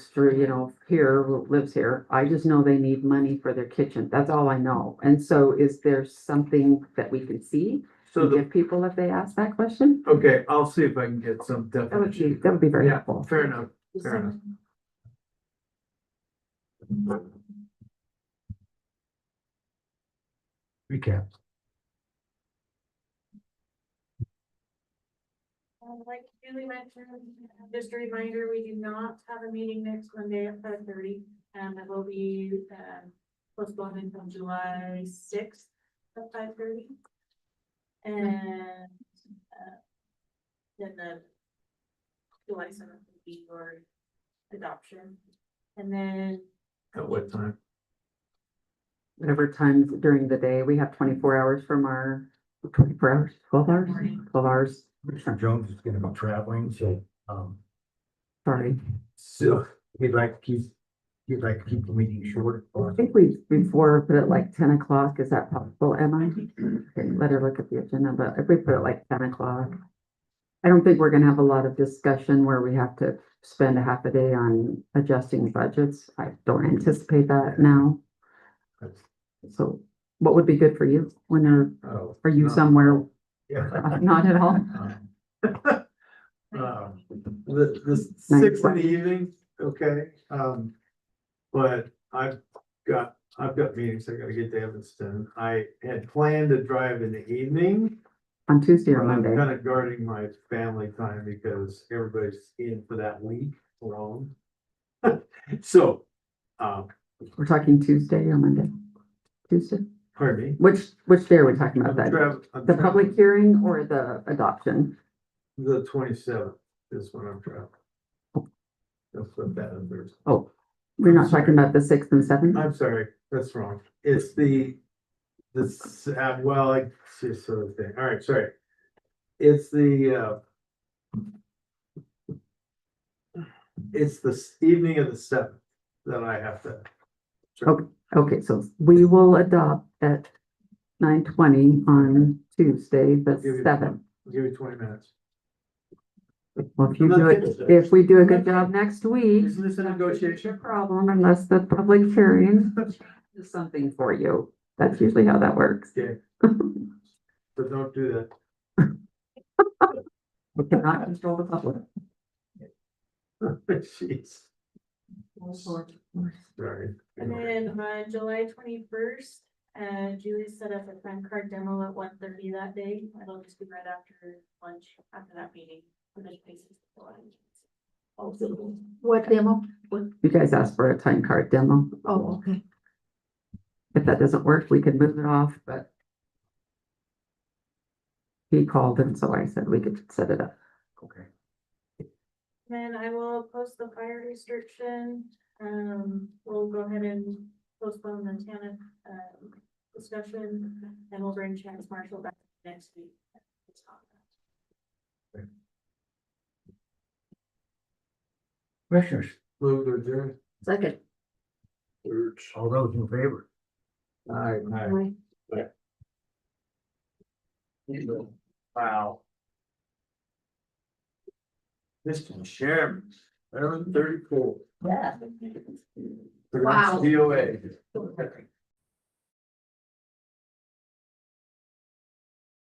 here, who lives here, I just know they need money for their kitchen, that's all I know. And so is there something that we can see so to give people if they ask that question? okay, I'll see if I can get some That definition. would be very Yeah, helpful. fair enough, fair enough. Recap. Like Julie mentioned, just a reminder, we do not have a meeting next Monday at 5:30. It will be postponed until July 6th at 5:30. And then the July 7th will be your adoption. And then At what time? Whatever times during the day, we have 24 hours from our, 24 hours, 12 hours, 12 hours, Mr. Jones is gonna be traveling, so, sorry. so he'd like to keep the meeting short. I think we before put it like 10 o'clock, is that possible, Emma? Okay, let her look at the agenda, but if we put it like 10 o'clock, I don't think we're gonna have a lot of discussion where we have to spend a half a day on adjusting budgets. I don't anticipate that now. That's- So what would be good for you? When oh, are you no. somewhere? Yeah. Not at all? The six in the evening, okay, but I've got meetings, I gotta get to Evanston. I had planned to drive in the evening. On Tuesday or But I'm Monday? kind of guarding my family time because everybody's in for that week alone. So, We're talking Tuesday or Monday? Tuesday? pardon me. Which day are we talking about that? I'm The public hearing or the adoption? The 27th is when I'm traveling. That's what that is. Oh, we're I'm not sorry. talking about the sixth and seventh? I'm sorry, that's wrong. It's well, I see sort of thing. All right, sorry. It's the evening of the 7th that I have to. Okay, so we will adopt at 9:20 on Tuesday, the Give you- 7th. I'll give you 20 minutes. Well, if you I'm do not it, finished yet. if we do a good job next week, Isn't this a negotiation? problem unless the public hearing is something for you. That's usually how that works. Okay. So don't do that. We cannot control the public. Jeez, sorry. And then on July 21st, Julie set up a time card demo at 1:30 that day. It'll just be right after lunch, after that meeting. for the places to go in. What demo? You guys asked for a time card demo. Oh, okay. If that doesn't work, we could move it off, but he called and so I said we could set it up. Okay. Then I will post the fire restriction. We'll go ahead and postpone the TANF, discussion, and we'll bring Chance Marshall back next week. Commissioners, Move to adjourn. Second. all those in favor? Aye. Aye. Wow. Mr. Chairman, 11:34. Yeah. Wow. DOA.